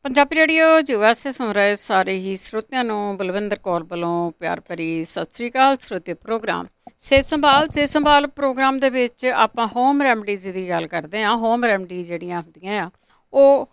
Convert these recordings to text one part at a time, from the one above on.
Punjabi radio US ਸੇ ਸੁਣ ਰਹੇ ਸਾਰੇ ਹੀ ਸਰੋਤਿਆਂ ਨੂੰ ਬਲਵਿੰਦਰ ਕੌਰ ਵੱਲੋਂ ਪਿਆਰ ਭਰੀ ਸਤਿ ਸ੍ਰੀ ਅਕਾਲ। ਸਰੋਤੇ ਪ੍ਰੋਗਰਾਮ ਸਿਹਤ ਸੰਭਾਲ ਪ੍ਰੋਗਰਾਮ ਦੇ ਵਿੱਚ ਆਪਾਂ ਹੋਮ ਰੈਮਡੀਜ਼ ਦੀ ਗੱਲ ਕਰਦੇ ਹਾਂ। ਹੋਮ ਰੈਮਡੀ ਜਿਹੜੀਆਂ ਹੁੰਦੀਆਂ ਆ ਉਹ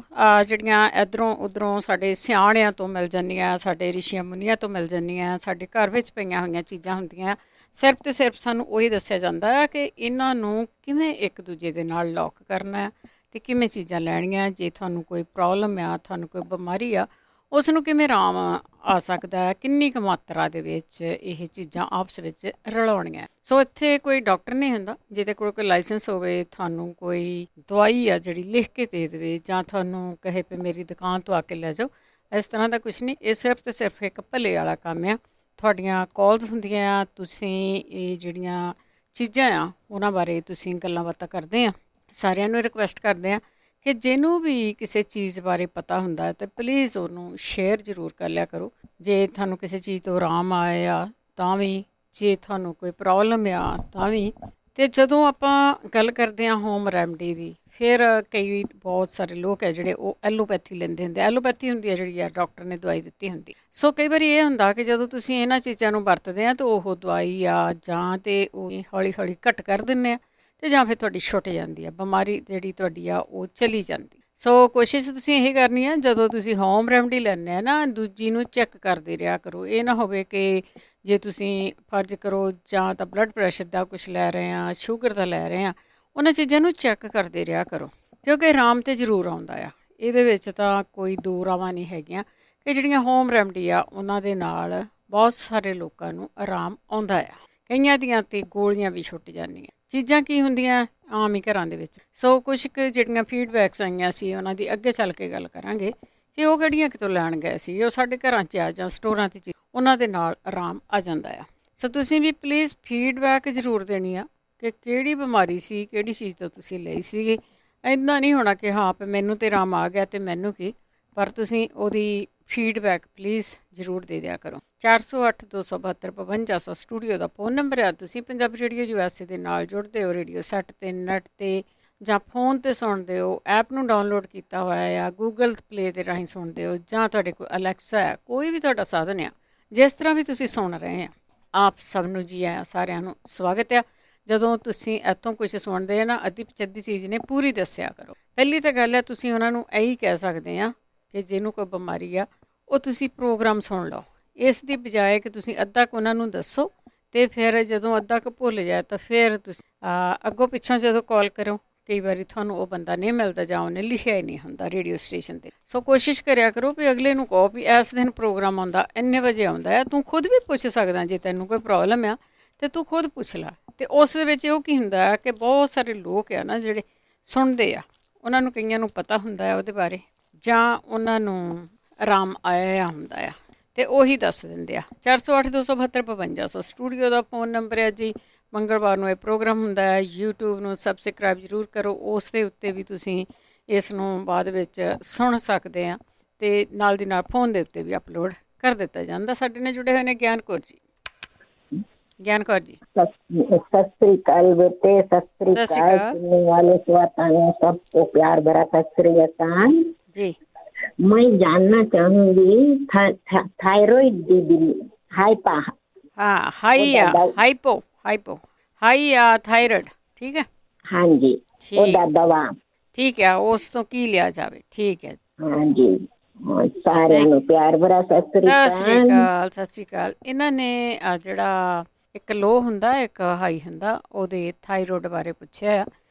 ਜਿਹੜੀਆਂ ਇੱਧਰੋਂ ਉੱਧਰੋਂ ਸਾਡੇ ਸਿਆਣਿਆਂ ਤੋਂ ਮਿਲ ਜਾਂਦੀਆਂ, ਸਾਡੇ ਰਿਸ਼ੀਆਂ ਮੁਨੀਆਂ ਤੋਂ ਮਿਲ ਜਾਂਦੀਆਂ, ਸਾਡੇ ਘਰ ਵਿੱਚ ਪਈਆਂ ਹੋਈਆਂ ਚੀਜ਼ਾਂ ਹੁੰਦੀਆਂ। ਸਿਰਫ ਅਤੇ ਸਿਰਫ ਸਾਨੂੰ ਉਹੀ ਦੱਸਿਆ ਜਾਂਦਾ ਹੈ ਕਿ ਇਹਨਾਂ ਨੂੰ ਕਿਵੇਂ ਇੱਕ ਦੂਜੇ ਦੇ ਨਾਲ ਲੌਕ ਕਰਨਾ ਅਤੇ ਕਿਵੇਂ ਚੀਜ਼ਾਂ ਲੈਣੀਆਂ। ਜੇ ਤੁਹਾਨੂੰ ਕੋਈ ਪ੍ਰੋਬਲਮ ਆ, ਤੁਹਾਨੂੰ ਕੋਈ ਬਿਮਾਰੀ ਆ, ਉਸ ਨੂੰ ਕਿਵੇਂ ਆਰਾਮ ਆ ਸਕਦਾ ਹੈ, ਕਿੰਨੀ ਕੁ ਮਾਤਰਾ ਦੇ ਵਿੱਚ ਇਹ ਚੀਜ਼ਾਂ ਆਪਸ ਵਿੱਚ ਰਲਾਉਣੀਆਂ। ਸੋ ਇੱਥੇ ਕੋਈ ਡਾਕਟਰ ਨਹੀਂ ਹੁੰਦਾ ਜਿਹਦੇ ਕੋਲ ਕੋਈ ਲਾਇਸੈਂਸ ਹੋਵੇ, ਤੁਹਾਨੂੰ ਕੋਈ ਦਵਾਈ ਆ ਜਿਹੜੀ ਲਿਖ ਕੇ ਦੇ ਦੇਵੇ ਜਾਂ ਤੁਹਾਨੂੰ ਕਹੇ ਵੀ ਮੇਰੀ ਦੁਕਾਨ ਤੋਂ ਆ ਕੇ ਲੈ ਜਾਓ। ਇਸ ਤਰ੍ਹਾਂ ਦਾ ਕੁਛ ਨਹੀਂ। ਇਹ ਸਿਰਫ ਅਤੇ ਸਿਰਫ ਇੱਕ ਭਲੇ ਵਾਲਾ ਕੰਮ ਆ। ਤੁਹਾਡੀਆਂ ਕਾਲਸ ਹੁੰਦੀਆਂ ਆ, ਤੁਸੀਂ ਇਹ ਜਿਹੜੀਆਂ ਚੀਜ਼ਾਂ ਆ ਉਹਨਾਂ ਬਾਰੇ ਤੁਸੀਂ ਗੱਲਾਂ ਬਾਤਾਂ ਕਰਦੇ ਆ। ਸਾਰਿਆਂ ਨੂੰ ਰਿਕੁਐਸਟ ਕਰਦੇ ਹਾਂ ਕਿ ਜਿਹਨੂੰ ਵੀ ਕਿਸੇ ਚੀਜ਼ ਬਾਰੇ ਪਤਾ ਹੁੰਦਾ ਤਾਂ ਪਲੀਜ਼ ਉਹਨੂੰ ਸ਼ੇਅਰ ਜ਼ਰੂਰ ਕਰ ਲਿਆ ਕਰੋ। ਜੇ ਤੁਹਾਨੂੰ ਕਿਸੇ ਚੀਜ਼ ਤੋਂ ਆਰਾਮ ਆਇਆ ਤਾਂ ਵੀ, ਜੇ ਤੁਹਾਨੂੰ ਕੋਈ ਪ੍ਰੋਬਲਮ ਆ ਤਾਂ ਵੀ। ਅਤੇ ਜਦੋਂ ਆਪਾਂ ਗੱਲ ਕਰਦੇ ਹਾਂ ਹੋਮ ਰੈਮਡੀ ਦੀ, ਫਿਰ ਕਈ ਬਹੁਤ ਸਾਰੇ ਲੋਕ ਹੈ ਜਿਹੜੇ ਉਹ ਐਲੋਪੈਥੀ ਲੈਂਦੇ ਹੁੰਦੇ। ਐਲੋਪੈਥੀ ਹੁੰਦੀ ਹੈ ਜਿਹੜੀ ਆ ਡਾਕਟਰ ਨੇ ਦਵਾਈ ਦਿੱਤੀ ਹੁੰਦੀ। ਸੋ ਕਈ ਵਾਰੀ ਇਹ ਹੁੰਦਾ ਕਿ ਜਦੋਂ ਤੁਸੀਂ ਇਹਨਾਂ ਚੀਜ਼ਾਂ ਨੂੰ ਵਰਤਦੇ ਆ ਤਾਂ ਉਹ ਦਵਾਈ ਆ ਜਾਂ ਤਾਂ ਉਹ ਹੌਲੀ ਹੌਲੀ ਘੱਟ ਕਰ ਦਿੰਦੇ ਆ ਅਤੇ ਜਾਂ ਫਿਰ ਤੁਹਾਡੀ ਛੁੱਟ ਜਾਂਦੀ ਆ, ਬਿਮਾਰੀ ਜਿਹੜੀ ਤੁਹਾਡੀ ਆ ਉਹ ਚਲੀ ਜਾਂਦੀ। ਸੋ ਕੋਸ਼ਿਸ਼ ਤੁਸੀਂ ਇਹ ਕਰਨੀ ਆ ਜਦੋਂ ਤੁਸੀਂ ਹੋਮ ਰੈਮਡੀ ਲੈਂਦੇ ਆ ਨਾ, ਦੂਜੀ ਨੂੰ ਚੈੱਕ ਕਰਦੇ ਰਿਹਾ ਕਰੋ। ਇਹ ਨਾ ਹੋਵੇ ਕਿ ਜੇ ਤੁਸੀਂ ਫਰਜ਼ ਕਰੋ ਜਾਂ ਤਾਂ ਬਲੱਡ ਪ੍ਰੈਸ਼ਰ ਦਾ ਕੁਛ ਲੈ ਰਹੇ ਆ, ਸ਼ੂਗਰ ਦਾ ਲੈ ਰਹੇ ਆ, ਉਹਨਾਂ ਚੀਜ਼ਾਂ ਨੂੰ ਚੈੱਕ ਕਰਦੇ ਰਿਹਾ ਕਰੋ ਕਿਉਂਕਿ ਆਰਾਮ ਤਾਂ ਜ਼ਰੂਰ ਆਉਂਦਾ ਆ। ਇਹਦੇ ਵਿੱਚ ਤਾਂ ਕੋਈ ਦੋ ਰਾਵਾਂ ਨਹੀਂ ਹੈਗੀਆਂ ਕਿ ਜਿਹੜੀਆਂ ਹੋਮ ਰੈਮਡੀ ਆ ਉਹਨਾਂ ਦੇ ਨਾਲ ਬਹੁਤ ਸਾਰੇ ਲੋਕਾਂ ਨੂੰ ਆਰਾਮ ਆਉਂਦਾ ਆ। ਕਈਆਂ ਦੀਆਂ ਤਾਂ ਗੋਲੀਆਂ ਵੀ ਛੁੱਟ ਜਾਂਦੀਆਂ। ਚੀਜ਼ਾਂ ਕੀ ਹੁੰਦੀਆਂ ਆਮ ਹੀ ਘਰਾਂ ਦੇ ਵਿੱਚ। ਸੋ ਕੁਛ ਕੁ ਜਿਹੜੀਆਂ ਫੀਡਬੈਕਸ ਆਈਆਂ ਸੀ ਉਹਨਾਂ ਦੀ ਅੱਗੇ ਚੱਲ ਕੇ ਗੱਲ ਕਰਾਂਗੇ ਕਿ ਉਹ ਕਿਹੜੀਆਂ ਕਿਤੋਂ ਲੈਣ ਗਏ ਸੀ। ਉਹ ਸਾਡੇ ਘਰਾਂ 'ਚ ਆ ਜਾਂ ਸਟੋਰਾਂ 'ਤੇ ਉਹਨਾਂ ਦੇ ਨਾਲ ਆਰਾਮ ਆ ਜਾਂਦਾ ਆ। ਸੋ ਤੁਸੀਂ ਵੀ ਪਲੀਜ਼ ਫੀਡਬੈਕ ਜ਼ਰੂਰ ਦੇਣੀ ਆ ਕਿ ਕਿਹੜੀ ਬਿਮਾਰੀ ਸੀ, ਕਿਹੜੀ ਚੀਜ਼ ਤੋਂ ਤੁਸੀਂ ਲਈ ਸੀਗੀ। ਇੱਦਾਂ ਨਹੀਂ ਹੋਣਾ ਕਿ ਹਾਂ ਮੈਨੂੰ ਤਾਂ ਆਰਾਮ ਆ ਗਿਆ ਅਤੇ ਮੈਨੂੰ ਕੀ, ਪਰ ਤੁਸੀਂ ਉਹਦੀ ਫੀਡਬੈਕ ਪਲੀਜ਼ ਜ਼ਰੂਰ ਦੇ ਦਿਆ ਕਰੋ। 408-272-5200 ਸਟੂਡੀਓ ਦਾ ਫ਼ੋਨ ਨੰਬਰ ਆ। ਤੁਸੀਂ ਪੰਜਾਬੀ ਰੇਡੀਓ USA ਦੇ ਨਾਲ ਜੁੜਦੇ ਹੋ, ਰੇਡੀਓ ਸੈੱਟ 'ਤੇ, ਨੈੱਟ 'ਤੇ ਜਾਂ ਫੋਨ 'ਤੇ ਸੁਣਦੇ ਹੋ, ਐਪ ਨੂੰ ਡਾਊਨਲੋਡ ਕੀਤਾ ਹੋਇਆ ਆ, ਗੂਗਲ ਪਲੇ ਦੇ ਰਾਹੀਂ ਸੁਣਦੇ ਹੋ ਜਾਂ ਤੁਹਾਡੇ ਕੋਲ ਅਲੈਕਸਾ ਹੈ, ਕੋਈ ਵੀ ਤੁਹਾਡਾ ਸਾਧਨ ਆ, ਜਿਸ ਤਰ੍ਹਾਂ ਵੀ ਤੁਸੀਂ ਸੁਣ ਰਹੇ ਆ, ਆਪ ਸਭ ਨੂੰ ਜੀ ਆਇਆਂ, ਸਾਰਿਆਂ ਨੂੰ ਸਵਾਗਤ ਆ। ਜਦੋਂ ਤੁਸੀਂ ਇੱਥੋਂ ਕੁਛ ਸੁਣਦੇ ਆ ਨਾ, ਅੱਧੀ ਪਚੱਧੀ ਚੀਜ਼ ਨੇ ਪੂਰੀ ਦੱਸਿਆ ਕਰੋ। ਪਹਿਲੀ ਤਾਂ ਗੱਲ ਹੈ ਤੁਸੀਂ ਉਹਨਾਂ ਨੂੰ ਇਹੀ ਕਹਿ ਸਕਦੇ ਆ ਕਿ ਜਿਹਨੂੰ ਕੋਈ ਬਿਮਾਰੀ ਆ ਉਹ ਤੁਸੀਂ ਪ੍ਰੋਗਰਾਮ ਸੁਣ ਲਓ। ਇਸ ਦੀ ਬਜਾਏ ਕਿ ਤੁਸੀਂ ਅੱਧਾ ਕੁ ਉਹਨਾਂ ਨੂੰ ਦੱਸੋ ਅਤੇ ਫਿਰ ਜਦੋਂ ਅੱਧਾ ਕੁ ਭੁੱਲ ਜਾਏ ਤਾਂ ਫਿਰ ਤੁਸੀਂ ਅੱਗੋਂ ਪਿੱਛੋਂ ਜਦੋਂ ਕਾਲ ਕਰੋ, ਕਈ ਵਾਰੀ ਤੁਹਾਨੂੰ ਉਹ ਬੰਦਾ ਨਹੀਂ ਮਿਲਦਾ ਜਾਂ ਉਹਨੇ ਲਿਖਿਆ ਹੀ ਨਹੀਂ ਹੁੰਦਾ ਰੇਡੀਓ ਸਟੇਸ਼ਨ 'ਤੇ। ਸੋ ਕੋਸ਼ਿਸ਼ ਕਰਿਆ ਕਰੋ ਵੀ ਅਗਲੇ ਨੂੰ ਕਹੋ ਵੀ ਇਸ ਦਿਨ ਪ੍ਰੋਗਰਾਮ ਆਉਂਦਾ, ਇੰਨੇ ਵਜੇ ਆਉਂਦਾ ਆ। ਤੂੰ ਖੁਦ ਵੀ ਪੁੱਛ ਸਕਦਾ ਜੇ ਤੈਨੂੰ ਕੋਈ ਪ੍ਰੋਬਲਮ ਆ ਅਤੇ ਤੂੰ ਖੁਦ ਪੁੱਛ ਲੈ। ਅਤੇ ਉਸ ਦੇ ਵਿੱਚ ਉਹ ਕੀ ਹੁੰਦਾ ਹੈ ਕਿ ਬਹੁਤ ਸਾਰੇ ਲੋਕ ਆ ਨਾ ਜਿਹੜੇ ਸੁਣਦੇ ਆ, ਉਹਨਾਂ ਨੂੰ ਕਈਆਂ ਨੂੰ ਪਤਾ ਹੁੰਦਾ ਹੈ ਉਹਦੇ ਬਾਰੇ ਜਾਂ ਉਹਨਾਂ ਨੂੰ ਆਰਾਮ ਆਇਆ ਹੁੰਦਾ ਆ ਅਤੇ ਉਹੀ ਦੱਸ ਦਿੰਦੇ ਆ। 408-272-5200 ਸਟੂਡੀਓ ਦਾ ਫ਼ੋਨ ਨੰਬਰ ਹੈ ਜੀ। ਮੰਗਲਵਾਰ ਨੂੰ ਇਹ ਪ੍ਰੋਗਰਾਮ ਹੁੰਦਾ ਹੈ। YouTube ਨੂੰ ਸਬਸਕ੍ਰਾਈਬ ਜ਼ਰੂਰ ਕਰੋ, ਉਸ ਦੇ ਉੱਤੇ ਵੀ ਤੁਸੀਂ ਇਸ ਨੂੰ ਬਾਅਦ ਵਿੱਚ ਸੁਣ ਸਕਦੇ ਆ ਅਤੇ ਨਾਲ ਦੀ ਨਾਲ ਫੋਨ ਦੇ ਉੱਤੇ ਵੀ ਅਪਲੋਡ ਕਰ ਦਿੱਤਾ ਜਾਂਦਾ। ਸਾਡੇ ਨਾਲ ਜੁੜੇ ਹੋਏ ਨੇ ਗਿਆਨ ਕੌਰ ਜੀ। ਗਿਆਨ ਕੌਰ ਜੀ सत श्री अकाल बेटे, सत श्री अकाल। सुनने वाले श्रोता ने सबको प्यार भरा सत श्री अकाल जी। मैं जानना चाहूंगी थायराइड दी हाइपा, हाँ हाइपो हाई या थायराइड, ठीक है। हाँ जी, ओदा दवा ठीक है, उस तो की लिया जावे, ठीक है। हाँ जी, सारे नु प्यार भरा सत श्री अकाल। ਸਤਿ ਸ਼੍ਰੀ ਅਕਾਲ। ਇਹਨਾਂ ਨੇ ਜਿਹੜਾ ਇੱਕ ਲੋ ਹੁੰਦਾ ਇੱਕ ਹਾਈ ਹੁੰਦਾ, ਉਹਦੇ ਥਾਈਰੋਇਡ ਬਾਰੇ ਪੁੱਛਿਆ ਆ।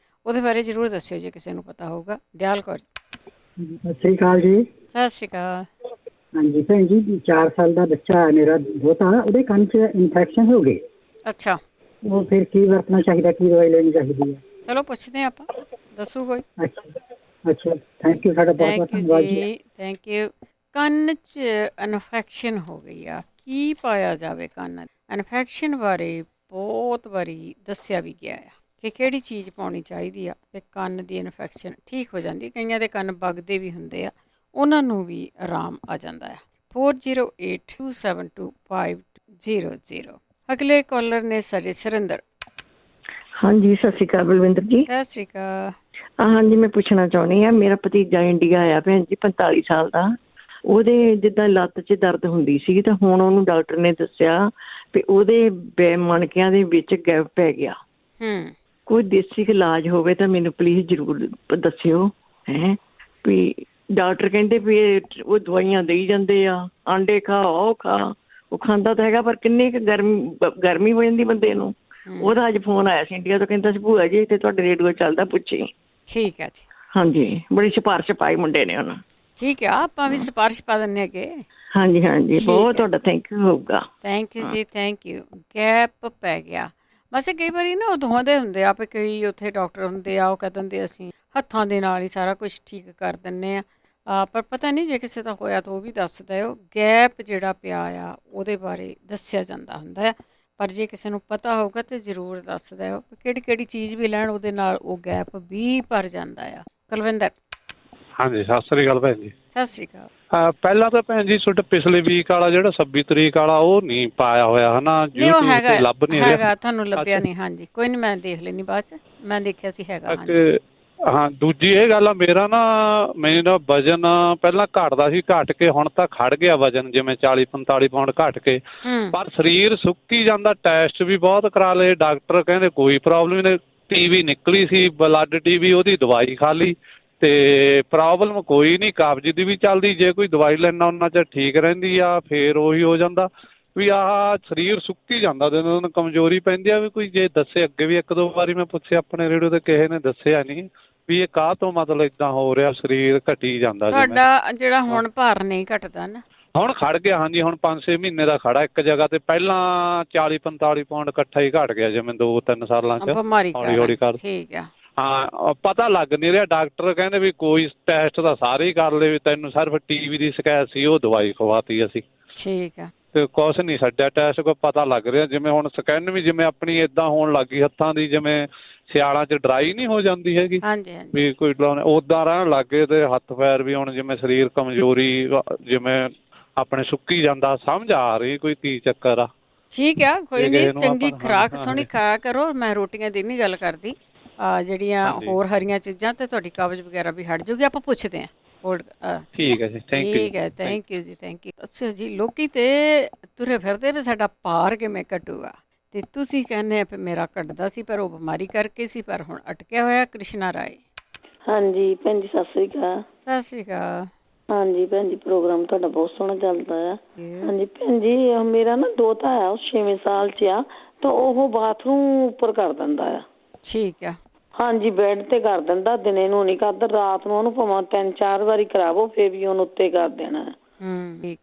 ਉਹਦੇ ਬਾਰੇ ਜ਼ਰੂਰ ਦੱਸਿਓ ਜੇ ਕਿਸੇ ਨੂੰ ਪਤਾ ਹੋਊਗਾ। ਦਿਆਲ ਕੌਰ। ਸਤਿ ਸ਼੍ਰੀ ਅਕਾਲ ਜੀ। ਸਤਿ ਸ਼੍ਰੀ ਅਕਾਲ। ਹਾਂਜੀ ਭੈਣ ਜੀ, 4 ਸਾਲ ਦਾ ਬੱਚਾ ਮੇਰਾ ਦੋਤਾ, ਉਹਦੇ ਕੰਨ 'ਚ ਇਨਫੈਕਸ਼ਨ ਹੋ ਗਈ। ਅੱਛਾ, ਉਹ ਫਿਰ ਕੀ ਵਰਤਣਾ ਚਾਹੀਦਾ, ਕੀ ਦਵਾਈ ਲੈਣੀ ਚਾਹੀਦੀ ਹੈ? ਚਲੋ ਪੁੱਛਦੇ ਹਾਂ ਆਪਾਂ, ਦੱਸੋ ਕੋਈ। ਅੱਛਾ ਥੈਂਕ ਯੂ, ਸਾਡਾ ਬਹੁਤ ਬਹੁਤ ਧੰਨਵਾਦ ਜੀ। Thank you. ਕੰਨ 'ਚ ਇਨਫੈਕਸ਼ਨ ਹੋ ਗਈ ਆ, ਕੀ ਪਾਇਆ ਜਾਵੇ ਕੰਨ? ਇਨਫੈਕਸ਼ਨ ਬਾਰੇ ਬਹੁਤ ਵਾਰੀ ਦੱਸਿਆ ਵੀ ਗਿਆ ਆ ਕਿ ਕਿਹੜੀ ਚੀਜ਼ ਪਾਉਣੀ ਚਾਹੀਦੀ ਆ ਅਤੇ ਕੰਨ ਦੀ ਇਨਫੈਕਸ਼ਨ ਠੀਕ ਹੋ ਜਾਂਦੀ। ਕਈਆਂ ਦੇ ਕੰਨ ਵਗਦੇ ਵੀ ਹੁੰਦੇ ਆ, ਉਹਨਾਂ ਨੂੰ ਵੀ ਆਰਾਮ ਆ ਜਾਂਦਾ ਆ। 4082725500। ਅਗਲੇ ਕਾਲਰ ਨੇ ਸਾਡੇ ਸੁਰਿੰਦਰ। ਹਾਂਜੀ, ਸਤਿ ਸ਼੍ਰੀ ਅਕਾਲ ਬਲਵਿੰਦਰ ਜੀ। ਸਤਿ ਸ਼੍ਰੀ ਅਕਾਲ। ਹਾਂਜੀ, ਮੈਂ ਪੁੱਛਣਾ ਚਾਹੁੰਦੀ ਹਾਂ, ਮੇਰਾ ਭਤੀਜਾ ਇੰਡੀਆ ਆਇਆ ਭੈਣ ਜੀ, 45 ਸਾਲ ਦਾ। ਉਹਦੇ ਜਿੱਦਾਂ ਲੱਤ 'ਚ ਦਰਦ ਹੁੰਦੀ ਸੀ ਤਾਂ ਹੁਣ ਉਹਨੂੰ ਡਾਕਟਰ ਨੇ ਦੱਸਿਆ ਵੀ ਉਹਦੇ ਮਣਕਿਆਂ ਦੇ ਵਿੱਚ ਗੈਪ ਪੈ ਗਿਆ। ਕੋਈ ਦੇਸੀ ਇਲਾਜ ਹੋਵੇ ਤਾਂ ਮੈਨੂੰ ਪਲੀਜ਼ ਜ਼ਰੂਰ ਦੱਸਿਓ। ਵੀ ਡਾਕਟਰ ਕਹਿੰਦੇ ਵੀ ਉਹ ਦਵਾਈਆਂ ਦੇਈ ਜਾਂਦੇ ਆ, ਆਂਡੇ ਖਾ, ਉਹ ਖਾ। ਉਹ ਖਾਂਦਾ ਤਾਂ ਹੈਗਾ ਪਰ ਕਿੰਨੀ ਕੁ ਗਰਮੀ ਹੋ ਜਾਂਦੀ ਬੰਦੇ ਨੂੰ। ਉਹਦਾ ਅੱਜ ਫੋਨ ਆਇਆ ਸੀ ਇੰਡੀਆ ਤੋਂ, ਕਹਿੰਦਾ ਸੀ ਭੂਆ ਜੀ ਇੱਥੇ ਤੁਹਾਡੇ ਰੇਡੀਓ ਚੱਲਦਾ, ਪੁੱਛੀ। ਠੀਕ ਹੈ ਜੀ। ਹਾਂਜੀ, ਬੜੀ ਸਿਫਾਰਿਸ਼ ਪਾਈ ਮੁੰਡੇ ਨੇ ਉਹਨਾਂ। ਠੀਕ ਹੈ, ਆਪਾਂ ਵੀ ਸਿਫਾਰਿਸ਼ ਪਾ ਦਿੰਦੇ ਹੈਗੇ। ਹਾਂਜੀ ਹਾਂਜੀ, ਬਹੁਤ ਤੁਹਾਡਾ ਥੈਂਕ ਯੂ ਹੋਊਗਾ। ਥੈਂਕ ਯੂ ਜੀ, ਥੈਂਕ ਯੂ। ਗੈਪ ਪੈ ਗਿਆ ਬਸ। ਕਈ ਵਾਰੀ ਨਾ ਉਹ ਦੋਵਾਂ ਹੁੰਦੇ ਆ ਵੀ ਕਈ ਉੱਥੇ ਡਾਕਟਰ ਹੁੰਦੇ ਆ, ਉਹ ਕਹਿ ਦਿੰਦੇ ਅਸੀਂ ਹੱਥਾਂ ਦੇ ਨਾਲ ਹੀ ਸਾਰਾ ਕੁਛ ਠੀਕ ਕਰ ਦਿੰਦੇ ਆ। ਪਰ ਪਤਾ ਨਹੀਂ ਜੇ ਕਿਸੇ ਦਾ ਹੋਇਆ ਤਾਂ ਉਹ ਵੀ ਦੱਸਦਾ। ਉਹ ਗੈਪ ਜਿਹੜਾ ਪਿਆ ਆ ਉਹਦੇ ਬਾਰੇ ਦੱਸਿਆ ਜਾਂਦਾ ਹੁੰਦਾ ਆ। ਪਰ ਜੇ ਕਿਸੇ ਨੂੰ ਪਤਾ ਹੋਊਗਾ ਤਾਂ ਜ਼ਰੂਰ ਦੱਸਦਾ। ਉਹ ਕਿਹੜੀ ਚੀਜ਼ ਵੀ ਲੈਣ ਉਹਦੇ ਨਾਲ ਉਹ ਗੈਪ ਵੀ ਭਰ ਜਾਂਦਾ ਆ। ਕੁਲਵਿੰਦਰ। ਹਾਂਜੀ, ਸਤਿ ਸ੍ਰੀ ਅਕਾਲ ਭੈਣ ਜੀ। ਸਤਿ ਸ੍ਰੀ ਅਕਾਲ। ਪਹਿਲਾਂ ਤਾਂ ਭੈਣ ਜੀ ਤੁਹਾਡਾ ਪਿਛਲੇ ਵੀਕ ਵਾਲਾ ਜਿਹੜਾ 26 ਤਰੀਕ ਵਾਲਾ ਉਹ ਨਹੀਂ ਪਾਇਆ ਹੋਇਆ ਹੈ ਨਾ, YouTube ਤੇ ਲੱਭ ਨਹੀਂ ਰਿਹਾ। ਤੁਹਾਨੂੰ ਲੱਭਿਆ ਨਹੀਂ? ਹਾਂਜੀ, ਕੋਈ ਨਹੀਂ, ਮੈਂ ਦੇਖ ਲੈਣੀ ਬਾਅਦ 'ਚ। ਮੈਂ ਦੇਖਿਆ ਸੀ ਹੈਗਾ। ਹਾਂ, ਦੂਜੀ ਇਹ ਗੱਲ ਆ, ਮੇਰਾ ਨਾ ਵਜ਼ਨ ਪਹਿਲਾਂ ਘਟਦਾ ਸੀ, ਘਟ ਕੇ ਹੁਣ ਤਾਂ ਖੜ ਗਿਆ ਵਜ਼ਨ, ਜਿਵੇਂ 40-45 ਪਾਉਂਡ ਘਟ ਕੇ। ਪਰ ਸਰੀਰ ਸੁੱਕੀ ਜਾਂਦਾ। ਟੈਸਟ ਵੀ ਬਹੁਤ ਕਰਾ ਲਏ, ਡਾਕਟਰ ਕਹਿੰਦੇ ਕੋਈ ਪ੍ਰੋਬਲਮ ਨਹੀਂ। TB ਨਿਕਲੀ ਸੀ, ਬਲੱਡ TB, ਉਹਦੀ ਦਵਾਈ ਖਾ ਲਈ ਤੇ ਪ੍ਰੋਬਲਮ ਕੋਈ ਨਹੀਂ। ਕਬਜ਼ ਦੀ ਵੀ ਚੱਲਦੀ, ਜੇ ਕੋਈ ਦਵਾਈ ਲੈਣਾ ਉਹਨਾਂ 'ਚ ਠੀਕ ਰਹਿੰਦੀ ਆ। ਫੇਰ ਉਹੀ ਹੋ ਜਾਂਦਾ ਵੀ ਆਹ ਸਰੀਰ ਸੁੱਕੀ ਜਾਂਦਾ, ਦਿਨ ਦਿਨ ਕਮਜ਼ੋਰੀ ਪੈਂਦੀ ਆ। ਵੀ ਕੋਈ ਜੇ ਦੱਸੇ, ਅੱਗੇ ਵੀ 1-2 ਵਾਰੀ ਮੈਂ ਪੁੱਛਿਆ ਆਪਣੇ ਰੇਡੀਓ ਤੇ, ਕਿਸੇ ਨੇ ਦੱਸਿਆ ਨਹੀਂ ਵੀ ਇਹ ਕਾਹ ਤੋਂ ਮਤਲਬ ਏਦਾਂ ਹੋ ਰਿਹਾ, ਸਰੀਰ ਘਟੀ ਜਾਂਦਾ। ਤੁਹਾਡਾ ਜਿਹੜਾ ਹੁਣ ਭਾਰ ਨਹੀਂ ਘਟਦਾ ਨਾ? ਹੁਣ ਖੜ ਗਿਆ। ਹਾਂਜੀ, ਹੁਣ 5-6 ਮਹੀਨੇ ਦਾ ਖੜਾ ਇੱਕ ਜਗ੍ਹਾ ਤੇ। ਪਹਿਲਾਂ 40-45 ਪਾਉਂਡ ਇਕੱਠਾ ਹੀ ਘਟ ਗਿਆ, ਜਿਵੇਂ 2-3 ਸਾਲਾਂ 'ਚ ਹੌਲੀ ਹੌਲੀ ਕਰ। ਠੀਕ ਆ। ਹਾਂ, ਪਤਾ ਲੱਗ ਨਹੀਂ ਰਿਹਾ। ਡਾਕਟਰ ਕਹਿੰਦੇ ਵੀ ਕੋਈ ਟੈਸਟ ਤਾਂ ਸਾਰੇ ਹੀ ਕਰ ਲਏ, ਵੀ ਤੈਨੂੰ ਸਿਰਫ TB ਦੀ ਸ਼ਿਕਾਇਤ ਸੀ, ਉਹ ਦਵਾਈ ਖਵਾਤੀ ਅਸੀਂ। ਠੀਕ ਆ। ਤੇ ਕੁਛ ਨਹੀਂ ਛੱਡਿਆ ਟੈਸਟ, ਕੋਈ ਪਤਾ ਲੱਗ ਰਿਹਾ। ਜਿਵੇਂ ਹੁਣ ਸਕਿਨ ਵੀ ਜਿਵੇਂ ਆਪਣੀ ਏਦਾਂ ਹੋਣ ਲੱਗ ਗਈ ਹੱਥਾਂ ਦੀ, ਜਿਵੇਂ ਸਿਆਲਾਂ 'ਚ ਡਰਾਈ ਨਹੀਂ ਹੋ ਜਾਂਦੀ ਹੈਗੀ ਵੀ ਕੋਈ ਓਦਾਂ ਰਹਿਣ ਲੱਗ ਗਏ। ਤੇ ਹੱਥ ਪੈਰ ਵੀ ਹੁਣ ਜਿਵੇਂ ਸਰੀਰ ਕਮਜ਼ੋਰੀ, ਜਿਵੇਂ ਆਪਣੇ ਸੁੱਕੀ ਜਾਂਦਾ। ਸਮਝ ਆ ਰਹੀ ਕੋਈ ਕੀ ਚੱਕਰ ਆ? ਠੀਕ ਆ, ਕੋਈ ਨਹੀਂ। ਚੰਗੀ ਖੁਰਾਕ ਸੋਹਣੀ ਖਾਇਆ ਕਰੋ। ਮੈਂ ਰੋਟੀਆਂ ਦੀ ਨਹੀਂ ਗੱਲ ਕਰਦੀ, ਜਿਹੜੀਆਂ ਹੋਰ ਹਰੀਆਂ ਚੀਜ਼ਾਂ, ਤੇ ਤੁਹਾਡੀ ਕਬਜ਼ ਵਗੈਰਾ ਵੀ ਹਟ ਜਾਊਗੀ। ਆਪਾਂ ਪੁੱਛਦੇ ਹਾਂ। ਠੀਕ ਹੈ ਜੀ, ਠੀਕ ਹੈ, ਥੈਂਕ ਯੂ ਜੀ, ਥੈਂਕ ਯੂ। ਅੱਛਾ ਜੀ, ਲੋਕੀ ਤੇ ਤੁਰੇ ਫਿਰਦੇ ਵੀ ਸਾਡਾ ਭਾਰ ਕਿਵੇਂ ਘਟੂਗਾ, ਤੇ ਤੁਸੀਂ ਕਹਿੰਦੇ ਆ ਵੀ ਮੇਰਾ ਘਟਦਾ ਸੀ ਪਰ ਉਹ ਬਿਮਾਰੀ ਕਰਕੇ ਸੀ, ਪਰ ਹੁਣ ਅਟਕਿਆ ਹੋਇਆ। ਕ੍ਰਿਸ਼ਨਾ ਰਾਏ। ਹਾਂਜੀ ਭੈਣ ਜੀ, ਸਤਿ ਸ੍ਰੀ ਅਕਾਲ। ਸਤਿ ਸ੍ਰੀ ਅਕਾਲ। ਹਾਂਜੀ ਭੈਣ ਜੀ, ਪ੍ਰੋਗਰਾਮ ਤੁਹਾਡਾ ਬਹੁਤ ਸੋਹਣਾ ਚੱਲਦਾ ਆ। ਹਾਂਜੀ ਭੈਣ ਜੀ, ਮੇਰਾ ਨਾ ਦੋਤਾ ਆ, ਉਹ 6ਵੇਂ ਸਾਲ 'ਚ ਆ, ਤਾਂ ਉਹ ਬਾਥਰੂਮ ਉੱਪਰ ਕਰ ਦਿੰਦਾ ਆ। ਠੀਕ ਆ। ਹਾਂਜੀ, ਬੈੱਡ ਤੇ ਕਰ ਦਿੰਦਾ, ਦਿਨੇ ਨੂੰ ਨਹੀਂ ਕਰਦਾ। ਰਾਤ ਨੂੰ ਉਹਨੂੰ ਭਾਵੇਂ 3-4 ਵਾਰੀ ਕਰਾਵੋ, ਫੇਰ ਵੀ ਉਹਨੂੰ ਉੱਤੇ ਕਰ ਦੇਣਾ।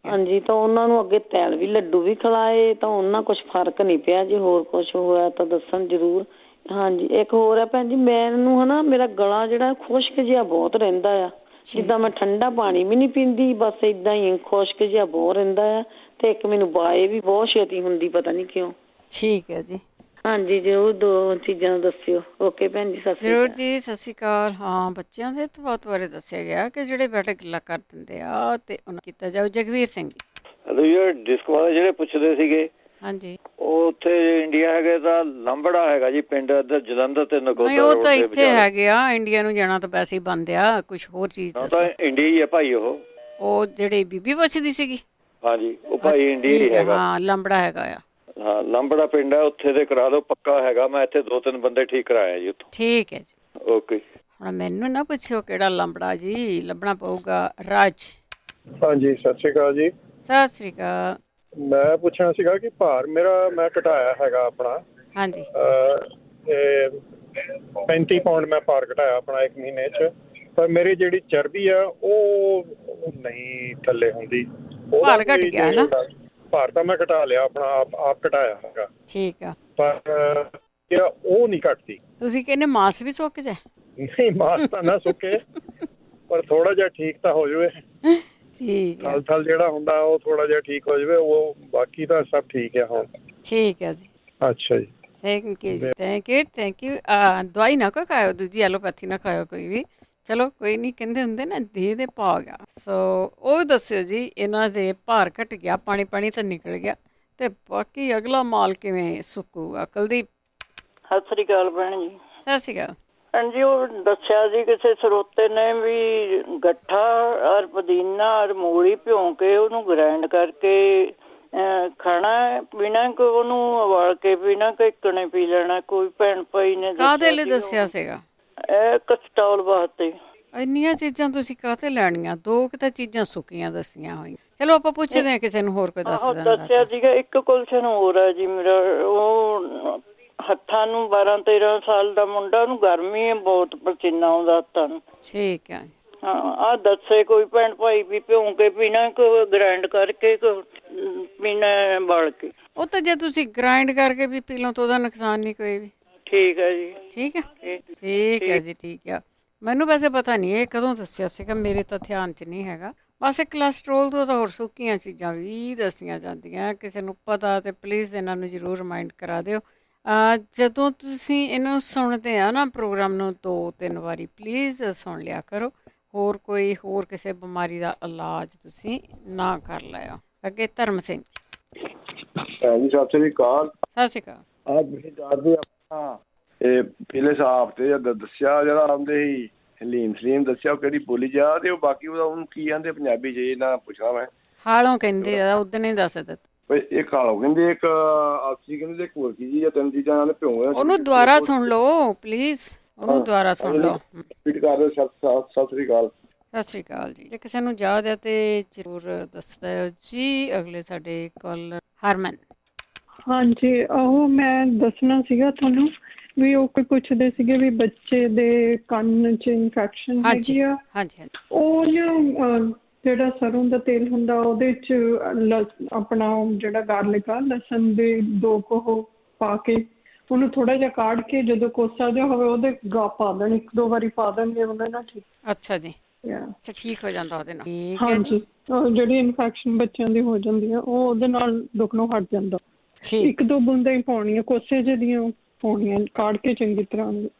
ਹਾਂਜੀ, ਤਾਂ ਉਹਨਾਂ ਨੂੰ ਅੱਗੇ ਤੈਲ ਵੀ, ਲੱਡੂ ਵੀ ਖਿਲਾਏ, ਤਾਂ ਉਹਨਾਂ ਕੁਛ ਫਰਕ ਨਹੀਂ ਪਿਆ। ਜੇ ਹੋਰ ਕੁਛ ਹੋਇਆ ਤਾਂ ਦੱਸਣ ਜ਼ਰੂਰ। ਹਾਂਜੀ, ਇੱਕ ਹੋਰ ਹੈ ਭੈਣ ਜੀ, ਮੈਨੂੰ ਹਨਾ ਮੇਰਾ ਗਲਾ ਜਿਹੜਾ ਖੁਸ਼ਕ ਜਿਹਾ ਬਹੁਤ ਰਹਿੰਦਾ ਆ। ਜਿੱਦਾਂ ਮੈਂ ਠੰਡਾ ਪਾਣੀ ਵੀ ਨਹੀਂ ਪੀਂਦੀ, ਬਸ ਏਦਾਂ ਹੀ ਖੁਸ਼ਕ ਜਿਹਾ ਬਹੁਤ ਰਹਿੰਦਾ ਆ। ਤੇ ਇੱਕ ਮੈਨੂੰ ਬਾਏ ਵੀ ਬਹੁਤ ਛੇਤੀ ਹੁੰਦੀ, ਪਤਾ ਨਹੀਂ ਕਿਉਂ। ਠੀਕ ਹੈ ਜੀ। ਹਾਂਜੀ, ਜ਼ਰੂਰ 2 ਚੀਜ਼ਾਂ ਦੱਸਿਓ। ਓਕੇ ਭੈਣ ਜੀ, ਸਤਿ ਸ਼੍ਰੀ ਅਕਾਲ। ਜ਼ਰੂਰ ਜੀ, ਸਤਿ ਸ਼੍ਰੀ ਅਕਾਲ। ਹਾਂ, ਬੱਚਿਆਂ ਦੇ ਬਹੁਤ ਬਾਰੇ ਦੱਸਿਆ ਗਿਆ ਕਿ ਜਿਹੜੇ ਬੈਠੇ ਗਿੱਲਾ ਕਰ ਦਿੰਦੇ ਆ ਤੇ ਉਹਨਾਂ ਕੀਤਾ ਜਾਓ। ਜਗਵੀਰ ਸਿੰਘ ਜੀ। ਡਿਸਕ ਵਾਲੇ ਜਿਹੜੇ ਪੁੱਛਦੇ ਸੀਗੇ, ਹਾਂਜੀ, ਉਹ ਉੱਥੇ ਇੰਡੀਆ ਹੈਗੇ ਤਾਂ ਲੰਬੜਾ ਹੈਗਾ ਜੀ ਪਿੰਡ, ਇੱਧਰ ਜਲੰਧਰ ਤੇ ਨਕੋਦਰ। ਉਹ ਤਾਂ ਇੱਥੇ ਹੈਗੇ ਆ। ਇੰਡੀਆ ਨੂੰ ਜਾਣਾ ਤਾਂ ਵੈਸੇ ਹੀ ਬੰਦ ਆ। ਕੁਛ ਹੋਰ ਚੀਜ਼ ਤਾਂ ਇੰਡੀਆ ਹੀ ਆ ਭਾਈ। ਉਹ ਜਿਹੜੀ ਬੀਬੀ ਪੁੱਛਦੀ ਸੀਗੀ। ਹਾਂਜੀ, ਉਹ ਭਾਈ ਇੰਡੀਆ ਹੀ ਹੈਗਾ। ਹਾਂ, ਲੰਬੜਾ ਹੈਗਾ ਆ। ਹਾਂ, ਲੰਬੜਾ ਪਿੰਡ ਹੈ, ਉੱਥੇ ਦੇ ਕਰਾ ਦਿਓ, ਪੱਕਾ ਹੈਗਾ। ਮੈਂ ਇੱਥੇ 2-3 ਬੰਦੇ ਠੀਕ ਕਰਾਇਆ ਜੀ ਉੱਥੋਂ। ਠੀਕ ਹੈ ਜੀ, ਓਕੇ। ਹੁਣ ਮੈਨੂੰ ਨਾ ਪੁੱਛਿਓ ਕਿਹੜਾ ਲੰਬੜਾ ਜੀ, ਲੱਭਣਾ ਪਊਗਾ। ਰਾਜ। ਹਾਂਜੀ, ਸਤਿ ਸ਼੍ਰੀ ਅਕਾਲ ਜੀ। ਸਤਿ ਸ਼੍ਰੀ ਅਕਾਲ। ਮੈਂ ਪੁੱਛਣਾ ਸੀਗਾ ਕਿ ਭਾਰ ਮੇਰਾ ਮੈਂ ਘਟਾਇਆ ਹੈਗਾ ਆਪਣਾ। ਹਾਂਜੀ। 35 ਪਾਉਂਡ ਮੈਂ ਭਾਰ ਘਟਾਇਆ ਆਪਣਾ 1 ਮਹੀਨੇ 'ਚ। ਪਰ ਮੇਰੀ ਜਿਹੜੀ ਚਰਬੀ ਆ ਉਹ ਨਹੀਂ ਥੱਲੇ ਹੁੰਦੀ। ਭਾਰ ਘਟ ਗਿਆ ਨਾ? ਭਾਰ ਤਾਂ ਮੈਂ ਘਟਾ ਲਿਆ ਆਪਣਾ, ਆਪ ਘਟਾਇਆ ਹੈਗਾ। ਠੀਕ ਆ। ਪਰ ਉਹ ਨਹੀਂ ਘਟਦੀ। ਤੁਸੀਂ ਕਹਿੰਦੇ ਮਾਸ ਵੀ ਸੁੱਕ ਜਾਏ? ਨਹੀਂ, ਮਾਸ ਤਾਂ ਨਾ ਸੁੱਕੇ, ਪਰ ਥੋੜਾ ਜਿਹਾ ਠੀਕ ਤਾਂ ਹੋ ਜਾਵੇ। ਠੀਕ ਹੈ। ਥਲ ਜਿਹੜਾ ਹੁੰਦਾ ਉਹ ਥੋੜਾ ਜਿਹਾ ਠੀਕ ਹੋ ਜਾਵੇ, ਉਹ ਬਾਕੀ ਤਾਂ ਸਭ ਠੀਕ ਹੈ ਹੁਣ। ਠੀਕ ਹੈ ਜੀ। ਅੱਛਾ ਜੀ, ਥੈਂਕ ਯੂ ਜੀ, ਥੈਂਕ ਯੂ। ਦਵਾਈ ਨਾ ਕੋਈ ਖਾਓ, ਦੂਜੀ ਐਲੋਪੈਥੀ ਨਾ ਖਾਓ ਕੋਈ ਵੀ। ਚਲੋ ਕੋਈ ਨਹੀਂ, ਕਹਿੰਦੇ ਹੁੰਦੇ ਨਾ ਦੇਹ ਦੇ ਭਾਗ ਆ। ਸੋ ਉਹ ਦੱਸਿਓ ਜੀ, ਇਹਨਾਂ ਦੇ ਭਾਰ ਘਟ ਗਿਆ, ਪਾਣੀ ਤਾਂ ਨਿਕਲ ਗਿਆ, ਤੇ ਬਾਕੀ ਅਗਲਾ ਮਾਲ ਕਿਵੇਂ ਸੁੱਕੂਗਾ? ਕੁਲਦੀਪ। ਸਤਿ ਸ੍ਰੀ ਅਕਾਲ ਭੈਣ ਜੀ। ਸਤਿ ਸ਼੍ਰੀ ਅਕਾਲ। ਹਾਂਜੀ, ਉਹ ਦੱਸਿਆ ਜੀ ਕਿਸੇ ਸਰੋਤੇ ਨੇ ਵੀ ਗੱਠਾ ਔਰ ਪੁਦੀਨਾ ਔਰ ਮੂਲੀ ਭਿਉਂ ਕੇ ਉਹਨੂੰ ਗ੍ਰਾਈਂਡ ਕਰਕੇ ਖਾਣਾ ਪੀਣਾ ਕਿ ਉਹਨੂੰ ਉਬਾਲ ਕੇ ਪੀਣਾ ਕਿ ਇੱਕਣੇ ਪੀ ਲੈਣਾ। ਕੋਈ ਭੈਣ ਭਾਈ ਨੇ ਕਾਹਦੇ ਲਈ ਦੱਸਿਆ ਸੀਗਾ? ਇਹ ਕਸਟਰੋਲ ਵਾਸਤੇ। ਇੰਨੀਆਂ ਚੀਜ਼ਾਂ ਤੁਸੀਂ ਕਾਹਤੇ ਲੈਣੀਆਂ? 2 ਤਾਂ ਚੀਜ਼ਾਂ ਸੁੱਕੀਆਂ ਦੱਸੀਆਂ ਹੋਈਆਂ। ਚਲੋ ਆਪਾਂ ਪੁੱਛਦੇ ਹਾਂ ਕਿਸੇ ਨੂੰ ਹੋਰ ਕੋਈ ਦੱਸ ਦਿੰਦਾ। ਦੱਸਿਆ ਸੀਗਾ। ਇੱਕ ਕੁਲਸ਼ਨ ਹੋਰ ਹੈ ਜੀ ਮੇਰਾ, ਉਹ ਹੱਥਾਂ ਨੂੰ 12-13 ਸਾਲ ਦਾ ਮੁੰਡਾ, ਉਹਨੂੰ ਗਰਮੀ ਹੈ ਬਹੁਤ, ਪਸੀਨਾ ਆਉਂਦਾ ਹੱਥਾਂ ਨੂੰ। ਠੀਕ ਹੈ। ਹਾਂ, ਆਹ ਦੱਸੇ ਕੋਈ ਭੈਣ ਭਾਈ ਵੀ ਭਿਉਂ ਕੇ ਪੀਣਾ ਕਿ ਗ੍ਰਾਈਂਡ ਕਰਕੇ ਪੀਣਾ ਉਬਾਲ ਕੇ? ਉਹ ਤਾਂ ਜੇ ਤੁਸੀਂ ਗ੍ਰਾਈਂਡ ਕਰਕੇ ਵੀ ਪੀ ਲਓ ਤਾਂ ਉਹਦਾ ਨੁਕਸਾਨ ਨਹੀਂ ਕੋਈ ਵੀ। ਠੀਕ ਹੈ ਜੀ। ਠੀਕ ਹੈ, ਠੀਕ ਹੈ ਜੀ, ਠੀਕ ਆ। ਮੈਨੂੰ ਵੈਸੇ ਪਤਾ ਨਹੀਂ ਇਹ ਕਦੋਂ ਦੱਸਿਆ ਸੀਗਾ, ਮੇਰੇ ਤਾਂ ਧਿਆਨ 'ਚ ਨਹੀਂ ਹੈਗਾ। ਬਸ ਇਹ ਕੋਲੈਸਟਰੋਲ ਤੋਂ ਤਾਂ ਹੋਰ ਸੁੱਕੀਆਂ ਚੀਜ਼ਾਂ ਵੀ ਦੱਸੀਆਂ ਜਾਂਦੀਆਂ। ਕਿਸੇ ਨੂੰ ਪਤਾ ਤਾਂ ਪਲੀਜ਼ ਇਹਨਾਂ ਨੂੰ ਜ਼ਰੂਰ ਰਿਮਾਈਂਡ ਕਰਾ ਦਿਓ। ਜਦੋਂ ਤੁਸੀਂ ਇਹਨੂੰ ਸੁਣਦੇ ਆ ਨਾ ਪ੍ਰੋਗਰਾਮ ਨੂੰ 2-3 ਵਾਰੀ ਪਲੀਜ਼ ਸੁਣ ਲਿਆ ਕਰੋ। ਹੋਰ ਕਿਸੇ ਬਿਮਾਰੀ ਦਾ ਇਲਾਜ ਤੁਸੀਂ ਨਾ ਕਰ ਲਿਓ। ਅੱਗੇ ਧਰਮ ਸਿੰਘ ਜੀ। ਸਤਿ ਸ੍ਰੀ ਅਕਾਲ। ਸਤਿ ਸ਼੍ਰੀ ਅਕਾਲ। ਅੱਜ ਤੁਸੀਂ ਦੱਸਦੇ ਆਪਾਂ ਇਹ ਪਿਛਲੇ ਸਾਲ ਤੇ ਦੱਸਿਆ ਜਿਹੜਾ ਆਉਂਦੇ ਸੀ ਹਲੀਮ ਦੱਸਿਆ, ਉਹ ਕਿਹੜੀ ਬੋਲੀ ਜਾ ਤੇ ਉਹ ਬਾਕੀ ਉਹਨੂੰ ਕੀ ਕਹਿੰਦੇ ਪੰਜਾਬੀ 'ਚ? ਇਹ ਨਾ ਪੁੱਛਣਾ ਮੈਂ। ਹਾਲੋਂ ਕਹਿੰਦੇ ਆ, ਉਦੋਂ ਹੀ ਦੱਸ ਦਿੱਤਾ। ਇੱਕ ਹਾਲੋਂ ਕਹਿੰਦੇ, ਇੱਕ ਆਸੀ ਕਹਿੰਦੇ, ਇੱਕ ਹੋਰ ਕੀ ਜੀ, 3 ਚੀਜ਼ਾਂ ਨੇ ਭਿਉਂ। ਉਹਨੂੰ ਦੁਬਾਰਾ ਸੁਣ ਲਓ ਪਲੀਜ਼, ਉਹਨੂੰ ਦੁਬਾਰਾ ਸੁਣ ਲਓ। ਸਤਿ ਸ੍ਰੀ ਅਕਾਲ। ਸਤਿ ਸ਼੍ਰੀ ਅਕਾਲ ਜੀ। ਜੇ ਕਿਸੇ ਨੂੰ ਯਾਦ ਹੈ ਤੇ ਜ਼ਰੂਰ ਦੱਸ ਦਿਓ ਜੀ। ਅਗਲੇ ਸਾਡੇ ਕਾਲਰ ਹਰਮਨ। ਹਾਂਜੀ, ਉਹ ਮੈਂ ਦੱਸਣਾ ਸੀਗਾ ਤੁਹਾਨੂੰ ਵੀ ਉਹ ਕੋਈ ਪੁੱਛਦੇ ਸੀਗੇ ਵੀ ਬੱਚੇ ਦੇ ਕੰਨ 'ਚ ਇਨਫੈਕਸ਼ਨ ਹੈਗੀ ਆ। ਹਾਂਜੀ। ਉਹ ਨਾ ਜਿਹੜਾ ਸਰੋਂ ਦਾ ਤੇਲ ਹੁੰਦਾ ਉਹਦੇ 'ਚ ਆਪਣਾ ਜਿਹੜਾ ਗਾਰਲਿਕ ਆ, ਲਸਣ ਦੇ 2 ਕੋਹ ਪਾ ਕੇ ਉਹਨੂੰ ਥੋੜ੍ਹਾ ਜਿਹਾ ਕਾੜ ਕੇ ਜਦੋਂ ਕੋਸਾ ਜਿਹਾ ਹੋਵੇ ਉਹਦੇ ਗਾ ਪਾ ਦੇਣ। 1-2 ਵਾਰੀ ਪਾ ਦੇਣਗੇ ਉਹਦੇ ਨਾਲ ਠੀਕ। ਅੱਛਾ ਜੀ। ਅੱਛਾ, ਠੀਕ ਹੋ ਜਾਂਦਾ ਉਹਦੇ ਨਾਲ? ਹਾਂਜੀ, ਜਿਹੜੀ ਇਨਫੈਕਸ਼ਨ ਬੱਚਿਆਂ ਦੀ ਹੋ ਜਾਂਦੀ ਆ ਉਹ ਉਹਦੇ ਨਾਲ ਦੁਖਣੋਂ ਹਟ ਜਾਂਦਾ। 1-2 ਬੂੰਦਾਂ ਹੀ ਪਾਉਣੀਆਂ, ਕੋਸੇ ਜਿਹੇ ਦੀਆਂ ਪਾਉਣੀਆਂ, ਕਾੜ ਕੇ ਚੰਗੀ ਤਰ੍ਹਾਂ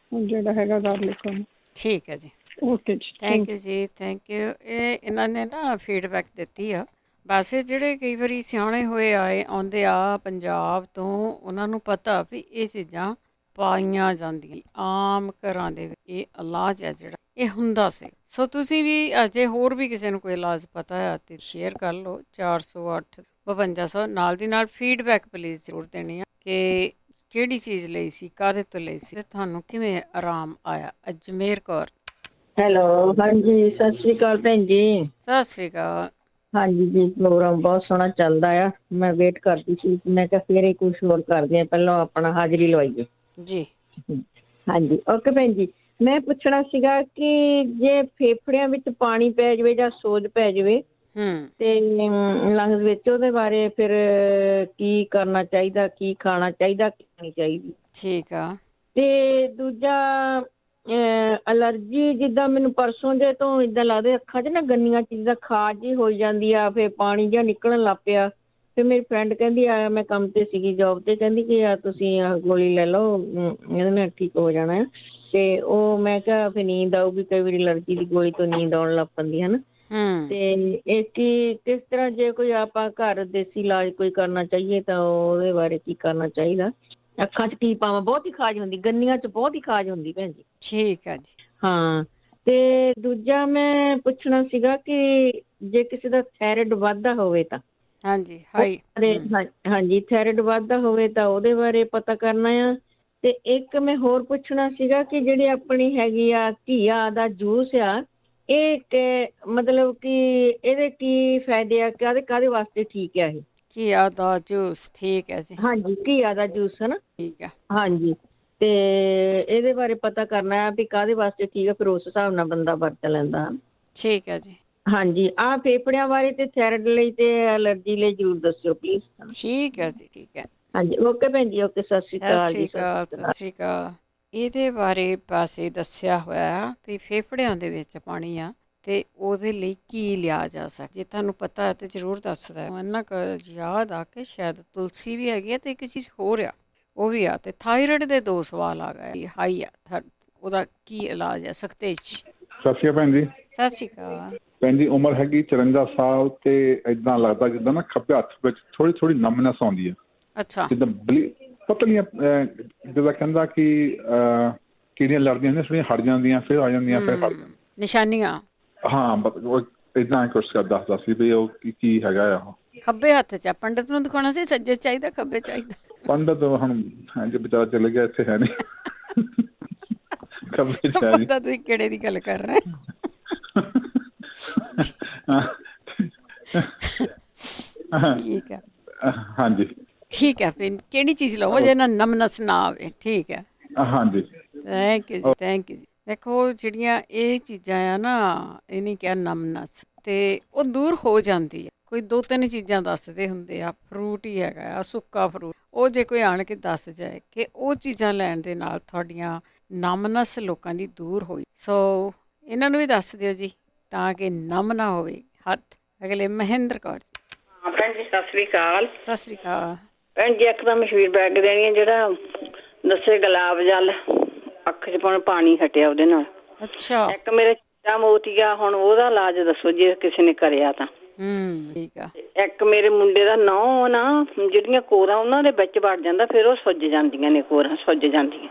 ਜਿਹੜਾ ਹੈਗਾ ਗਾਰਲਿਕ। ਠੀਕ ਹੈ ਜੀ। ਓਕੇ ਜੀ, ਥੈਂਕ ਯੂ ਜੀ, ਥੈਂਕ ਯੂ। ਇਹ ਇਹਨਾਂ ਨੇ ਨਾ ਫੀਡਬੈਕ ਦਿੱਤੀ ਆ। ਵੈਸੇ ਜਿਹੜੇ ਕਈ ਵਾਰੀ ਸਿਆਣੇ ਹੋਏ ਆਉਂਦੇ ਆ ਪੰਜਾਬ ਤੋਂ, ਉਹਨਾਂ ਨੂੰ ਪਤਾ ਵੀ ਇਹ ਚੀਜ਼ਾਂ ਪਾਈਆਂ ਜਾਂਦੀਆਂ ਆਮ ਘਰਾਂ ਦੇ ਵਿੱਚ। ਇਹ ਇਲਾਜ ਹੈ ਜਿਹੜਾ ਇਹ ਹੁੰਦਾ ਸੀ। ਸੋ ਤੁਸੀਂ ਵੀ ਅਜੇ ਹੋਰ ਵੀ ਕਿਸੇ ਨੂੰ ਕੋਈ ਇਲਾਜ ਪਤਾ ਹੈ ਤੇ ਸ਼ੇਅਰ ਕਰ ਲਓ। 408-5200 ਨਾਲ ਦੀ ਨਾਲ ਫੀਡਬੈਕ ਪਲੀਜ਼ ਜ਼ਰੂਰ ਦੇਣੀ ਆ ਕਿ ਕਿਹੜੀ ਚੀਜ਼ ਲਈ ਸੀ, ਕਾਹਦੇ ਤੋਂ ਲਈ ਸੀ, ਤੁਹਾਨੂੰ ਕਿਵੇਂ ਆਰਾਮ ਆਇਆ। ਅਜਮੇਰ ਕੌਰ। ਹੈਲੋ, ਹਾਂਜੀ, ਸਤਿ ਸ੍ਰੀ ਅਕਾਲ ਭੈਣ ਜੀ। ਸਤਿ ਸ਼੍ਰੀ ਅਕਾਲ। ਹਾਂਜੀ ਜੀ, ਪ੍ਰੋਗਰਾਮ ਬਹੁਤ ਸੋਹਣਾ ਚੱਲਦਾ ਆ। ਮੈਂ ਵੇਟ ਕਰਦੀ ਸੀ, ਮੈਂ ਕਿਹਾ ਫਿਰ ਹੀ ਕੁਛ ਹੋਰ ਕਰਦੇ ਆ, ਪਹਿਲਾਂ ਆਪਣਾ ਹਾਜ਼ਰੀ ਲਵਾਈਏ ਜੀ। ਹਾਂਜੀ, ਓਕੇ ਭੈਣ ਜੀ। ਮੈਂ ਪੁੱਛਣਾ ਸੀਗਾ ਕਿ ਜੇ ਫੇਫੜਿਆਂ ਵਿੱਚ ਪਾਣੀ ਪੈ ਜਾਵੇ ਜਾਂ ਸੋਜ ਪੈ ਜਾਵੇ ਤੇ ਲੰਗਸ ਵਿੱਚ, ਉਹਦੇ ਬਾਰੇ ਫਿਰ ਕੀ ਕਰਨਾ ਚਾਹੀਦਾ, ਕੀ ਖਾਣਾ ਚਾਹੀਦਾ, ਕੀ ਖਾਣੀ ਚਾਹੀਦੀ? ਠੀਕ ਆ। ਤੇ ਦੂਜਾ, ਅਲਰਜੀ ਜਿੱਦਾਂ ਮੈਨੂੰ ਪਰਸੋਂ ਦੇ ਤੋਂ ਇੱਦਾਂ ਲੱਗਦਾ ਅੱਖਾਂ 'ਚ ਨਾ ਗੰਨੀਆਂ ਚੀਜ਼ਾਂ ਖਾਜ ਜਿਹੀ ਹੋਈ ਜਾਂਦੀ ਆ, ਫਿਰ ਪਾਣੀ ਜਿਹਾ ਨਿਕਲਣ ਲੱਗ ਪਿਆ। ਫਿਰ ਮੇਰੀ ਫਰੈਂਡ ਕਹਿੰਦੀ ਆ, ਮੈਂ ਕੰਮ 'ਤੇ ਸੀਗੀ ਜੋਬ 'ਤੇ, ਕਹਿੰਦੀ ਕਿ ਯਾਰ ਤੁਸੀਂ ਆਹ ਗੋਲੀ ਲੈ ਲਓ, ਇਹਦੇ ਨਾਲ ਠੀਕ ਹੋ ਜਾਣਾ। ਅਤੇ ਉਹ ਮੈਂ ਕਿਹਾ ਫਿਰ ਨੀਂਦ ਆਊਗੀ, ਕਈ ਵਾਰੀ ਅਲਰਜੀ ਦੀ ਗੋਲੀ ਤੋਂ ਨੀਂਦ ਆਉਣ ਲੱਗ ਪੈਂਦੀ ਹੈ ਨਾ। ਤੇ ਇਹ ਕਿਸ ਤਰ੍ਹਾਂ ਜੇ ਕੋਈ ਆਪਾਂ ਘਰ ਦੇਸੀ ਇਲਾਜ ਕੋਈ ਕਰਨਾ ਚਾਹੀਏ ਤਾਂ ਉਹਦੇ ਬਾਰੇ ਕੀ ਕਰਨਾ ਚਾਹੀਦਾ? ਅੱਖਾਂ 'ਚ ਕੀ ਪਾਵਾਂ? ਬਹੁਤ ਹੀ ਖਾਜ ਹੁੰਦੀ, ਗੰਨੀਆਂ 'ਚ ਬਹੁਤ ਹੀ ਖਾਜ ਹੁੰਦੀ ਭੈਣ ਜੀ। ਠੀਕ ਹੈ ਜੀ। ਹਾਂ, ਅਤੇ ਦੂਜਾ ਮੈਂ ਪੁੱਛਣਾ ਸੀਗਾ ਕਿ ਜੇ ਕਿਸੇ ਦਾ ਥਾਇਰਾਇਡ ਵੱਧਦਾ ਹੋਵੇ ਤਾਂ? ਹਾਂਜੀ, ਹਾਂਜੀ, ਥਾਇਰਾਇਡ ਵੱਧਦਾ ਹੋਵੇ ਤਾਂ ਉਹਦੇ ਬਾਰੇ ਪਤਾ ਕਰਨਾ ਆ। ਅਤੇ ਇੱਕ ਮੈਂ ਹੋਰ ਪੁੱਛਣਾ ਸੀਗਾ ਕਿ ਜਿਹੜੀ ਆਪਣੀ ਹੈਗੀ ਆ ਘੀਆ ਦਾ ਜੂਸ ਆ, ਇਹ ਮਤਲਬ ਕਿ ਇਹਦੇ ਕੀ ਫਾਇਦੇ ਆ, ਕਾਹਦੇ ਵਾਸਤੇ ਠੀਕ ਆ ਇਹ? ਘੀਆ ਦਾ ਜੂਸ, ਠੀਕ ਹੈ ਜੀ। ਹਾਂਜੀ, ਘੀਆ ਦਾ ਜੂਸ ਹੈ ਨਾ। ਠੀਕ ਹੈ। ਹਾਂਜੀ, ਅਤੇ ਇਹਦੇ ਬਾਰੇ ਪਤਾ ਕਰਨਾ ਵੀ ਕਾਹਦੇ ਵਾਸਤੇ ਠੀਕ ਹੈ, ਫਿਰ ਉਸ ਹਿਸਾਬ ਨਾਲ ਬੰਦਾ ਵਰਤ ਲੈਂਦਾ। ਠੀਕ ਹੈ ਜੀ। ਹਾਂਜੀ, ਆਹ ਫੇਫੜਿਆਂ ਬਾਰੇ ਅਤੇ ਥਾਇਰਾਇਡ ਲਈ ਅਤੇ ਐਲਰਜੀ ਲਈ ਜ਼ਰੂਰ ਦੱਸਿਓ ਪਲੀਜ਼। ਠੀਕ ਹੈ ਜੀ, ਠੀਕ ਹੈ। ਹਾਂਜੀ, ਓਕੇ ਭੈਣ ਜੀ, ਓਕੇ, ਸਤਿ ਸ਼੍ਰੀ ਅਕਾਲ ਜੀ। ਸਤਿ ਸ਼੍ਰੀ ਅਕਾਲ। ਇਹਦੇ ਬਾਰੇ ਪਾਸੇ ਦੱਸਿਆ ਹੋਇਆ ਵੀ ਫੇਫੜਿਆਂ ਦੇ ਵਿੱਚ ਪਾਣੀ ਆ ਅਤੇ ਉਹਦੇ ਲਈ ਕੀ ਲਿਆ ਜਾ ਸਕਦਾ। ਜੇ ਤੁਹਾਨੂੰ ਪਤਾ ਹੈ ਤਾਂ ਜ਼ਰੂਰ ਦੱਸਦਾ। ਇੰਨਾ ਕੁ ਯਾਦ ਆ ਕਿ ਸ਼ਾਇਦ ਤੁਲਸੀ ਵੀ ਹੈਗੀ ਆ ਅਤੇ ਇੱਕ ਚੀਜ਼ ਹੋਰ ਆ, ਉਹ ਵੀ ਆ। ਅਤੇ ਥਾਇਰਾਇਡ ਦੇ 2 ਸਵਾਲ ਆ ਗਏ, ਹਾਈ ਆ, ਉਹਦਾ ਕੀ ਇਲਾਜ ਹੈ? ਸਖਤੇਜ। ਸਤਿ ਸ਼੍ਰੀ ਅਕਾਲ ਭੈਣ ਜੀ। ਸਤਿ ਸ਼੍ਰੀ ਅਕਾਲ। ਭੈਣ ਜੀ, ਉਮਰ ਹੈਗੀ 54 ਸਾਲ ਅਤੇ ਇੱਦਾਂ ਲੱਗਦਾ ਜਿੱਦਾਂ ਨਾ ਖੱਬੇ ਹੱਥ ਵਿੱਚ ਥੋੜ੍ਹੀ ਨਮਨੈਸ ਆਉਂਦੀ ਹੈ। ਅੱਛਾ। ਜਿੱਦਾਂ ਪਤਲੀਆਂ, ਜਿੱਦਾਂ ਕਹਿੰਦਾ ਕਿ ਕੀੜੀਆਂ ਲੜਦੀਆਂ ਨੇ ਥੋੜ੍ਹੀਆਂ ਹਟ ਜਾਂਦੀਆਂ, ਫਿਰ ਆ ਜਾਂਦੀਆਂ, ਫਿਰ ਹਟ ਜਾਂਦੀਆਂ ਨਿਸ਼ਾਨੀਆਂ। ਹਾਂ, ਉਹ ਏਦਾਂ ਕੁਛ ਦੱਸਦਾ ਸੀ ਵੀ ਉਹ ਕੀ ਹੈਗਾ ਆ ਉਹ। ਖੱਬੇ ਹੱਥ 'ਚ ਆ, ਪੰਡਤ ਨੂੰ ਦਿਖਾਉਣਾ ਸੀ ਸੱਜੇ ਚਾਹੀਦਾ ਖੱਬੇ ਚਾਹੀਦਾ? ਪੰਡਤ ਹੁਣ ਜੇ ਵਿਚਾਰਾ ਚਲੇ ਗਿਆ, ਇੱਥੇ ਹੈ ਨਹੀਂ। ਖੱਬੇ 'ਚ ਹੈ ਜੀ। ਪਤਾ ਤੁਸੀਂ ਕਿਹੜੇ ਦੀ ਗੱਲ ਕਰ ਰਹੇ? ਠੀਕ ਹੈ, ਹਾਂਜੀ ਠੀਕ ਹੈ। ਫਿਰ ਕਿਹੜੀ ਚੀਜ਼ ਲਵੋ ਜਿਹਦੇ ਨਾਲ ਨਮਨਸ ਨਾ ਆਵੇ? ਠੀਕ ਹੈ, ਹਾਂਜੀ। ਥੈਂਕ ਯੂ ਜੀ, ਥੈਂਕ ਯੂ ਜੀ। ਦੇਖੋ ਜਿਹੜੀਆਂ ਇਹ ਚੀਜ਼ਾਂ ਆ ਨਾ, ਇਹ ਨਹੀਂ ਕਿਹਾ ਨਮਨਸ, ਅਤੇ ਉਹ ਦੂਰ ਹੋ ਜਾਂਦੀ ਹੈ। ਕੋਈ 2-3 ਚੀਜ਼ਾਂ ਦੱਸਦੇ ਹੁੰਦੇ ਆ, ਫਰੂਟ ਹੀ ਹੈਗਾ ਆ, ਸੁੱਕਾ ਫਰੂਟ। ਉਹ ਜੇ ਕੋਈ ਆਣ ਕੇ ਦੱਸ ਜਾਏ ਕਿ ਉਹ ਚੀਜ਼ਾਂ ਲੈਣ ਦੇ ਨਾਲ ਤੁਹਾਡੀਆਂ ਨਮਨਸ ਲੋਕਾਂ ਦੀ ਦੂਰ ਹੋਈ, ਸੋ ਇਹਨਾਂ ਨੂੰ ਵੀ ਦੱਸ ਦਿਓ ਜੀ, ਤਾਂ ਕਿ ਨਮ ਨਾ ਹੋਵੇ ਹੱਥ। ਅਗਲੇ ਮਹਿੰਦਰ ਕੌਰ ਜੀ। ਹਾਂ ਭੈਣ ਜੀ, ਸਤਿ ਸ੍ਰੀ ਅਕਾਲ। ਸਤਿ ਸ੍ਰੀ ਅਕਾਲ ਭੈਣ ਜੀ, ਇੱਕ ਤਾਂ ਮਸ਼ਹੂਰ ਬੈਗ ਦੇਣੀ ਹੈ, ਜਿਹੜਾ ਦੱਸੇ ਗੁਲਾਬ ਜਲ ਅੱਖ 'ਚ ਪਾਣੀ ਹਟਿਆ ਉਹਦੇ ਨਾਲ। ਅੱਛਾ। ਇੱਕ ਮੇਰੇ ਚਿੱਟਾ ਮੋਤੀਆ, ਹੁਣ ਉਹਦਾ ਇਲਾਜ ਦੱਸੋ ਜੇ ਕਿਸੇ ਨੇ ਕਰਿਆ ਤਾਂ। ਠੀਕ ਆ। ਇੱਕ ਮੇਰੇ ਮੁੰਡੇ ਦਾ ਨਹੁੰ ਨਾ, ਜਿਹੜੀਆਂ ਕੋਰਾਂ ਉਹਨਾਂ ਦੇ ਵਿੱਚ ਵੜ ਜਾਂਦਾ, ਫਿਰ ਉਹ ਸੁੱਜ ਜਾਂਦੀਆਂ ਨੇ, ਕੋਰਾਂ ਸੁੱਜ ਜਾਂਦੀਆਂ,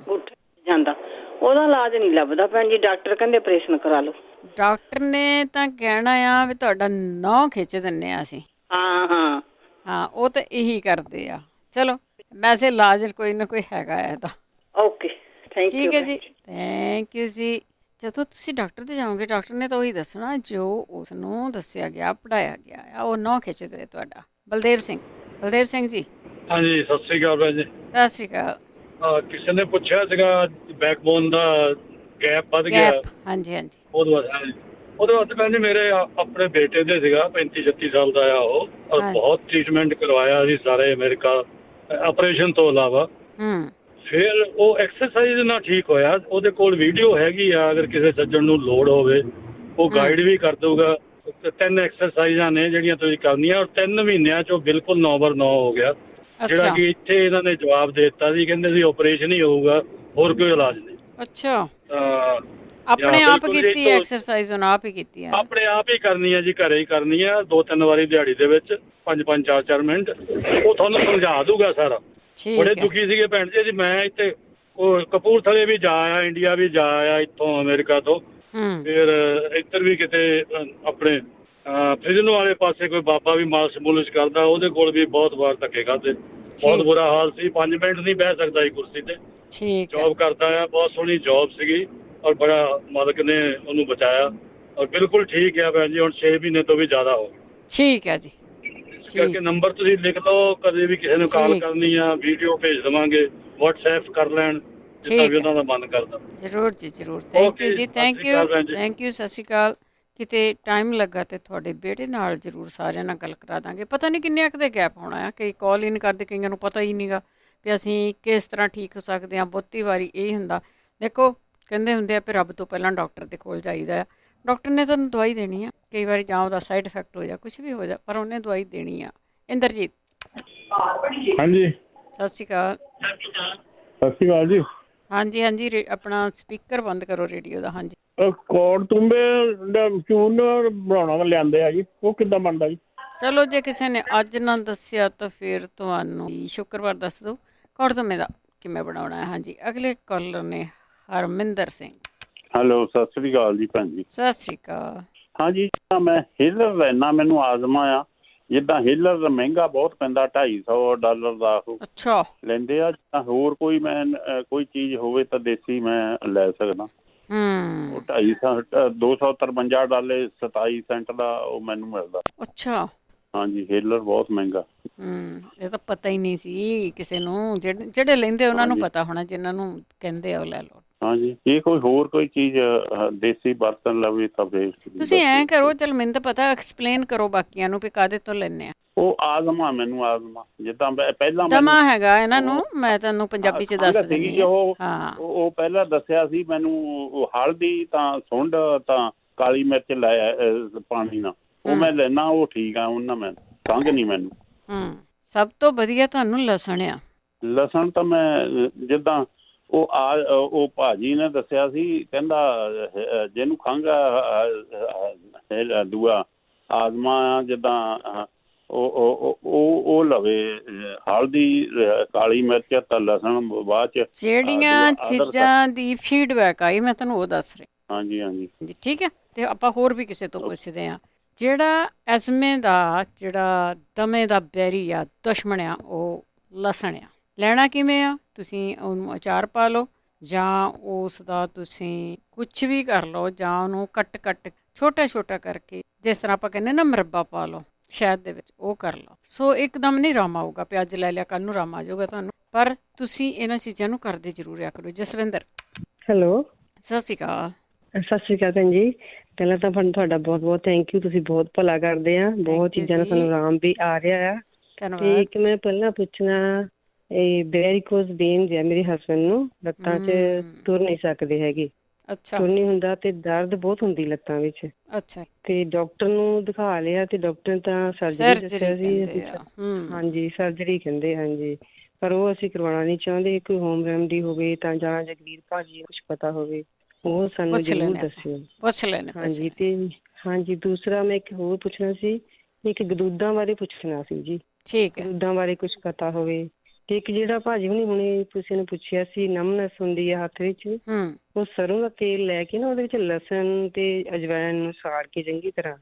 ਉੱਠ ਜਾਂਦਾ। ਉਹਦਾ ਇਲਾਜ ਨਹੀਂ ਲੱਭਦਾ ਭੈਣ ਜੀ, ਡਾਕਟਰ ਕਹਿੰਦੇ ਆਪਰੇਸ਼ਨ ਕਰਾ ਲਓ। ਡਾਕਟਰ ਨੇ ਤਾਂ ਕਹਿਣਾ ਆ ਵੀ ਤੁਹਾਡਾ ਨਹੁੰ ਖਿੱਚ ਦਿੰਦੇ ਆ ਅਸੀਂ। ਹਾਂ ਹਾਂ ਹਾਂ, ਉਹ ਤਾਂ ਇਹੀ ਕਰਦੇ ਆ। ਚਲੋ, ਵੈਸੇ ਇਲਾਜ ਕੋਈ ਨਾ ਕੋਈ ਹੈਗਾ ਇਹਦਾ। Okay, thank you. ਠੀਕ ਹੈ ਜੀ, ਥੈਂਕ ਯੂ ਜੀ। ਜਦੋਂ ਤੁਸੀਂ ਡਾਕਟਰ 'ਤੇ ਜਾਓਗੇ, ਡਾਕਟਰ ਨੇ ਤਾਂ ਉਹੀ ਦੱਸਣਾ ਜੋ ਉਸ ਨੂੰ ਦੱਸਿਆ ਗਿਆ, ਪੜ੍ਹਾਇਆ ਗਿਆ ਆ। ਉਹ ਨਹੁੰ ਖਿੱਚਦੇ ਤੁਹਾਡਾ। ਬਲਦੇਵ ਸਿੰਘ ਜੀ। ਹਾਂਜੀ, ਸਤਿ ਸ੍ਰੀ ਅਕਾਲ ਭੈਣ ਜੀ। ਸਤਿ ਸ਼੍ਰੀ ਅਕਾਲ। ਕਿਸੇ ਨੇ ਪੁੱਛਿਆ ਸੀਗਾ ਬੈਕਬੋਨ ਦਾ ਗੈਪ ਵੱਧ ਗਿਆ। ਹਾਂਜੀ ਹਾਂਜੀ। ਉਹਦੇ ਵਾਸਤੇ ਭੈਣ ਜੀ, ਮੇਰੇ ਆਪਣੇ ਬੇਟੇ ਦੇ ਸੀਗਾ, 35-36 ਸਾਲ ਦਾ ਆ ਉਹ, ਔਰ ਬਹੁਤ ਟ੍ਰੀਟਮੈਂਟ ਕਰਵਾਇਆ ਸੀ ਸਾਰੇ ਅਮਰੀਕਾ, ਆਪਰੇਸ਼ਨ ਤੋਂ ਇਲਾਵਾ। ਫਿਰ ਉਹ ਐਕਸਰਸਾਈਜ਼ ਨਾਲ ਠੀਕ ਹੋਇਆ। ਉਹਦੇ ਕੋਲ ਵੀਡੀਓ ਹੈਗੀ ਆ, ਅਗਰ ਕਿਸੇ ਸੱਜਣ ਨੂੰ ਲੋੜ ਹੋਵੇ ਉਹ ਗਾਈਡ ਵੀ ਕਰ ਦਊਗਾ। 3 ਐਕਸਰਸਾਈਜ਼ਾਂ ਨੇ ਜਿਹੜੀਆਂ ਤੁਸੀਂ ਕਰਨੀਆਂ, ਔਰ 3 ਮਹੀਨਿਆਂ 'ਚੋਂ ਬਿਲਕੁਲ 9/9 ਹੋ ਗਿਆ। ਜਿਹੜਾ ਕਿ ਇੱਥੇ ਇਹਨਾਂ ਨੇ ਜਵਾਬ ਦੇ ਦਿੱਤਾ ਸੀ, ਕਹਿੰਦੇ ਸੀ ਆਪਰੇਸ਼ਨ ਹੀ ਹੋਊਗਾ, ਹੋਰ ਕੋਈ ਇਲਾਜ ਨਹੀਂ। ਅੱਛਾ, ਆਪਣੇ ਆਪ ਕੀਤੀ ਐਕਸਰਸਾਈਜ਼? ਹੁਣ ਆਪ ਹੀ ਕੀਤੀ ਹੈ? ਆਪਣੇ ਆਪ ਹੀ ਕਰਨੀ ਹੈ ਜੀ, ਘਰੇ ਹੀ ਕਰਨੀ ਹੈ, 2-3 ਵਾਰੀ ਦਿਹਾੜੀ ਦੇ ਵਿੱਚ, 5-5 4-4 ਮਿੰਟ। ਉਹ ਤੁਹਾਨੂੰ ਸਮਝਾ ਦੂਗਾ ਸਾਰਾ। ਬੜੇ ਦੁਖੀ ਸੀਗੇ ਭੈਣ ਜੀ। ਮੈਂ ਇੱਥੇ ਉਹ ਕਪੂਰਥਲੇ ਵੀ ਜਾ ਆਇਆ, ਇੰਡੀਆ ਵੀ ਜਾ ਆਇਆ, ਇੱਥੋਂ ਅਮਰੀਕਾ ਤੋਂ। ਫਿਰ ਇੱਧਰ ਵੀ ਕਿਤੇ ਆਪਣੇ ਫ੍ਰਿਜਨ ਵਾਲੇ ਪਾਸੇ ਕੋਈ ਬਾਬਾ ਵੀ ਮਾਲਸ਼ ਮੁਲਸ਼ ਕਰਦਾ, ਉਹਦੇ ਕੋਲ ਵੀ ਬਹੁਤ ਵਾਰ ਧੱਕੇ ਖਾਧੇ। ਬਹੁਤ ਬੁਰਾ ਹਾਲ ਸੀ, 5 ਮਿੰਟ ਨਹੀਂ ਬਹਿ ਸਕਦਾ ਸੀ ਕੁਰਸੀ ਤੇ। ਜੋਬ ਕਰਦਾ ਆ, ਬਹੁਤ ਸੋਹਣੀ ਜੋਬ ਸੀਗੀ, ਔਰ ਬੜਾ ਮਾਲਕ ਨੇ ਉਹਨੂੰ ਬਚਾਇਆ, ਔਰ ਬਿਲਕੁਲ ਠੀਕ ਹੈ ਭੈਣ ਜੀ। ਹੁਣ 6 ਮਹੀਨੇ ਤੋਂ ਵੀ ਜ਼ਿਆਦਾ ਹੋ ਗਏ। ਠੀਕ ਹੈ ਜੀ। ਇਸ ਕਰਕੇ ਨੰਬਰ ਤੁਸੀਂ ਲਿਖ ਲਓ, ਕਦੇ ਵੀ ਕਿਸੇ ਨੂੰ ਕਾਲ ਕਰਨੀ ਆ, ਵੀਡੀਓ ਭੇਜ ਦੇਵਾਂਗੇ, WhatsApp ਕਰ ਲੈਣ, ਜਿੱਦਾਂ ਵੀ ਉਹਨਾਂ ਦਾ ਮਨ ਕਰਦਾ। ਜ਼ਰੂਰ ਜੀ, ਜ਼ਰੂਰ। ਥੈਂਕ ਯੂ ਜੀ, ਥੈਂਕ ਯੂ। ਸਤਿ ਸ਼੍ਰੀ ਅਕਾਲ। ਕਿਤੇ ਟਾਈਮ ਲੱਗਾ ਤੇ ਤੁਹਾਡੇ ਬੇਟੇ ਨਾਲ ਜ਼ਰੂਰ ਸਾਰਿਆਂ ਨਾਲ ਗੱਲ ਕਰਾ ਦਾਂਗੇ। ਪਤਾ ਨਹੀਂ ਕਿੰਨੇ ਕੁ ਦੇ ਗੈਪ ਹੋਣਾ ਆ, ਕਈ ਕਾਲ ਹੀ ਨਹੀਂ ਕਰਦੇ, ਕਈਆਂ ਨੂੰ ਪਤਾ ਹੀ ਨਹੀਂਗਾ ਵੀ ਅਸੀਂ ਕਿਸ ਤਰ੍ਹਾਂ ਠੀਕ ਹੋ ਸਕਦੇ ਹਾਂ। ਬਹੁਤੀ ਵਾਰੀ ਇਹ ਹੁੰਦਾ, ਦੇਖੋ ਕਹਿੰਦੇ ਹੁੰਦੇ ਆ ਵੀ ਰੱਬ ਤੋਂ ਪਹਿਲਾਂ ਡਾਕਟਰ ਦੇ ਕੋਲ ਜਾਈਦਾ ਆ। ਡਾਕਟਰ ਨੇ ਤੁਹਾਨੂੰ ਦਵਾਈ ਦੇਣੀ ਆ, ਕਈ ਵਾਰੀ ਜਾਂ ਉਹਦਾ ਸਾਈਡ ਇਫੈਕਟ ਹੋ ਜਾ, ਕੁਛ ਵੀ ਹੋ ਜਾ, ਪਰ ਉਹਨੇ ਦਵਾਈ ਦੇਣੀ ਆ। ਇੰਦਰਜੀਤ। ਹਾਂਜੀ, ਸਤਿ ਸ਼੍ਰੀ ਅਕਾਲ। ਸਤਿ ਸ਼੍ਰੀ ਅਕਾਲ ਜੀ। ਹਾਂਜੀ ਹਾਂਜੀ, ਆਪਣਾ ਸਪੀਕਰ ਬੰਦ ਕਰੋ ਰੇਡੀਓ ਦਾ। ਹਾਂਜੀ। ਕੋੜ ਤੁੰਬੇ ਦਾ ਚੂਰਨ ਬਣਾਉਣਾ ਲਿਆਂਦੇ ਆ ਜੀ, ਉਹ ਕਿੱਦਾਂ ਬਣਦਾ ਜੀ? ਚਲੋ, ਜੇ ਕਿਸੇ ਨੇ ਅੱਜ ਨਾ ਦੱਸਿਆ ਤਾਂ ਫਿਰ ਤੁਹਾਨੂੰ ਸ਼ੁੱਕਰਵਾਰ ਦੱਸ ਦਿਓ ਕੋੜ ਤੁੰਬੇ ਦਾ ਕਿਵੇਂ ਬਣਾਉਣਾ ਹੈ। ਹਾਂਜੀ, ਅਗਲੇ ਕਾਲਰ ਨੇ ਹਰਮਿੰਦਰ ਸਿੰਘ। ਹੈਲੋ, ਸਤਿ ਸ੍ਰੀ ਅਕਾਲ ਜੀ ਭੈਣ ਜੀ। ਸਤਿ ਸ੍ਰੀ ਅਕਾਲ। ਹਾਂਜੀ, ਮੈਂ ਹੀਲਰ ਲੈਣਾ, ਮੈਨੂੰ ਆਜ਼ਮਾ ਆ। ਜਿੱਦਾਂ ਹੀਲਰ ਮਹਿੰਗਾ ਬਹੁਤ ਪੈਂਦਾ, $250 ਦਾ ਅੱਛਾ ਲੈਂਦੇ ਆ। ਹੋਰ ਕੋਈ ਮੈਂ ਕੋਈ ਚੀਜ਼ ਹੋਵੇ ਤਾਂ ਦੇਸੀ ਮੈਂ ਲੈ ਸਕਦਾ। ਉਹ $253 27 ਸੈਂਟ ਦਾ ਉਹ ਮੈਨੂੰ ਮਿਲਦਾ। ਅੱਛਾ। ਹਾਂਜੀ, ਹੀਲਰ ਬਹੁਤ ਮਹਿੰਗਾ। ਇਹ ਤਾਂ ਪਤਾ ਹੀ ਨਹੀਂ ਸੀ ਕਿਸੇ ਨੂੰ, ਜਿਹੜੇ ਲੈਂਦੇ ਉਹਨਾਂ ਨੂੰ ਪਤਾ ਹੋਣਾ, ਜਿਹਨਾਂ ਨੂੰ ਕਹਿੰਦੇ ਆ ਉਹ ਲੈ ਲਓ। ਹਾਂਜੀ, ਜੇ ਕੋਈ ਹੋਰ ਕੋਈ ਚੀਜ਼ ਦੇਸੀ ਬਰਤਨ ਲਵੇ ਤਾਂ ਫਿਰ ਤੁਸੀਂ ਐਂ ਕਰੋ, ਚਲ ਮੈਨੂੰ ਤਾਂ ਪਤਾ, ਐਕਸਪਲੇਨ ਕਰੋ ਬਾਕੀਆਂ ਨੂੰ ਵੀ ਕਾਹਦੇ ਤੋਂ ਲੈਣੇ ਆ। ਉਹ ਆਜ਼ਮਾ, ਮੈਨੂੰ ਆਜ਼ਮਾ ਜਿੱਦਾਂ ਪਹਿਲਾਂ ਦਮਾ ਹੈਗਾ ਇਹਨਾਂ ਨੂੰ, ਮੈਂ ਤੁਹਾਨੂੰ ਪੰਜਾਬੀ ਚ ਦੱਸ ਦਿੰਦੀ ਹਾਂ। ਉਹ ਪਹਿਲਾਂ ਦੱਸਿਆ ਸੀ ਮੈਨੂੰ, ਹਲਦੀ ਤਾਂ ਸੁੰਡ ਤਾਂ ਕਾਲੀ ਮਿਰਚ ਲੈ ਪਾਣੀ ਨਾਲ, ਉਹ ਮੈਂ ਲੈਣਾ, ਉਹ ਠੀਕ ਆ। ਉਹਨਾਂ ਮੈਂ ਖੰਘ ਨਹੀਂ ਮੈਨੂੰ। ਸਭ ਤੋਂ ਵਧੀਆ ਤੁਹਾਨੂੰ ਲਸਣ ਆ। ਲਸਣ ਤਾਂ ਮੈਂ ਜਿੱਦਾਂ ਉਹ ਭਾਜੀ ਨੇ ਦੱਸਿਆ ਸੀ, ਕਹਿੰਦਾ ਜਿਹਨੂੰ ਖੰਘ ਦੂਆ ਆਜ਼ਮਾ, ਜਿੱਦਾਂ ਉਹ ਲਵੇ ਹਲਦੀ, ਕਾਲੀ ਮਿਰਚ ਤਾਂ ਲਸਣ ਬਾਅਦ ਚ। ਜਿਹੜੀਆਂ ਚੀਜ਼ਾਂ ਦੀ ਫੀਡਬੈਕ ਆਈ ਮੈਂ ਤੁਹਾਨੂੰ ਉਹ ਦੱਸ ਰਹੀ। ਹਾਂਜੀ ਹਾਂਜੀ ਠੀਕ ਹੈ। ਤੇ ਆਪਾਂ ਹੋਰ ਵੀ ਕਿਸੇ ਤੋਂ ਪੁੱਛਦੇ ਹਾਂ। ਜਿਹੜਾ ਐਸਮੇ ਦਾ, ਜਿਹੜਾ ਦਮੇ ਦਾ ਬੈਰੀ ਆ, ਦੁਸ਼ਮਣ ਆ, ਉਹ ਲਸਣ ਆ। ਲੈਣਾ ਕਿਵੇਂ ਆ? ਤੁਸੀਂ ਉਹਨੂੰ ਅਚਾਰ ਪਾ ਲਓ ਜਾਂ ਉਸ ਦਾ ਤੁਸੀਂ ਕੁਛ ਵੀ ਕਰ ਲਓ, ਜਾਂ ਉਹਨੂੰ ਕੱਟ ਛੋਟਾ ਛੋਟਾ ਕਰਕੇ, ਜਿਸ ਤਰ੍ਹਾਂ ਆਪਾਂ ਕਹਿੰਦੇ ਨਾ ਮੁਰੱਬਾ ਪਾ ਲਓ ਸ਼ਹਿਦ ਦੇ ਵਿੱਚ, ਉਹ ਕਰ ਲਓ। ਸੋ ਇੱਕਦਮ ਨਹੀਂ ਆਰਾਮ ਆਊਗਾ। ਪਿਆਜ਼ ਲੈ ਲਿਆ, ਕੱਲ੍ਹ ਨੂੰ ਆਰਾਮ ਆ ਜਾਊਗਾ ਤੁਹਾਨੂੰ, ਪਰ ਤੁਸੀਂ ਇਹਨਾਂ ਚੀਜ਼ਾਂ ਨੂੰ ਕਰਦੇ ਜ਼ਰੂਰ ਆ ਕਰੋ। ਜਸਵਿੰਦਰ, ਹੈਲੋ, ਸਤਿ ਸ਼੍ਰੀ ਅਕਾਲ। ਸਤਿ ਸ਼੍ਰੀ ਅਕਾਲ ਭੈਣ ਜੀ। ਪਹਿਲਾਂ ਤਾਂ ਤੁਹਾਡਾ ਬਹੁਤ ਬਹੁਤ ਥੈਂਕ ਯੂ, ਤੁਸੀਂ ਬਹੁਤ ਭਲਾ ਕਰਦੇ ਆ। ਬਹੁਤ ਚੀਜ਼ਾਂ ਨਾਲ ਸਾਨੂੰ ਆਰਾਮ ਵੀ ਆ ਰਿਹਾ ਆ। ਤੇ ਇੱਕ ਮੈਂ ਪਹਿਲਾਂ ਪੁੱਛਣਾ, ਇਹ ਵੈਰੀਕੋਜ਼ ਵੇਨਸ ਆ ਮੇਰੇ ਹਸਬੈਂਡ ਨੂੰ, ਲੱਤਾਂ 'ਚ ਤੁਰ ਨਹੀਂ ਸਕਦੇ ਹੈਗੇ। ਤੁਰ ਨਹੀਂ ਹੁੰਦਾ ਤੇ ਦਰਦ ਬਹੁਤ ਹੁੰਦੀ ਲੱਤਾਂ ਵਿੱਚ। ਤੇ ਡਾਕਟਰ ਨੂੰ ਦਿਖਾ ਲਿਆ ਤੇ ਡਾਕਟਰ ਨੇ ਤਾਂ ਸਰਜਰੀ ਦੱਸਿਆ ਸੀ। ਹਾਂਜੀ, ਸਰਜਰੀ ਕਹਿੰਦੇ। ਹਾਂਜੀ, ਪਰ ਉਹ ਅਸੀਂ ਕਰਵਾਉਣਾ ਨਹੀਂ ਚਾਹੁੰਦੇ। ਕੋਈ ਹੋਮ ਰੈਮਡੀ ਹੋਵੇ ਤਾਂ, ਜਾਂ ਜਗਵੀਰ ਭਾਜੀ ਕੁਛ ਪਤਾ ਹੋਵੇ ਉਹ ਸਾਨੂੰ ਜ਼ਰੂਰ ਦੱਸਿਓ। ਹਾਂਜੀ, ਤੇ ਹਾਂਜੀ, ਦੂਸਰਾ ਮੈਂ ਇੱਕ ਹੋਰ ਪੁੱਛਣਾ ਸੀ, ਇੱਕ ਗਦੂਦਾਂ ਬਾਰੇ ਪੁੱਛਣਾ ਸੀ ਜੀ। ਗਦੂਦਾਂ ਬਾਰੇ ਕੁਛ ਪਤਾ ਹੋਵੇ। ਤੇ ਇੱਕ ਜਿਹੜਾ ਭਾਜੀ ਹੁਣੇ ਕਿਸੇ ਨੇ ਪੁੱਛਿਆ ਸੀ, ਨਮਨਸ ਹੁੰਦੀ ਆ ਹੱਥ ਵਿੱਚ, ਉਹ ਸਰੋਂ ਦਾ ਤੇਲ ਲੈ ਕੇ ਨਾ ਉਹਦੇ ਵਿੱਚ ਲਸਣ ਤੇ ਅਜਵਾਇਣ ਨੂੰ ਸਾੜ ਕੇ ਚੰਗੀ ਤਰ੍ਹਾਂ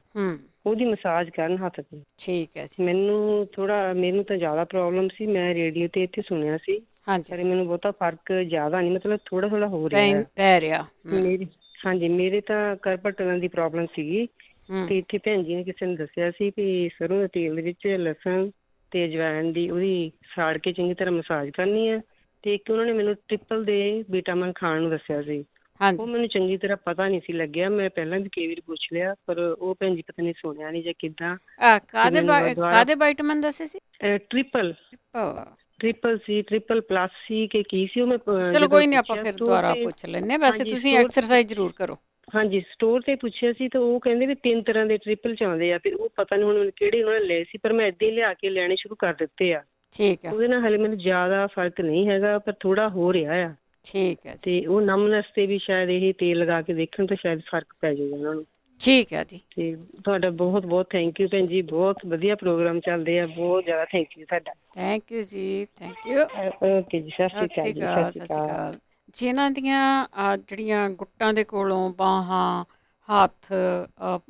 ਉਹਦੀ ਮਸਾਜ ਕਰਨ ਹੱਥ ਤੇ। ਠੀਕ ਹੈ। ਮੈਨੂੰ ਤਾਂ ਜ਼ਿਆਦਾ ਪ੍ਰੋਬਲਮ ਸੀ। ਮੈਂ ਰੇਡੀਓ ਤੇ ਇੱਥੇ ਸੁਣਿਆ ਸੀ, ਪਰ ਮੈਨੂੰ ਬਹੁਤਾ ਫਰਕ ਜ਼ਿਆਦਾ ਨਹੀਂ, ਮਤਲਬ ਥੋੜਾ ਥੋੜਾ ਹੋ ਰਿਹਾ ਪੈ ਰਿਹਾ। ਹਾਂਜੀ, ਮੇਰੇ ਤਾਂ ਕਰਪਟਲਾਂ ਦੀ ਪ੍ਰੋਬਲਮ ਸੀਗੀ ਤੇ ਇੱਥੇ ਭੈਣ ਜੀ ਨੇ ਕਿਸੇ ਨੇ ਦੱਸਿਆ ਸੀ ਵੀ ਸਰੋਂ ਦੇ ਤੇਲ ਦੇ ਵਿੱਚ ਲਸਣ ਤੇ ਅਜਵਾਇਣ ਦੀ ਉਹਦੀ ਸਾੜ ਕੇ ਚੰਗੀ ਤਰ੍ਹਾਂ ਮਸਾਜ ਕਰਨੀ ਹੈ। ਤੇ ਇੱਕ ਉਹਨਾਂ ਨੇ ਮੈਨੂੰ ਟ੍ਰਿਪਲ ਦੇ ਵਿਟਾਮਿਨ ਖਾਣ ਨੂੰ ਦੱਸਿਆ ਸੀ। ਉਹ ਮੈਨੂੰ ਚੰਗੀ ਤਰ੍ਹਾਂ ਪਤਾ ਨਹੀਂ ਸੀ ਲੱਗਿਆ। ਮੈਂ ਪਹਿਲਾਂ ਵੀ ਕਈ ਵਾਰੀ ਪੁੱਛ ਲਿਆ, ਪਰ ਉਹ ਭੈਣ ਜੀ ਪਤਾ ਨਹੀਂ ਸੁਣਿਆ ਨਹੀਂ ਜਾਂ ਕਿੱਦਾਂ। ਕਾਹਦੇ ਵਿਟਾਮਿਨ ਦੱਸੇ ਸੀ? ਟ੍ਰਿਪਲ ਸੀ, ਟ੍ਰਿਪਲ ਪਲੱਸ ਸੀ ਕਿ ਕੀ ਸੀ ਉਹ ਮੈਂ। ਚਲੋ ਕੋਈ ਨਹੀਂ, ਆਪਾਂ ਫਿਰ ਦੁਬਾਰਾ ਪੁੱਛ ਲੈਂਦੇ। ਵੈਸੇ ਤੁਸੀਂ ਐਕਸਰਸਾਈਜ਼ ਜ਼ਰੂਰ ਕਰੋ। ਹਾਂਜੀ, ਸਟੋਰ ਤੇ ਪੁੱਛਿਆ ਸੀ ਤਾਂ ਉਹ ਕਹਿੰਦੇ ਵੀ 3 ਤਰ੍ਹਾਂ ਦੇ ਟ੍ਰਿਪਲ ਚ ਆਉਂਦੇ ਆ। ਫਿਰ ਉਹ ਪਤਾ ਨਹੀਂ ਹੁਣ ਕਿਹੜੇ ਉਹਨਾਂ ਨੇ ਲਏ ਸੀ, ਪਰ ਮੈਂ ਏਦਾਂ ਹੀ ਲਿਆ ਕੇ ਲੈਣੇ ਸ਼ੁਰੂ ਕਰ ਦਿੱਤੇ ਆ। ਠੀਕ ਹੈ। ਉਹਦੇ ਨਾਲ ਹਾਲੇ ਮੈਨੂੰ ਜ਼ਿਆਦਾ ਫਰਕ ਨਹੀਂ ਹੈਗਾ, ਪਰ ਥੋੜਾ ਹੋ ਰਿਹਾ ਆ। ਠੀਕ ਹੈ। ਤੇ ਉਹ ਨਮਨਸ ਤੇ ਵੀ ਸ਼ਾਇਦ ਇਹ ਤੇਲ ਲਗਾ ਕੇ ਦੇਖਣ ਤਾਂ ਸ਼ਾਇਦ ਫਰਕ ਪੈ ਜਾਊਗਾ ਉਹਨਾਂ ਨੂੰ। ਠੀਕ ਹੈ ਜੀ। ਤੇ ਤੁਹਾਡਾ ਬਹੁਤ ਬਹੁਤ ਥੈਂਕ ਯੂ ਭੈਣ ਜੀ, ਬਹੁਤ ਵਧੀਆ ਪ੍ਰੋਗਰਾਮ ਚੱਲਦੇ ਆ। ਬਹੁਤ ਜ਼ਿਆਦਾ ਥੈਂਕ ਯੂ ਤੁਹਾਡਾ। ਥੈਂਕ ਯੂ ਜੀ, ਥੈਂਕ ਯੂ। ਓਕੇ ਜੀ, ਸਤਿ ਸ਼੍ਰੀ ਅਕਾਲ ਜੀ। ਸਤਿ ਸ਼੍ਰੀ ਅਕਾਲ। ਜਿਨ੍ਹਾਂ ਦੀਆਂ ਜਿਹੜੀਆਂ ਗੁੱਟਾਂ ਦੇ ਕੋਲੋਂ ਬਾਹਾਂ, ਹੱਥ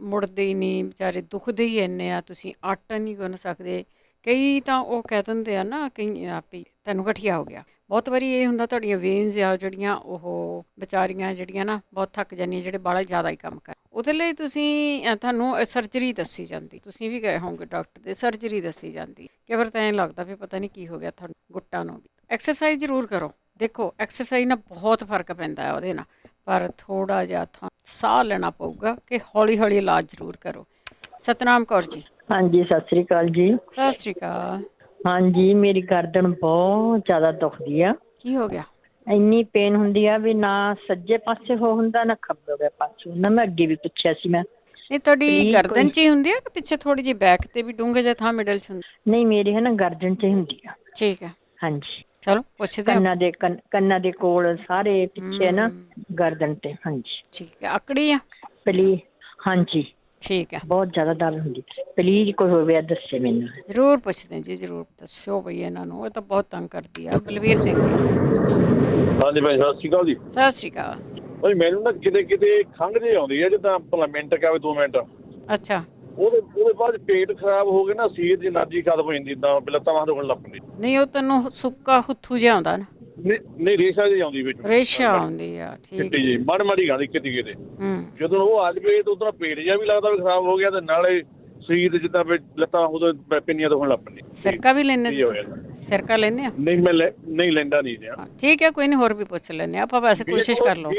ਮੁੜਦੇ ਹੀ ਨਹੀਂ, ਵਿਚਾਰੇ ਦੁਖਦੇ ਹੀ ਇੰਨੇ ਆ, ਤੁਸੀਂ ਆਟਾ ਨਹੀਂ ਗੁੰਨ ਸਕਦੇ। ਕਈ ਤਾਂ ਉਹ ਕਹਿ ਦਿੰਦੇ ਆ ਨਾ, ਕਈ ਆਪੀ ਤੈਨੂੰ ਗਠੀਆ ਹੋ ਗਿਆ। ਬਹੁਤ ਵਾਰੀ ਇਹ ਹੁੰਦਾ ਤੁਹਾਡੀਆਂ ਵੇਨਸ ਆ ਜਿਹੜੀਆਂ, ਉਹ ਵਿਚਾਰੀਆਂ ਜਿਹੜੀਆਂ ਨਾ ਬਹੁਤ ਥੱਕ ਜਾਂਦੀਆਂ, ਜਿਹੜੇ ਬਾਹਲਾ ਜ਼ਿਆਦਾ ਹੀ ਕੰਮ ਕਰ। ਉਹਦੇ ਲਈ ਤੁਹਾਨੂੰ ਸਰਜਰੀ ਦੱਸੀ ਜਾਂਦੀ। ਤੁਸੀਂ ਵੀ ਗਏ ਹੋਵੋਗੇ ਡਾਕਟਰ ਦੇ, ਸਰਜਰੀ ਦੱਸੀ ਜਾਂਦੀ। ਕਈ ਵਾਰ ਤਾਂ ਐਂ ਲੱਗਦਾ ਵੀ ਪਤਾ ਨਹੀਂ ਕੀ ਹੋ ਗਿਆ ਤੁਹਾਨੂੰ ਗੁੱਟਾਂ ਨੂੰ ਵੀ। ਐਕਸਰਸਾਈਜ਼ ਜ਼ਰੂਰ ਕਰੋ। ਦੇਖੋ, ਐਕਸਰਸਾਈਜ਼ ਨਾਲ ਬਹੁਤ ਫਰਕ ਪੈਂਦਾ ਹੈ ਉਹਦੇ ਨਾਲ, ਪਰ ਥੋੜ੍ਹਾ ਜਿਹਾ ਤੁਹਾਨੂੰ ਸਾਹ ਲੈਣਾ ਪਊਗਾ ਕਿ ਹੌਲੀ ਹੌਲੀ ਇਲਾਜ ਜ਼ਰੂਰ ਕਰੋ। ਸਤਨਾਮ ਕੌਰ ਜੀ। ਹਾਂਜੀ, ਸਤਿ ਸ੍ਰੀ ਅਕਾਲ ਜੀ। ਸਤਿ ਸ੍ਰੀ ਅਕਾਲ। ਹਾਂਜੀ, ਮੇਰੀ ਗਰਦਨ ਬਹੁਤ ਜ਼ਿਆਦਾ ਦੁਖਦੀ ਆ। ਕੀ ਹੋ ਗਿਆ? ਇੰਨੀ ਪੇਨ ਹੁੰਦੀ ਆ ਵੀ ਨਾ ਸੱਜੇ ਪਾਸੇ ਹੁੰਦਾ ਨਾ ਖੱਬੇ ਪਾਸੇ ਹੁੰਦਾ। ਮੈਂ ਅੱਗੇ ਵੀ ਪੁੱਛਿਆ ਸੀ। ਮੈਂ ਨਹੀਂ, ਤੁਹਾਡੀ ਗਰਦਨ 'ਚ ਹੀ ਹੁੰਦੀ ਆ ਕਿ ਪਿੱਛੇ ਥੋੜੀ ਜਿਹੀ ਬੈਕ ਤੇ ਵੀ ਡੂੰਘੇ ਜਿਹੇ ਥਾਂ ਮਿਡਲ 'ਚ ਹੁੰਦੀ? ਨਹੀਂ, ਮੇਰੀ ਹੈ ਨਾ ਗਰਦਨ 'ਚ ਹੀ ਹੁੰਦੀ ਆ। ਠੀਕ ਹੈ। ਹਾਂਜੀ, ਚਲੋ ਪੁੱਛਦੇ ਆ। ਕੰਨਾਂ ਦੇ ਕੋਲ ਸਾਰੇ ਪਿੱਛੇ ਨਾ ਗਰਦਨ ਤੇ। ਹਾਂਜੀ, ਠੀਕ ਹੈ। ਆਕੜੀ ਆ? ਪਲੀਜ਼। ਹਾਂਜੀ, ਠੀਕ ਹੈ। ਬਹੁਤ ਜ਼ਿਆਦਾ ਦਰਦ ਹੁੰਦੀ। ਪਲੀਜ਼ ਕੋਈ ਹੋਵੇ ਦੱਸੇ ਮੈਨੂੰ। ਜ਼ਰੂਰ ਪੁੱਛਦੇ ਜੀ, ਜ਼ਰੂਰ ਦੱਸਿਓ ਬਈ ਇਹਨਾਂ ਨੂੰ। ਇਹ ਤਾਂ ਬਹੁਤ ਤੰਗ ਕਰਦੀ ਆ। ਬਲਵੀਰ ਸਿੰਘ ਜੀ। ਹਾਂਜੀ ਭਾਈ, ਸਤਿ ਸ਼੍ਰੀ ਅਕਾਲ ਜੀ। ਸਤਿ ਸ਼੍ਰੀ ਅਕਾਲ ਭਾਈ, ਮੈਨੂੰ ਨਾ ਕਿਤੇ ਕਿਤੇ ਖੰਘ ਜਿਹੀ ਆਉਂਦੀ ਹੈ, ਜਿੱਦਾਂ ਭਲਾ ਮਿੰਟ ਕਾਵੇ 2 ਮਿੰਟ। ਅੱਛਾ। ਉਹਦੇ ਬਾਅਦ ਪੇਟ ਖਰਾਬ ਹੋ ਕੇ ਨਾ ਸੀਰ ਦੀ ਐਨਰਜੀ ਖਤਮ ਹੋ ਜਾਂਦੀ, ਜਿੱਦਾਂ ਲੱਤਾਂ ਬਾਹਾਂ ਦੁਖਣ ਲੱਗ ਪੈਂਦੀ। ਨਹੀਂ, ਉਹ ਤੈਨੂੰ ਸੁੱਕਾ ਹੁੱਥੂ ਜਿਹਾ ਆਉਂਦਾ ਨਾ? ਨਹੀਂ, ਰੇਸ਼ਾ ਜਿਹੀ ਆਉਂਦੀ ਵਿੱਚ, ਰੇਸ਼ਾ ਆਉਂਦੀ ਆ। ਠੀਕ ਜੀ, ਮਾੜੀ ਆਉਂਦੀ ਕਿਤੇ ਕਿਤੇ। ਜਦੋਂ ਉਹ ਆ ਜਾਵੇ ਤਾਂ ਉਹਦਾ ਪੇਟ ਜਿਹਾ ਵੀ ਲੱਗਦਾ ਵੀ ਖਰਾਬ ਹੋ ਗਿਆ, ਤੇ ਨਾਲੇ ਸਰੀਰ ਜਿੱਦਾਂ ਲੱਤਾਂ ਉਦੋਂ ਪਿੰਨੀਆਂ ਦੁਖਣ ਲੱਗ ਪੈਂਦੀਆਂ। ਸਿਰਕਾ ਵੀ ਲੈਂਦੇ? ਸਿਰਕਾ ਲੈਂਦੇ ਆ? ਨਹੀਂ, ਮੈਂ ਨਹੀਂ ਲੈਂਦਾ ਨਹੀਂ ਜੀ। ਠੀਕ ਹੈ, ਕੋਈ ਨਹੀਂ, ਹੋਰ ਵੀ ਪੁੱਛ ਲੈਂਦੇ ਆਪਾਂ। ਵੈਸੇ ਕੋਸ਼ਿਸ਼ ਕਰ ਲਓ।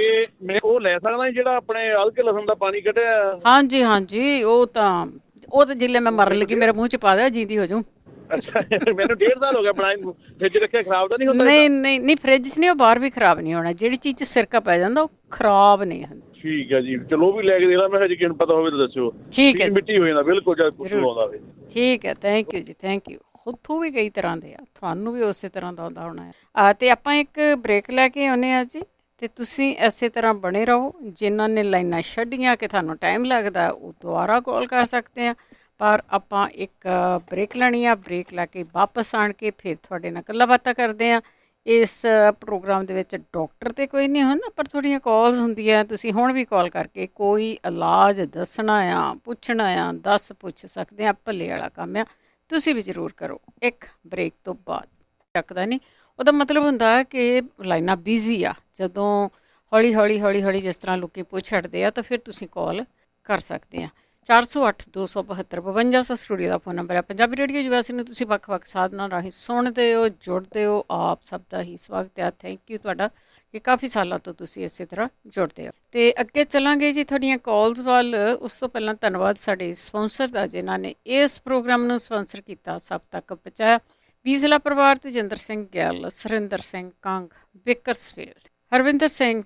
ਮੈਂ ਉਹ ਲੈ ਸਕਦਾ ਜਿਹੜਾ ਆਪਣੇ ਅਦਰਕ ਲਸਣ ਦਾ ਪਾਣੀ ਕੱਢਿਆ? ਹਾਂਜੀ ਹਾਂਜੀ, ਉਹ ਤਾਂ ਜਿੱਲੇ ਮੈਂ ਮਰਨ ਲੱਗੀ ਮੇਰੇ ਮੂੰਹ 'ਚ ਪਾ ਦਿਆ, ਜੀਂਦੀ ਹੋ ਜਾਊ। ਅੱਛਾ, ਮੈਨੂੰ 1.5 ਸਾਲ ਹੋ ਗਿਆ ਬਣਾਏ ਨੂੰ। ਫ੍ਰਿਜ ਰੱਖਿਆ ਖਰਾਬ ਤਾਂ ਨਹੀਂ ਹੁੰਦਾ? ਨਹੀਂ, ਫ੍ਰਿਜ 'ਚ ਨਹੀਂ, ਉਹ ਬਾਹਰ ਵੀ ਖਰਾਬ ਨਹੀਂ ਹੋਣਾ। ਜਿਹੜੀ ਚੀਜ਼ 'ਚ ਸਿਰਕਾ ਪੈ ਜਾਂਦਾ ਉਹ ਖਰਾਬ ਨਹੀਂ ਹੁੰਦਾ। ਠੀਕ ਹੈ ਜੀ, ਚਲੋ ਉਹ ਵੀ ਲੈ ਕੇ ਦੇਖ ਲਾ। ਮੈਂ ਹਜੇ ਕਿਹਨੂੰ ਪਤਾ ਹੋਵੇ ਤਾਂ ਦੱਸਿਓ। ਠੀਕ ਹੈ, ਮਿੱਟੀ ਹੋ ਜਾਂਦਾ ਬਿਲਕੁਲ ਜਦ ਕੁਝ ਆਉਂਦਾ ਹੋਵੇ। ਠੀਕ ਹੈ, ਥੈਂਕ ਯੂ ਜੀ, ਥੈਂਕ ਯੂ। ਹੁੱਥੂ ਵੀ ਕਈ ਤਰ੍ਹਾਂ ਦੇ ਆ, ਤੁਹਾਨੂੰ ਵੀ ਉਸੇ ਤਰ੍ਹਾਂ ਦਾ ਆਉਂਦਾ ਹੋਣਾ ਹੈ। ਤੇ ਆਪਾਂ ਇੱਕ ਬ੍ਰੇਕ ਲੈ ਕੇ ਆਉਂਦੇ ਹਾਂ ਜੀ, ਤੇ ਤੁਸੀਂ ਇਸੇ ਤਰ੍ਹਾਂ ਬਣੇ ਰਹੋ। ਜਿਨ੍ਹਾਂ ਨੇ ਲਾਈਨਾਂ ਛੱਡੀਆਂ ਕਿ ਤੁਹਾਨੂੰ ਟਾਈਮ ਲੱਗਦਾ, ਉਹ ਦੁਬਾਰਾ ਕਾਲ ਕਰ ਸਕਦੇ ਆ। ਪਰ ਆਪਾਂ ਇੱਕ ਬ੍ਰੇਕ ਲੈਣੀ ਆ। ਬ੍ਰੇਕ ਲੈ ਕੇ ਵਾਪਸ ਆਣ ਕੇ ਫਿਰ ਤੁਹਾਡੇ ਨਾਲ ਗੱਲਾਂ ਬਾਤਾਂ ਕਰਦੇ ਹਾਂ। ਇਸ ਪ੍ਰੋਗਰਾਮ ਦੇ ਵਿੱਚ ਡਾਕਟਰ ਤਾਂ ਕੋਈ ਨਹੀਂ ਹੁੰਦਾ, ਪਰ ਥੋੜ੍ਹੀਆਂ ਕਾਲਸ ਹੁੰਦੀਆਂ। ਤੁਸੀਂ ਹੁਣ ਵੀ ਕਾਲ ਕਰਕੇ ਕੋਈ ਇਲਾਜ ਦੱਸਣਾ ਆ, ਪੁੱਛਣਾ ਆ, ਦੱਸ ਪੁੱਛ ਸਕਦੇ ਆ। ਭੱਲੇ ਵਾਲਾ ਕੰਮ ਆ, ਤੁਸੀਂ ਵੀ ਜ਼ਰੂਰ ਕਰੋ। ਇੱਕ ਬ੍ਰੇਕ ਤੋਂ ਬਾਅਦ ਚੱਕਦਾ ਨਹੀਂ, ਉਹਦਾ ਮਤਲਬ ਹੁੰਦਾ ਕਿ ਲਾਈਨਾਂ ਬਿਜ਼ੀ ਆ। ਜਦੋਂ ਹੌਲੀ ਹੌਲੀ ਹੌਲੀ ਹੌਲੀ ਜਿਸ ਤਰ੍ਹਾਂ ਲੋਕ ਪੁੱਛ ਛੱਡਦੇ ਆ ਤਾਂ ਫਿਰ ਤੁਸੀਂ ਕਾਲ ਕਰ ਸਕਦੇ ਆ। 408-272 5200 ਸਟੂਡੀਓ ਦਾ ਫੋਨ ਨੰਬਰ ਹੈ। ਪੰਜਾਬੀ ਰੇਡੀਓ ਯੂਐਸਏ ਨੂੰ ਤੁਸੀਂ ਵੱਖ-ਵੱਖ ਸਾਧਨਾਂ ਰਾਹੀਂ ਸੁਣਦੇ ਹੋ, ਜੁੜਦੇ ਹੋ। ਆਪ ਸਭ ਦਾ ਹੀ ਸਵਾਗਤ ਹੈ। ਥੈਂਕ ਯੂ ਤੁਹਾਡਾ ਕਿ ਕਾਫੀ ਸਾਲਾਂ ਤੋਂ ਤੁਸੀਂ ਇਸੇ ਤਰ੍ਹਾਂ ਜੁੜਦੇ ਹੋ। ਅਤੇ ਅੱਗੇ ਚੱਲਾਂਗੇ ਜੀ ਤੁਹਾਡੀਆਂ ਕਾਲਸ ਵੱਲ। ਉਸ ਤੋਂ ਪਹਿਲਾਂ ਧੰਨਵਾਦ ਸਾਡੇ ਸਪੋਂਸਰ ਦਾ, ਜਿਨ੍ਹਾਂ ਨੇ ਇਸ ਪ੍ਰੋਗਰਾਮ ਨੂੰ ਸਪੋਂਸਰ ਕੀਤਾ, ਸਭ ਤੱਕ ਪਹੁੰਚਾਇਆ। ਬੀਜ਼ਲਾ ਪਰਿਵਾਰ ਤੇਜਿੰਦਰ ਸਿੰਘ ਗਿੱਲ, ਸੁਰਿੰਦਰ ਸਿੰਘ ਕੰਗ, ਬੇਕਰਸਫੀਲਡ, ਹਰਵਿੰਦਰ ਸਿੰਘ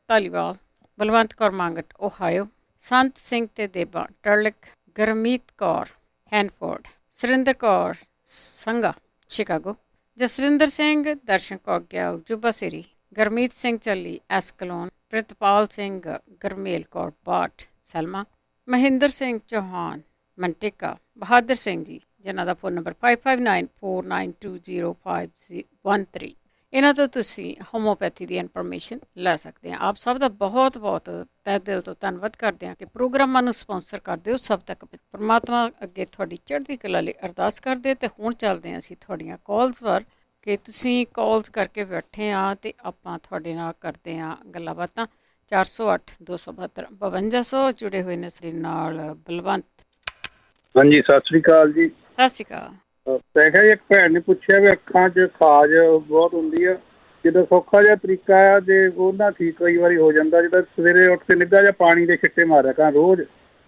ਧਾਲੀਵਾਲ, ਬਲਵੰਤ ਕੌਰ ਮੰਗਟ ਓਹਾਇਓ, ਸੰਤ ਸਿੰਘ ਤੇ ਦੇਬਾ ਟਰਲਿਕ, ਗਰਮੀਤ ਕੌਰ ਹੈਨਫੋਰਡ, ਸੁਰਿੰਦਰ ਕੌਰ ਸੰਘਾ ਸ਼ਿਕਾਗੋ, ਜਸਵਿੰਦਰ ਸਿੰਘ, ਦਰਸ਼ਨ ਕੌਰ ਗਿਆਲ ਜੁਬਾ ਸਿਰੀ, ਗਰਮੀਤ ਸਿੰਘ ਚੱਲੀ ਐਸਕਲੋਨ, ਪ੍ਰਿਤਪਾਲ ਸਿੰਘ, ਗਰਮੇਲ ਕੌਰ ਬਾਟ ਸਲਮਾ, ਮਹਿੰਦਰ ਸਿੰਘ ਚੌਹਾਨ ਮੰਟਿਕਾ, ਬਹਾਦਰ ਸਿੰਘ ਜੀ, ਜਿਨ੍ਹਾਂ ਦਾ ਫੋਨ ਨੰਬਰ 5594920513। ਇਹਨਾਂ ਤੋਂ ਤੁਸੀਂ ਹੋਮੋਪੈਥੀ ਦੀ ਇਨਫੋਰਮੇਸ਼ਨ ਲੈ ਸਕਦੇ ਹਾਂ। ਆਪ ਸਭ ਦਾ ਬਹੁਤ ਬਹੁਤ ਤਹਿ ਦਿਲ ਤੋਂ ਧੰਨਵਾਦ ਕਰਦੇ ਹਾਂ ਕਿ ਪ੍ਰੋਗਰਾਮਾਂ ਨੂੰ ਸਪੋਂਸਰ ਕਰਦੇ ਹੋ। ਸਭ ਤੱਕ ਪਰਮਾਤਮਾ ਅੱਗੇ ਤੁਹਾਡੀ ਚੜ੍ਹਦੀ ਕਲਾ ਲਈ ਅਰਦਾਸ ਕਰਦੇ। ਅਤੇ ਹੁਣ ਚੱਲਦੇ ਹਾਂ ਅਸੀਂ ਤੁਹਾਡੀਆਂ ਕਾਲਸ ਵੱਲ, ਕਿ ਤੁਸੀਂ ਕਾਲਸ ਕਰਕੇ ਬੈਠੇ ਹਾਂ ਅਤੇ ਆਪਾਂ ਤੁਹਾਡੇ ਨਾਲ ਕਰਦੇ ਹਾਂ ਗੱਲਾਂ ਬਾਤਾਂ। 408-272 5200 ਜੁੜੇ ਹੋਏ ਨੇ ਸਾਡੇ ਨਾਲ ਬਲਵੰਤ। ਹਾਂਜੀ, ਸਤਿ ਸ੍ਰੀ ਅਕਾਲ ਜੀ। ਸਤਿ ਸ਼੍ਰੀ ਅਕਾਲ। ਮੈਂ ਕਿਹਾ ਜੀ, ਇੱਕ ਭੈਣ ਨੇ ਪੁੱਛਿਆ ਵੀ ਅੱਖਾਂ 'ਚ ਖਾਜ ਬਹੁਤ ਹੁੰਦੀ ਆ, ਜਿੱਦਾਂ ਸੌਖਾ ਜਿਹਾ ਤਰੀਕਾ ਆ ਜੇ ਉਹਨਾਂ ਠੀਕ ਕਈ ਵਾਰੀ ਹੋ ਜਾਂਦਾ, ਜਿੱਦਾਂ ਸਵੇਰੇ ਉੱਠ ਕੇ ਨਿੱਘਾ ਜਿਹਾ ਪਾਣੀ ਦੇ ਛਿੱਟੇ ਮਾਰਿਆ ਕਰ ਰੋਜ਼।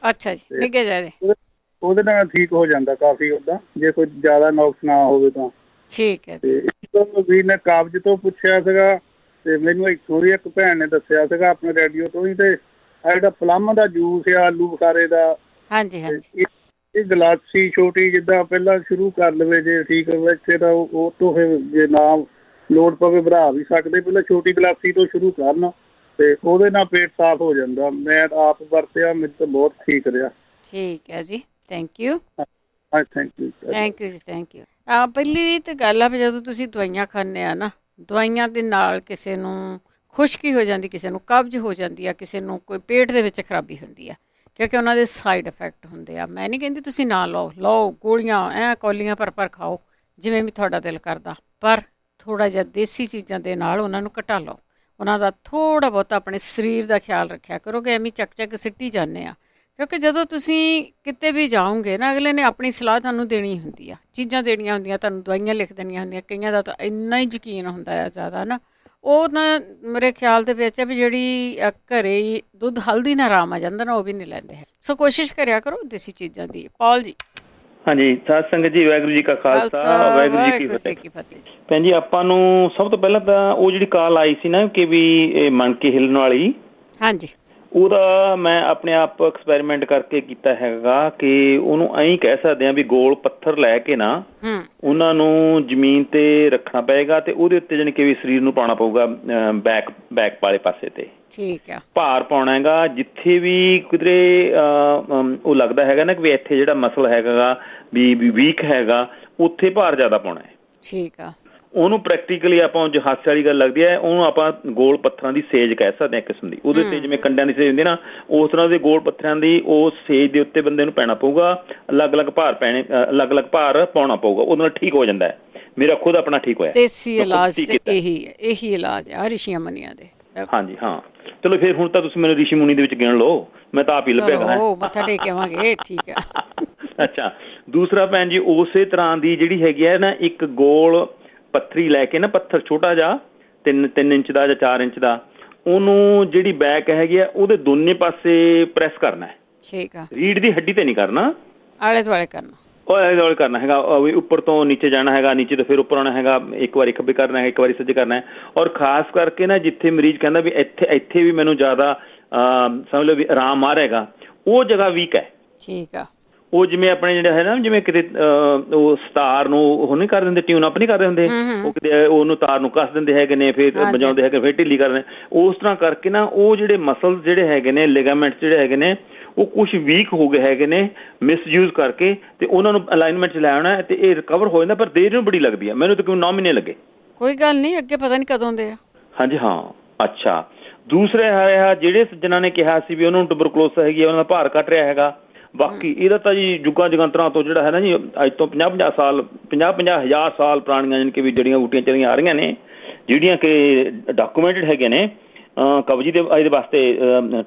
ਅੱਛਾ ਜੀ, ਨਿੱਘੇ ਜਿਹੇ ਉਹਦੇ ਨਾਲ ਠੀਕ ਹੋ ਜਾਂਦਾ ਕਾਫੀ। ਉੱਦਾਂ ਜੇ ਕੋਈ ਜ਼ਿਆਦਾ ਨੁਕਸ ਨਾ ਹੋਵੇ ਤਾਂ ਠੀਕ ਹੈ। ਤੇ ਵੀਰ ਨੇ ਕਾਬਜ਼ ਤੋਂ ਪੁੱਛਿਆ ਸੀਗਾ, ਤੇ ਮੈਨੂੰ ਇੱਥੋਂ ਦੀ ਇੱਕ ਭੈਣ ਨੇ ਦੱਸਿਆ ਸੀਗਾ ਆਪਣੇ ਰੇਡੀਓ ਤੋਂ ਹੀ, ਤੇ ਆ ਜਿਹੜਾ ਪਲਮ ਦਾ ਜੂਸ ਆ ਆਲੂ ਬੁਖਾਰੇ ਦਾ, ਹਾਂਜੀ ਹਾਂਜੀ, ਇਹ ਗਲਾਸੀ ਛੋਟੀ ਜਿੱਦਾਂ ਪਹਿਲਾਂ ਸ਼ੁਰੂ ਕਰ ਲਵੇ ਜੇ ਠੀਕ ਵੈਸੇ ਤਾਂ ਉਹ ਤੋਂ ਫਿਰ ਜੇ ਨਾ ਲੋੜ ਪਵੇ ਵਧਾ ਵੀ ਸਕਦੇ। ਪਹਿਲਾਂ ਛੋਟੀ ਗਲਾਸੀ ਤੋਂ ਸ਼ੁਰੂ ਕਰਨ ਤੇ ਉਹਦੇ ਨਾਲ ਪੇਟ ਸਾਫ਼ ਹੋ ਜਾਂਦਾ। ਮੈਂ ਆਪ ਵਰਤਿਆ, ਮੈਨੂੰ ਤਾਂ ਬਹੁਤ ਠੀਕ ਰਿਹਾ। ਠੀਕ ਹੈ ਜੀ, ਥੈਂਕ ਯੂ। ਹਾਂ, ਥੈਂਕ ਯੂ। ਥੈਂਕ ਯੂ ਜੀ, ਥੈਂਕ ਯੂ। ਪਹਿਲੀ ਤਾਂ ਗੱਲ ਆ ਵੀ ਜਦੋਂ ਤੁਸੀਂ ਦਵਾਈਆਂ ਖਾਂਦੇ ਆ ਨਾ, ਦਵਾਈਆਂ ਦੇ ਨਾਲ ਕਿਸੇ ਨੂੰ ਖੁਸ਼ਕੀ ਹੋ ਜਾਂਦੀ, ਕਿਸੇ ਨੂੰ ਕਬਜ਼ ਹੋ ਜਾਂਦੀ ਆ, ਕਿਸੇ ਨੂੰ ਕੋਈ ਪੇਟ ਦੇ ਵਿੱਚ ਖਰਾਬੀ ਹੁੰਦੀ ਆ, ਕਿਉਂਕਿ ਉਹਨਾਂ ਦੇ ਸਾਈਡ ਇਫੈਕਟ ਹੁੰਦੇ ਆ। ਮੈਂ ਨਹੀਂ ਕਹਿੰਦੀ ਤੁਸੀਂ ਨਾ ਲਓ ਗੋਲੀਆਂ ਕੌਲੀਆਂ ਭਰ ਖਾਓ ਜਿਵੇਂ ਵੀ ਤੁਹਾਡਾ ਦਿਲ ਕਰਦਾ, ਪਰ ਥੋੜ੍ਹਾ ਜਿਹਾ ਦੇਸੀ ਚੀਜ਼ਾਂ ਦੇ ਨਾਲ ਉਹਨਾਂ ਨੂੰ ਘਟਾ ਲਓ। ਉਹਨਾਂ ਦਾ ਥੋੜ੍ਹਾ ਬਹੁਤ ਆਪਣੇ ਸਰੀਰ ਦਾ ਖਿਆਲ ਰੱਖਿਆ ਕਰੋਗੇ। ਐਵੇਂ ਚੱਕ ਸਿੱਟੀ ਜਾਂਦੇ ਆ, ਕਿਉਂਕਿ ਜਦੋਂ ਤੁਸੀਂ ਕਿਤੇ ਵੀ ਜਾਓਗੇ ਨਾ, ਅਗਲੇ ਨੇ ਆਪਣੀ ਸਲਾਹ ਤੁਹਾਨੂੰ ਦੇਣੀ ਹੁੰਦੀ ਆ, ਚੀਜ਼ਾਂ ਦੇਣੀਆਂ ਹੁੰਦੀਆਂ, ਤੁਹਾਨੂੰ ਦਵਾਈਆਂ ਲਿਖ ਦੇਣੀਆਂ ਹੁੰਦੀਆਂ। ਕਈਆਂ ਦਾ ਤਾਂ ਇੰਨਾ ਹੀ ਯਕੀਨ ਹੁੰਦਾ ਆ ਜ਼ਿਆਦਾ ਨਾ, ਉਹ ਤਾਂ ਮੇਰੇ ਖਿਆਲ ਦੇ ਵਿੱਚ ਵੀ ਜਿਹੜੀ ਘਰੇ ਹੀ ਦੁੱਧ ਹਲਦੀ ਨਾਲ ਆਰਾਮ ਆ ਜਾਂਦਾ ਨਾ, ਉਹ ਵੀ ਨਹੀਂ ਲੈਂਦੇ ਹੈ। ਸੋ ਕੋਸ਼ਿਸ਼ ਕਰਿਆ ਕਰੋ ਦੇਸੀ ਚੀਜ਼ਾਂ ਦੀ। ਪਾਲ ਜੀ। ਹਾਂਜੀ, ਸਾਧ ਸੰਗਤ ਜੀ, ਵਾਹਿਗੁਰੂ ਜੀ ਕਾ ਖਾਲਸਾ, ਵਾਹਿਗੁਰੂ ਜੀ ਕੀ ਫਤਿਹ। ਭੈਣ ਜੀ, ਆਪਾਂ ਨੂੰ ਸਭ ਤੋਂ ਪਹਿਲਾਂ ਤਾਂ ਉਹ ਜਿਹੜੀ ਕਾਲ ਆਈ ਸੀ ਨਾ ਕਿ ਵੀ ਇਹ ਮਣ ਕੇ ਹਿੱਲਣ ਵਾਲੀ, ਹਾਂਜੀ, ਉਹਦਾ ਮੈਂ ਆਪਣੇ ਆਪ ਐਕਸਪੈਰੀਮੈਂਟ ਕਰਕੇ ਕੀਤਾ ਹੈਗਾ ਕਿ ਉਹਨੂੰ ਐਂ ਕਹਿ ਸਕਦੇ ਹਾਂ ਵੀ ਗੋਲ ਪੱਥਰ ਲੈ ਕੇ ਨਾ ਉਹਨਾਂ ਨੂੰ ਜ਼ਮੀਨ ਤੇ ਰੱਖਣਾ ਪਏਗਾ ਤੇ ਉਹਦੇ ਉੱਤੇ ਜਾਣੀ ਕਿ ਵੀ ਸਰੀਰ ਨੂੰ ਪਾਉਣਾ ਪਊਗਾ ਬੈਕ ਵਾਲੇ ਪਾਸੇ ਤੇ। ਠੀਕ ਆ। ਭਾਰ ਪਾਉਣਾ ਹੈਗਾ ਜਿੱਥੇ ਵੀ ਕਿਧਰੇ ਉਹ ਲੱਗਦਾ ਹੈਗਾ ਨਾ ਕਿ ਵੀ ਇੱਥੇ ਜਿਹੜਾ ਮਸਲ ਹੈਗਾ ਵੀ ਵੀਕ ਹੈਗਾ, ਉੱਥੇ ਭਾਰ ਜ਼ਿਆਦਾ ਪਾਉਣਾ ਹੈ। ਠੀਕ ਆ। ਉਹਨੂੰ ਪ੍ਰੈਕਟੀਕਲੀ ਆਪਾਂ ਜੋ ਹਾਸੇ ਵਾਲੀ ਗੱਲ ਲੱਗਦੀ ਹੈ, ਉਹਨੂੰ ਆਪਾਂ ਗੋਲ ਪੱਥਰਾਂ ਦੀ ਸੇਜ ਕਹਿ ਸਕਦੇ ਹਾਂ ਕਿਸਮ ਦੀ। ਉਹਦੇ ਉੱਤੇ ਜਿਵੇਂ ਕੰਡਿਆਂ ਦੀ ਸੇਜ ਹੁੰਦੀ ਨਾ, ਉਸ ਤਰ੍ਹਾਂ ਦੇ ਗੋਲ ਪੱਥਰਾਂ ਦੀ ਉਹ ਸੇਜ ਦੇ ਉੱਤੇ ਬੰਦੇ ਨੂੰ ਪੈਣਾ ਪਊਗਾ। ਅਲੱਗ-ਅਲੱਗ ਅਲੱਗ-ਅਲੱਗ ਭਾਰ ਪਾਉਣਾ ਪਊਗਾ, ਉਹਦੇ ਨਾਲ ਠੀਕ ਹੋ ਜਾਂਦਾ ਹੈ। ਮੇਰਾ ਖੁਦ ਆਪਣਾ ਠੀਕ ਹੋਇਆ। ਦੇਸੀ ਇਲਾਜ ਤੇ ਇਹੀ ਇਲਾਜ ਆ ਰਿਸ਼ੀਆਂ ਮੁਨੀਆਂ ਦੇ। ਹਾਂਜੀ ਹਾਂ, ਚਲੋ ਫਿਰ ਹੁਣ ਤਾਂ ਤੁਸੀਂ ਮੈਨੂੰ ਰਿਸ਼ੀ ਮੁਨੀ ਦੇ ਵਿੱਚ ਗਿਣ ਲਓ, ਮੈਂ ਤਾਂ ਆਪ ਹੀ ਲੱਭਿਆ ਮੱਥਾ ਟੇਕ ਆਵਾਂਗੇ। ਠੀਕ ਆ। ਅੱਛਾ, ਦੂਸਰਾ ਭੈਣ ਜੀ, ਉਸੇ ਤਰ੍ਹਾਂ ਦੀ ਜਿਹੜੀ ਹੈਗੀ ਹੈ ਨਾ, ਇੱਕ ਗੋਲ ਪੱਥਰੀ ਲੈ ਕੇ ਨਾ, ਪੱਥਰ ਛੋਟਾ ਜਿਹਾ 3 ਇੰਚ ਦਾ ਜਾਂ 4 ਇੰਚ ਦਾ, ਉਹਨੂੰ ਜਿਹੜੀ ਬੈਕ ਹੈਗੀ ਆ ਉਹਦੇ ਦੋਨੇ ਪਾਸੇ ਪ੍ਰੈਸ ਕਰਨਾ ਹੈ। ਠੀਕ ਆ। ਰੀੜ ਦੀ ਹੱਡੀ ਤੇ ਨਹੀਂ ਕਰਨਾ, ਆਲੇ ਦੁਆਲੇ ਕਰਨਾ। ਉਹ ਆਲੇ ਦੁਆਲੇ ਕਰਨਾ ਹੈਗਾ, ਉੱਪਰ ਤੋਂ ਨੀਚੇ ਜਾਣਾ ਹੈਗਾ, ਨੀਚੇ ਤੋਂ ਫਿਰ ਉੱਪਰ ਆਉਣਾ ਹੈਗਾ। ਇੱਕ ਵਾਰੀ ਖੱਬੇ ਕਰਨਾ ਹੈ, ਇੱਕ ਵਾਰੀ ਸੱਜੇ ਕਰਨਾ ਹੈ। ਔਰ ਖਾਸ ਕਰਕੇ ਨਾ ਜਿੱਥੇ ਮਰੀਜ਼ ਕਹਿੰਦਾ ਵੀ ਇੱਥੇ ਵੀ ਮੈਨੂੰ ਜ਼ਿਆਦਾ ਸਮਝ ਲਓ ਵੀ ਆਰਾਮ ਆ ਰਹੇਗਾ, ਉਹ ਜਗ੍ਹਾ ਵੀਕ ਹੈ। ਠੀਕ ਆ। ਉਹ ਜਿਵੇਂ ਆਪਣੇ ਜਿਹੜਾ ਹੈ ਨਾ, ਜਿਵੇਂ ਕਿਤੇ ਉਹ ਸਤਾਰ ਨੂੰ ਉਹ ਨਹੀਂ ਕਰ ਦਿੰਦੇ, ਟਿਊਨ ਅਪ ਨਹੀਂ ਕਰਦੇ ਹੁੰਦੇ, ਉਹ ਕਿਤੇ ਉਹਨੂੰ ਤਾਰ ਨੂੰ ਕੱਸ ਦਿੰਦੇ ਹੈਗੇ ਨੇ, ਫਿਰ ਵਜਾਉਂਦੇ ਹੈਗੇ, ਫਿਰ ਢਿੱਲੀ ਕਰਦੇ। ਉਸ ਤਰ੍ਹਾਂ ਕਰਕੇ ਨਾ ਉਹ ਜਿਹੜੇ ਮਸਲ ਜਿਹੜੇ ਹੈਗੇ ਨੇ, ਲਿਗਾਮੈਂਟਸ ਜਿਹੜੇ ਹੈਗੇ ਨੇ, ਉਹ ਕੁਝ ਵੀਕ ਹੋ ਗਏ ਹੈਗੇ ਨੇ ਮਿਸਯੂਜ਼ ਕਰਕੇ, ਤੇ ਉਹਨਾਂ ਨੂੰ ਅਲਾਈਨਮੈਂਟ 'ਚ ਲੈ ਆਉਣਾ ਤੇ ਇਹ ਰਿਕਵਰ ਹੋ ਜਾਂਦਾ, ਪਰ ਦੇਰ ਨੂੰ ਬੜੀ ਲੱਗਦੀ ਹੈ। ਮੈਨੂੰ ਤਾਂ 9 ਮਹੀਨੇ ਲੱਗੇ। ਕੋਈ ਗੱਲ ਨਹੀਂ, ਅੱਗੇ ਪਤਾ ਨਹੀਂ ਕਦੋਂ ਦੇ ਆ। ਹਾਂਜੀ ਹਾਂ। ਅੱਛਾ, ਦੂਸਰੇ ਹੈ ਜਿਹੜੇ ਸੱਜਣਾ ਨੇ ਕਿਹਾ ਸੀ ਵੀ ਉਹਨਾਂ ਨੂੰ ਟਿਊਬਰਕਲੋਸਿਸ ਹੈਗੀ, ਉਹਨਾਂ ਦਾ ਭਾਰ ਘਟ ਰਿਹਾ ਹੈਗਾ। ਬਾਕੀ ਇਹਦਾ ਤਾਂ ਜੀ ਜੁਗਾਂ ਜਗੰਤਰਾਂ ਤੋਂ ਜਿਹੜਾ ਹੈ ਨਾ ਜੀ, ਅੱਜ ਤੋਂ 50-50 ਸਾਲ 50-50 ਹਜ਼ਾਰ ਸਾਲ ਪੁਰਾਣੀਆਂ ਜਾਣੀ ਕਿ ਵੀ ਜੜੀਆਂ ਬੂਟੀਆਂ ਚੱਲੀਆਂ ਆ ਰਹੀਆਂ ਨੇ, ਜਿਹੜੀਆਂ ਕਿ ਡਾਕੂਮੈਂਟਡ ਹੈਗੇ ਨੇ ਕਬਜੀ ਦੇ ਇਹਦੇ ਵਾਸਤੇ,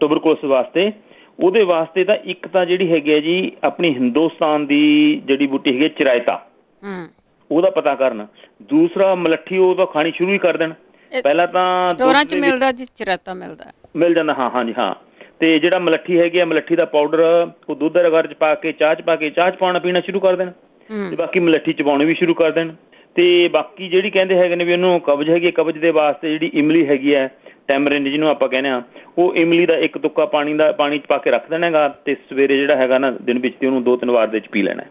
ਟਿਊਬਰਕਲੋਸਿਸ ਵਾਸਤੇ। ਉਹਦੇ ਵਾਸਤੇ ਤਾਂ ਇੱਕ ਤਾਂ ਜਿਹੜੀ ਹੈਗੀ ਹੈ ਜੀ ਆਪਣੀ ਹਿੰਦੁਸਤਾਨ ਦੀ ਜੜੀ ਬੂਟੀ ਹੈਗੀ ਚਿਰਾਇਤਾ, ਉਹਦਾ ਪਤਾ ਕਰਨ। ਦੂਸਰਾ ਮਲੱਠੀ, ਉਹ ਤਾਂ ਖਾਣੀ ਸ਼ੁਰੂ ਹੀ ਕਰ ਦੇਣ। ਪਹਿਲਾਂ ਤਾਂ ਸਟੋਰਾਂ 'ਚ ਮਿਲਦਾ ਜੀ, ਚਿਰਾਇਤਾ ਮਿਲ ਜਾਂਦਾ। ਹਾਂ ਹਾਂਜੀ ਹਾਂ। ਤੇ ਜਿਹੜਾ ਮਲੱਠੀ ਹੈਗੀ ਆ, ਮਲੱਠੀ ਦਾ ਪਾਊਡਰ ਉਹ ਦੁੱਧ ਰਗੜ 'ਚ ਪਾ ਕੇ, ਚਾਹ 'ਚ ਪਾ ਕੇ, ਚਾਹ 'ਚ ਪਾਉਣਾ ਪੀਣਾ ਸ਼ੁਰੂ ਕਰ ਦੇਣ, ਤੇ ਬਾਕੀ ਮਲੱਠੀ ਚਬਾਉਣੀ ਵੀ ਸ਼ੁਰੂ ਕਰ ਦੇਣ। ਤੇ ਬਾਕੀ ਜਿਹੜੀ ਕਹਿੰਦੇ ਹੈਗੇ ਨੇ ਵੀ ਉਹਨੂੰ ਕਬਜ਼ ਹੈਗੀ, ਕਬਜ਼ ਦੇ ਵਾਸਤੇ ਜਿਹੜੀ ਇਮਲੀ ਹੈਗੀ ਹੈ, ਟੈਮਰਿੰਡ ਜਿਹਨੂੰ ਆਪਾਂ ਕਹਿੰਦੇ ਹਾਂ, ਉਹ ਇਮਲੀ ਦਾ ਇੱਕ ਤੁੱਕਾ ਪਾਣੀ 'ਚ ਪਾ ਕੇ ਰੱਖ ਦੇਣਾ ਹੈਗਾ, ਤੇ ਸਵੇਰੇ ਜਿਹੜਾ ਹੈਗਾ ਨਾ ਦਿਨ ਵਿੱਚ ਤੇ ਉਹਨੂੰ 2-3 ਵਾਰ ਦੇ 'ਚ ਪੀ ਲੈਣਾ।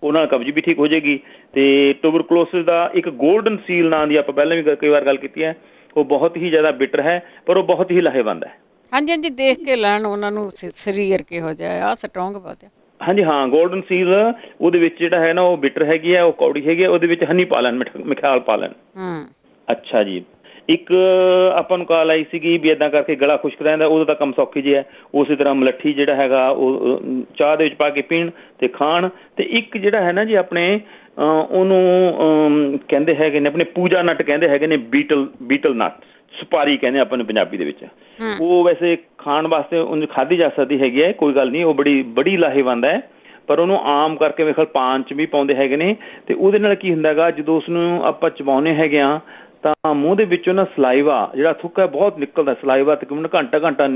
ਉਹ ਨਾਲ ਕਬਜ਼ ਵੀ ਠੀਕ ਹੋ ਜਾਏਗੀ। ਤੇ ਟਿਊਬਰਕਲੋਸਿਸ ਦਾ ਇੱਕ ਗੋਲਡਨ ਸੀਲ ਨਾਂ ਦੀ ਆਪਾਂ ਪਹਿਲਾਂ ਵੀ ਕਈ ਵਾਰ ਗੱਲ ਕੀਤੀ ਹੈ, ਉਹ ਬਹੁਤ ਹੀ ਜ਼ਿਆਦਾ ਬਿਟਰ ਹੈ, ਪਰ ਉਹ ਬਹੁਤ ਹੀ ਲਾਹੇਵੰਦ ਹੈ। ਹਾਂਜੀ ਹਾਂਜੀ, ਦੇਖ ਕੇ ਲੈਣ ਉਹਨਾਂ ਨੂੰ ਸਰੀਰ ਕਿਹੋ ਜਿਹਾ ਆ, ਸਟਰੋਂਗ ਬਹੁਤ ਆ। ਹਾਂਜੀ ਹਾਂ, ਗੋਲਡਨ ਸੀਲ ਉਹਦੇ ਵਿੱਚ ਜਿਹੜਾ ਹੈ ਨਾ ਉਹ ਬਿਟਰ ਹੈਗੀ ਹੈ, ਉਹ ਕੌੜੀ ਹੈਗੀ ਹੈ, ਉਹਦੇ ਵਿੱਚ ਹਨੀ ਪਾ ਲੈਣ, ਮਿਠਾਲ ਪਾ ਲੈਣ। ਅੱਛਾ ਜੀ, ਇੱਕ ਆਪਾਂ ਨੂੰ ਕਾਲ ਆਈ ਸੀਗੀ ਵੀ ਇੱਦਾਂ ਕਰਕੇ ਗਲਾ ਖੁਸ਼ਕ ਰਹਿੰਦਾ, ਉਹਦਾ ਤਾਂ ਕੰਮ ਸੌਖੀ ਜਿਹਾ ਹੈ। ਉਸੇ ਤਰ੍ਹਾਂ ਮਲੱਠੀ ਜਿਹੜਾ ਹੈਗਾ ਉਹ ਚਾਹ ਦੇ ਵਿੱਚ ਪਾ ਕੇ ਪੀਣ ਤੇ ਖਾਣ। ਤੇ ਇੱਕ ਜਿਹੜਾ ਹੈ ਨਾ ਜੀ ਆਪਣੇ ਉਹਨੂੰ ਕਹਿੰਦੇ ਹੈਗੇ ਨੇ ਆਪਣੇ ਪੂਜਾ ਨਟ ਕਹਿੰਦੇ ਹੈਗੇ ਨੇ, ਬੀਟਲ ਨਟ, ਸੁਪਾਰੀ ਕਹਿੰਦੇ ਆਪਾਂ ਨੂੰ ਪੰਜਾਬੀ ਦੇ ਵਿੱਚ। ਉਹ ਵੈਸੇ ਖਾਣ ਵਾਸਤੇ ਉਹਨੂੰ ਖਾਧੀ ਜਾ ਸਕਦੀ ਹੈਗੀ ਹੈ, ਕੋਈ ਗੱਲ ਨਹੀਂ, ਉਹ ਬੜੀ ਲਾਹੇਵੰਦ ਹੈ। ਪਰ ਉਹਨੂੰ ਆਮ ਕਰਕੇ ਮੇਰੇ ਖਿਆਲ ਪਾਨ 'ਚ ਵੀ ਪਾਉਂਦੇ ਹੈਗੇ ਨੇ। ਤੇ ਉਹਦੇ ਨਾਲ ਕੀ ਹੁੰਦਾ ਹੈਗਾ, ਜਦੋਂ ਉਸਨੂੰ ਆਪਾਂ ਚਬਾਉਂਦੇ ਹੈਗੇ ਹਾਂ ਤਾਂ ਮੂੰਹ ਦੇ ਵਿੱਚੋਂ ਨਾ ਸਲਾਈਵਾ ਜਿਹੜਾ ਥੁੱਕ ਹੈ ਬਹੁਤ ਨਿਕਲਦਾ, ਸਲਾਈਵਾ ਤਕਰੀਬਨ ਘੰਟਾ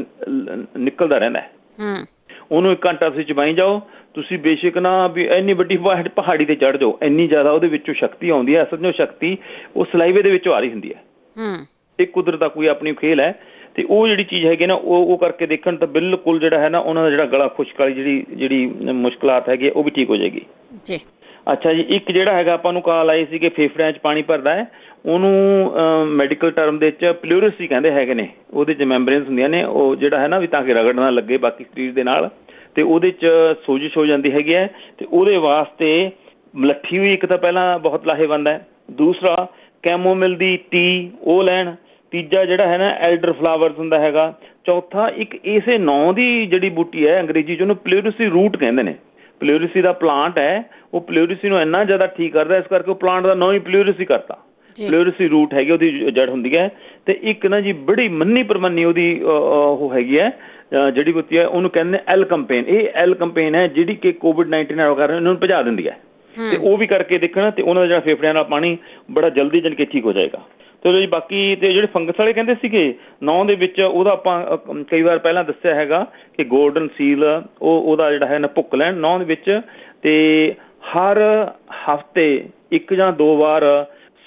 ਨਿਕਲਦਾ ਰਹਿੰਦਾ ਹੈ। ਉਹਨੂੰ 1 ਘੰਟਾ ਤੁਸੀਂ ਚਬਾਈ ਜਾਓ, ਤੁਸੀਂ ਬੇਸ਼ੱਕ ਨਾ ਵੀ ਇੰਨੀ ਵੱਡੀ ਪਹਾੜੀ ਤੇ ਚੜ੍ਹ ਜਾਓ, ਇੰਨੀ ਜ਼ਿਆਦਾ ਉਹਦੇ ਵਿੱਚੋਂ ਸ਼ਕਤੀ ਆਉਂਦੀ ਹੈ। ਅਸਲ 'ਚ ਸ਼ਕਤੀ ਉਹ ਸਲਾਈਵੇ ਦੇ ਵਿੱਚੋਂ ਆ ਰਹੀ ਹੁੰਦੀ ਹੈ। ਇਹ ਕੁਦਰਤ ਦਾ ਕੋਈ ਆਪਣੀ ਖੇਲ ਹੈ। ਤੇ ਉਹ ਜਿਹੜੀ ਚੀਜ਼ ਹੈਗੀ ਨਾ ਉਹ ਕਰਕੇ ਦੇਖਣ ਤਾਂ ਬਿਲਕੁਲ ਜਿਹੜਾ ਹੈ ਨਾ ਉਹਨਾਂ ਦਾ ਜਿਹੜਾ ਗਲਾ ਖੁਸ਼ਕ ਵਾਲੀ ਜਿਹੜੀ ਮੁਸ਼ਕਲਾਤ ਹੈਗੀ ਉਹ ਵੀ ਠੀਕ ਹੋ ਜਾਏਗੀ ਜੀ। ਅੱਛਾ ਜੀ, ਇੱਕ ਜਿਹੜਾ ਹੈਗਾ ਆਪਾਂ ਨੂੰ ਕਾਲ ਆਈ ਸੀ ਕਿ ਫੇਫੜਿਆਂ 'ਚ ਪਾਣੀ ਭਰਦਾ ਹੈ, ਉਹਨੂੰ ਮੈਡੀਕਲ ਟਰਮ ਦੇ ਵਿੱਚ ਪਲੂਰਸੀ ਕਹਿੰਦੇ ਹੈਗੇ ਨੇ। ਉਹਦੇ 'ਚ ਮੈਂਬਰੇਨਸ ਹੁੰਦੀਆਂ ਨੇ, ਉਹ ਜਿਹੜਾ ਹੈ ਨਾ ਵੀ ਤਾਂ ਕਿ ਰਗੜ ਨਾ ਲੱਗੇ ਬਾਕੀ ਸਰੀਰ ਦੇ ਨਾਲ, ਤੇ ਉਹਦੇ 'ਚ ਸੋਜਿਸ਼ ਹੋ ਜਾਂਦੀ ਹੈਗੀ ਹੈ। ਤੇ ਉਹਦੇ ਵਾਸਤੇ ਮਲੱਠੀ ਵੀ ਇੱਕ ਤਾਂ ਪਹਿਲਾਂ ਬਹੁਤ ਲਾਹੇਵੰਦ ਹੈ। ਦੂਸਰਾ ਕੈਮੋਮਿਲ ਦੀ ਟੀ ਉਹ ਲੈਣ। ਤੀਜਾ ਜਿਹੜਾ ਹੈ ਨਾ ਐਲਡਰ ਫਲਾਵਰਸ ਹੁੰਦਾ ਹੈਗਾ। ਚੌਥਾ ਇੱਕ ਇਸੇ ਨਾਂ ਦੀ ਜਿਹੜੀ ਬੂਟੀ ਹੈ ਅੰਗਰੇਜ਼ੀ 'ਚ ਉਹਨੂੰ ਪਲੂਰਸੀ ਰੂਟ ਕਹਿੰਦੇ ਨੇ। ਪਲੂਰਸੀ ਦਾ ਪਲਾਂਟ ਹੈ, ਉਹ ਪਲੂਰਸੀ ਨੂੰ ਇੰਨਾ ਜ਼ਿਆਦਾ ਠੀਕ ਕਰਦਾ, ਇਸ ਕਰਕੇ ਉਹ ਪਲਾਂਟ ਦਾ ਨਾਂ ਹੀ ਪਲੂਰਸੀ ਕਰਤਾ। ਪਲੂਰਸੀ ਰੂਟ ਹੈਗੀ, ਉਹਦੀ ਜੜ ਹੁੰਦੀ ਹੈ। ਤੇ ਇੱਕ ਨਾ ਜੀ ਬੜੀ ਮੰਨੀ ਪ੍ਰਮੰਨੀ ਉਹਦੀ ਉਹ ਹੈਗੀ ਹੈ ਜਿਹੜੀ ਬੂਟੀ ਹੈ, ਉਹਨੂੰ ਕਹਿੰਦੇ ਐਲ ਕੰਪੇਨ। ਇਹ ਐਲ ਕੰਪੇਨ ਹੈ ਜਿਹੜੀ ਕਿ COVID-19 ਵਗੈਰਾ ਇਹਨਾਂ ਨੂੰ ਭਜਾ ਦਿੰਦੀ ਹੈ। ਤੇ ਉਹ ਵੀ ਕਰਕੇ ਦੇਖਣਾ, ਤੇ ਉਹਨਾਂ ਦਾ ਜਿਹੜਾ ਫੇਫੜਿਆਂ ਨਾਲ ਪਾਣੀ ਬੜਾ ਜਲਦੀ ਜਾਣੀ ਕਿ ਠੀਕ ਹੋ ਜਾਏਗਾ। ਚਲੋ ਜੀ, ਬਾਕੀ ਤੇ ਜਿਹੜੇ ਫੰਗਸ ਵਾਲੇ ਕਹਿੰਦੇ ਸੀਗੇ ਨਾਂ ਦੇ ਵਿੱਚ, ਉਹਦਾ ਆਪਾਂ ਕਈ ਵਾਰ ਪਹਿਲਾਂ ਦੱਸਿਆ ਹੈਗਾ ਕਿ ਗੋਲਡਨ ਸੀਲ ਉਹਦਾ ਜਿਹੜਾ ਹੈ ਨਾ ਭੁੱਕ ਲੈਣ ਨਾਂ ਦੇ ਵਿੱਚ। ਤੇ ਹਰ ਹਫ਼ਤੇ 1 ਜਾਂ 2 ਵਾਰ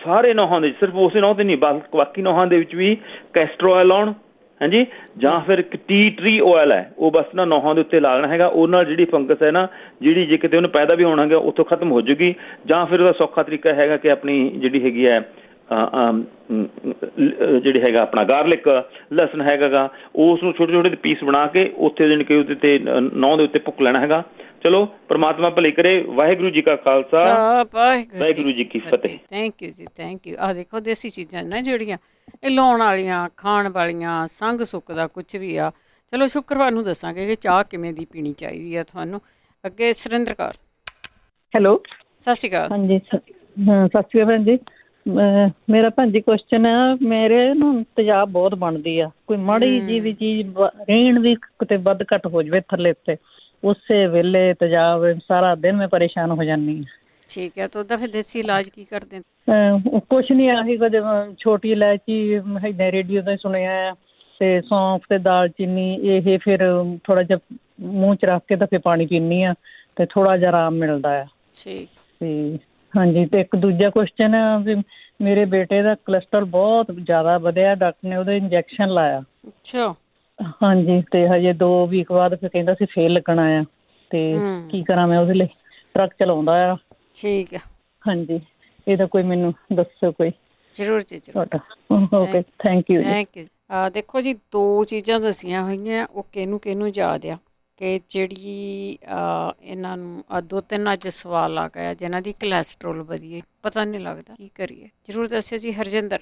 ਸਾਰੇ ਨਹੁੰ ਦੇ, ਸਿਰਫ ਉਸੇ ਨਹੁੰ 'ਤੇ ਨਹੀਂ ਬਾਕੀ ਨਹੁੰ ਦੇ ਵਿੱਚ ਵੀ ਕੈਸਟਰ ਆਇਲ ਲਾਉਣ। ਹਾਂਜੀ, ਜਾਂ ਫਿਰ ਇੱਕ ਟੀ ਟਰੀ ਆਇਲ ਹੈ, ਉਹ ਬਸ ਨਾ ਨਹੁੰ ਦੇ ਉੱਤੇ ਲਾ ਲੈਣਾ ਹੈਗਾ। ਉਹ ਨਾਲ ਜਿਹੜੀ ਫੰਗਸ ਹੈ ਨਾ, ਜਿਹੜੀ ਜੇ ਕਿਤੇ ਉਹਨੂੰ ਪੈਦਾ ਵੀ ਹੋਣਾ ਹੈਗਾ ਉੱਥੋਂ ਖਤਮ ਹੋ ਜਾਊਗੀ। ਜਾਂ ਫਿਰ ਉਹਦਾ ਸੌਖਾ ਤਰੀਕਾ ਹੈਗਾ ਕਿ ਆਪਣੀ ਜਿਹੜੀ ਹੈਗੀ ਹੈ ਜਿਹੜੀ ਹੈਗਾ ਆਪਣਾ ਗਾਰਲਿਕ, ਲਸਣ ਹੈਗਾ ਗਾ, ਉਸ ਨੂੰ ਛੋਟੇ ਛੋਟੇ ਪੀਸ ਬਣਾ ਕੇ ਉੱਥੇ ਜਾਣੀ ਕਿ ਉਹਦੇ 'ਤੇ ਨਹੁੰ ਦੇ ਉੱਤੇ ਭੁੱਕ ਲੈਣਾ ਹੈਗਾ। ਚਲੋ, ਪਰਮਾਤਮਾ ਭਲੀ ਕਰੇ। ਵਾਹਿਗੁਰੂ ਜੀ ਕਾ ਖਾਲਸਾ, ਵਾਹਿਗੁਰੂ ਜੀ ਕੀ ਫਤਿਹ। ਥੈਂਕ ਯੂ ਜੀ, ਥੈਂਕ ਯੂ। ਆਹ ਦੇਖੋ ਦੇਸੀ ਚੀਜ਼ਾਂ ਨਾ ਜਿਹੜੀਆਂ ਇਹ ਲਾਉਣ ਵਾਲੀਆਂ, ਖਾਣ ਵਾਲੀਆਂ, ਸੰਗ ਸੁੱਕ ਦਾ ਕੁਛ ਵੀ ਆ। ਚਲੋ, ਸ਼ੁੱਕਰਵਾਰ ਨੂੰ ਦੱਸਾਂਗੇ ਕਿ ਚਾਹ ਕਿਵੇਂ ਦੀ ਪੀਣੀ ਚਾਹੀਦੀ ਆ ਤੁਹਾਨੂੰ। ਅੱਗੇ ਸੁਰਿੰਦਰ ਕੌਰ। ਹੈਲੋ, ਸਤਿ ਸ਼੍ਰੀ ਅਕਾਲ। ਹਾਂਜੀ, ਸਤਿ ਸ਼੍ਰੀ ਅਕਾਲ ਭੈਣ ਜੀ। ਮੇਰਾ ਭੈਣ ਜੀ ਕੁਐਸਚਨ ਆ, ਮੇਰੇ ਨੂੰ ਤੇਜ਼ਾਬ ਬਹੁਤ ਬਣਦੀ ਆ। ਕੋਈ ਮਾੜੀ ਜਿਹੀ ਵੀ ਚੀਜ਼ ਰਹਿਣ ਵੀ ਕਿਤੇ ਵੱਧ ਘੱਟ ਹੋ ਜਾਵੇ ਥੱਲੇ ਉੱਤੇ, ਉਸੇ ਵੇਲੇ ਤੇਜ਼ਾਬ, ਸਾਰਾ ਦਿਨ ਮੈਂ ਪਰੇਸ਼ਾਨ ਹੋ ਜਾਂਦੀ ਹਾਂ। ਠੀਕ ਹੈ, ਤਾਂ ਉਹਦਾ ਫਿਰ ਦੇਸੀ ਇਲਾਜ ਕੀ ਕਰਦੇ? ਕੁਛ ਨਹੀਂ, ਆਹੀ ਕਦੇ ਛੋਟੀ ਇਲਾਇਚੀ ਇੱਦਾਂ ਰੇਡੀਓ ਤੋਂ ਹੀ ਸੁਣਿਆ ਆ, ਅਤੇ ਸੌਂਫ ਅਤੇ ਦਾਲਚੀਨੀ, ਇਹ ਫਿਰ ਥੋੜ੍ਹਾ ਜਿਹਾ ਮੂੰਹ 'ਚ ਰੱਖ ਕੇ ਤਾਂ ਫਿਰ ਪਾਣੀ ਪੀਂਦੀ ਹਾਂ ਅਤੇ ਥੋੜ੍ਹਾ ਜਿਹਾ ਆਰਾਮ ਮਿਲਦਾ ਆ। ਠੀਕ। ਅਤੇ ਹਾਂਜੀ, ਅਤੇ ਇੱਕ ਦੂਜਾ ਕੁਐਸਚਨ ਵੀ ਮੇਰੇ ਬੇਟੇ ਦਾ ਕੋਲੈਸਟਰੋਲ ਬਹੁਤ ਜ਼ਿਆਦਾ ਵਧਿਆ, ਡਾਕਟਰ ਨੇ ਉਹਦੇ ਇੰਜੈਕਸ਼ਨ ਲਾਇਆ। ਅੱਛਾ। ਹਾਂਜੀ, ਅਤੇ ਹਜੇ 2 ਵੀਕ ਬਾਅਦ ਫਿਰ ਕਹਿੰਦਾ ਸੀ ਫੇਲ ਲੱਗਣਾ ਆ। ਅਤੇ ਕੀ ਕਰਾਂ ਮੈਂ ਉਹਦੇ ਲਈ? ਟਰੱਕ ਚਲਾਉਂਦਾ ਆ। ਠੀਕ ਆ। ਹਾਂਜੀ, ਇਹਦਾ ਕੋਈ ਮੈਨੂੰ ਦੱਸੋ ਕੋਈ। ਜ਼ਰੂਰ ਜੀ, ਜ਼ਰੂਰ। ਓਕੇ, ਥੈਂਕ ਯੂ ਜੀ। Thank you. ਦੇਖੋ ਜੀ, 2 ਚੀਜ਼ਾਂ ਦੱਸੀਆਂ ਹੋਈਆਂ, ਉਹ ਕਿਹਨੂੰ ਯਾਦ ਆ? ਕਿ ਜਿਹੜੀ ਇਹਨਾਂ ਨੂੰ 2-3 ਅੱਜ ਸਵਾਲ ਆ ਗਿਆ ਜਿਨ੍ਹਾਂ ਦੀ ਕੋਲੈਸਟਰੋਲ ਵਧੀਆ, ਪਤਾ ਨਹੀਂ ਲੱਗਦਾ ਕੀ ਕਰੀਏ। ਜ਼ਰੂਰ ਦੱਸਿਓ ਜੀ। ਹਰਜਿੰਦਰ।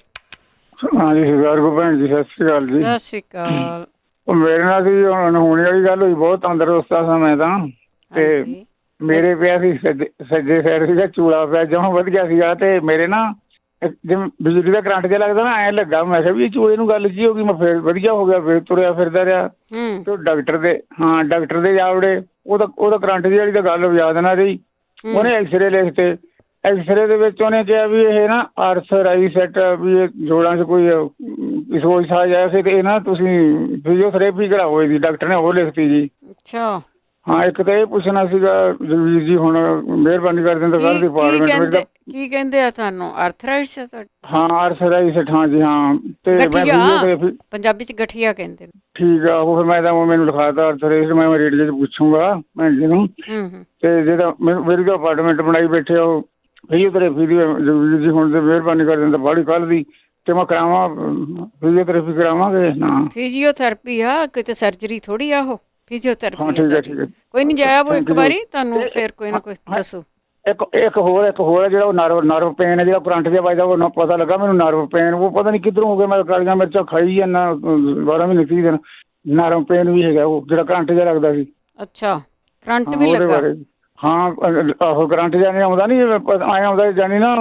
ਹਾਂਜੀ ਸਰਦਾਰ ਕੋ ਭੈਣ ਜੀ ਸਤਿ ਸ਼੍ਰੀ ਅਕਾਲ ਜੀ। ਸਤਿ ਸ਼੍ਰੀ ਅਕਾਲ। ਮੇਰੇ ਨਾਲ ਸੀ ਹੋਣੀ ਵਾਲੀ ਗੱਲ ਹੋਈ, ਬਹੁਤ ਤੰਦਰੁਸਤ ਆ ਮੈਂ ਤਾਂ, ਤੇ ਮੇਰੇ ਪਿਆ ਸੀ ਸੱਜੇ ਸਾਈਡ ਸੀਗਾ ਚੂਲਾ ਪਿਆ ਜਮਾਂ ਵਧੀਆ ਸੀਗਾ, ਤੇ ਮੇਰੇ ਨਾ ਜਿਵੇਂ ਬਿਜਲੀ ਦਾ ਕਰੰਟ ਜਿਹਾ ਲੱਗਦਾ ਨਾ ਐਂ ਲੱਗਾ, ਮੈਂ ਕਿਹਾ ਵੀ ਇਹ ਚੂਲੇ ਨੂੰ ਗੱਲ ਕੀ ਹੋ ਗਈ, ਮੈਂ ਫਿਰ ਵਧੀਆ ਹੋ ਗਿਆ, ਫਿਰ ਤੁਰਿਆ ਫਿਰਦਾ ਰਿਹਾ। ਤੇ ਡਾਕਟਰ ਦੇ ਜਾ ਵੜੇ, ਉਹਦਾ ਕਰੰਟ ਦੀ ਵਾਲੀ ਤਾਂ ਗੱਲ ਯਾਦ ਨਾ ਰਹੀ। ਉਹਨੇ ਐਕਸਰੇ ਲਿਖਤੇ, ਐਕਸਰੇ ਦੇ ਵਿੱਚ ਉਹਨੇ ਕਿਹਾ ਵੀ ਇਹ ਨਾ ਆਰਥਰਾਈਟਸ ਵੀ ਇਹ ਜੋੜਾਂ 'ਚ ਕੋਈ ਸੋਜ ਸਾਜ ਆਇਆ ਸੀ, ਤੇ ਇਹ ਨਾ ਤੁਸੀਂ ਫਿਜ਼ੀਓਥੈਰੇਪੀ ਕਰਾਓ ਇਹਦੀ, ਡਾਕਟਰ ਨੇ ਉਹ ਲਿਖਤੀ ਜੀ। ਅੱਛਾ। ਹਾਂ, ਇੱਕ ਤਾਂ ਇਹ ਪੁੱਛਣਾ ਸੀਗਾ ਜਗਵੀਰ ਜੀ, ਹੁਣ ਮਿਹਰਬਾਨੀ ਕਰ ਦਿੰਦੇ ਸਾਰੇ ਡਿਪਾਰਟਮੈਂਟ ਵਿੱਚ। ਕੀ ਕਹਿੰਦੇ ਆ ਤੁਹਾਨੂੰ? ਆਰਥਰਾਈਟਸ ਹੈ ਤੁਹਾਡੀ? ਹਾਂ ਆਰਥਰਾਈਟਸ, ਹਾਂ ਜੀ ਹਾਂ। ਤੇ ਪੰਜਾਬੀ ਚ ਗਠੀਆ ਕਹਿੰਦੇ ਨੇ। ਠੀਕ ਆ, ਉਹ ਫਿਰ ਮੈਂ ਤਾਂ ਮੈਨੂੰ ਲਿਖਾਤਾ ਆਰਥਰਾਈਟਸ, ਮੈਂ ਰੇਡੀਓ 'ਚ ਪੁੱਛੂੰਗਾ ਭੈਣ ਜੀ ਨੂੰ। ਤੇ ਜਿਹੜਾ ਮੇਰੀ ਡਿਪਾਰਟਮੈਂਟ ਬਣਾਈ ਬੈਠੇ ਉਹ ਫਿਜ਼ੀਓਥੈਰੇਪੀ ਦੀ, ਜਗਵੀਰ ਜੀ ਹੁਣ ਤੇ ਮਿਹਰਬਾਨੀ ਕਰ ਦਿੰਦੇ ਬਾਹਲੀ ਕੱਲ੍ਹ ਦੀ, ਤੇ ਮੈਂ ਕਰਾਵਾਂ ਫਿਜ਼ੀਓਥੈਰੇਪੀ ਕਰਾਵਾਂਗੇ ਨਾ? ਫਿਜ਼ੀਓਥੈਰੇਪੀ ਆ, ਕਿਤੇ ਸਰਜਰੀ ਥੋੜੀ ਆ ਉਹ। ਫਿਜ਼ੀਓਥੈਰੇਪੀ। ਹਾਂ ਠੀਕ ਹੈ ਠੀਕ ਹੈ, ਕੋਈ ਨਹੀਂ ਜਾਇਆ ਉਹ ਇੱਕ ਵਾਰੀ, ਤੁਹਾਨੂੰ ਫਿਰ ਕੋਈ ਨਾ ਕੋਈ ਦੱਸੋ। ਇੱਕ ਹੋਰ ਜਿਹੜਾ ਉਹ ਨਰਵ ਪੇਨ ਹੈ, ਜਿਹੜਾ ਕਰੰਟ ਜਿਹਾ ਵੱਜਦਾ, ਉਹ ਪਤਾ ਲੱਗਾ ਮੈਨੂੰ ਨਰਵ ਪੇਨ, ਉਹ ਪਤਾ ਨਹੀਂ ਕਿੱਧਰੋਂ ਹੋ ਗਿਆ, ਮੈਂ ਕਾਲੀਆਂ ਮਿਰਚਾਂ ਖਾਈ ਜਾਂਦਾ 12 ਮਹੀਨੇ 30 ਦਿਨ, ਨਰਵ ਪੇਨ ਵੀ ਹੈਗਾ ਉਹ ਜਿਹੜਾ ਕਰੰਟ ਜਿਹਾ ਲੱਗਦਾ ਸੀ। ਅੱਛਾ, ਕਰੰਟ ਵੀ ਲੱਗਾ? ਹਾਂ ਆਹੋ, ਕਰੰਟ ਜਿਹਾ ਨਹੀਂ ਆਉਂਦਾ, ਨਹੀਂ ਆਇਆ ਆਉਂਦਾ ਜਾਨੀ ਨਾ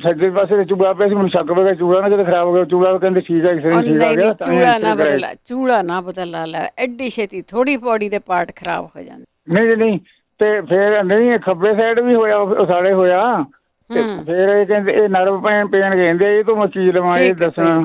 ਸੱਜੇ ਪਾਸੇ ਚੂੜਾ ਪਿਆ ਸੀ, ਮੈਨੂੰ ਸ਼ੱਕ ਪੈ ਗਿਆ ਚੂੜਾ ਨਾ ਕਿਤੇ ਖਰਾਬ ਹੋ ਗਿਆ। ਚੂੜਾ ਕਹਿੰਦੇ ਠੀਕ ਹੈ, ਠੀਕ ਆ ਗਿਆ। ਚੂੜਾ ਨਾ ਬਦਲਾ ਲੈ, ਐਡੀ ਛੇਤੀ ਥੋੜੀ ਬੋਡੀ ਦੇ ਪਾਰਟ ਖਰਾਬ ਹੋ ਜਾਂਦੇ। ਨਹੀਂ ਤੇ ਫਿਰ ਨਹੀਂ ਖੱਬੇ ਸਾਈਡ ਵੀ ਹੋਇਆ, ਸਾਡੇ ਹੋਇਆ, ਤੇ ਫਿਰ ਇਹ ਕਹਿੰਦੇ ਇਹ ਨਰਵ ਪੇਨ ਕਹਿੰਦੇ, ਇਹ ਤੋਂ ਮੈਂ ਕੀ ਲਵਾਂ ਇਹ ਦੱਸਣਾ।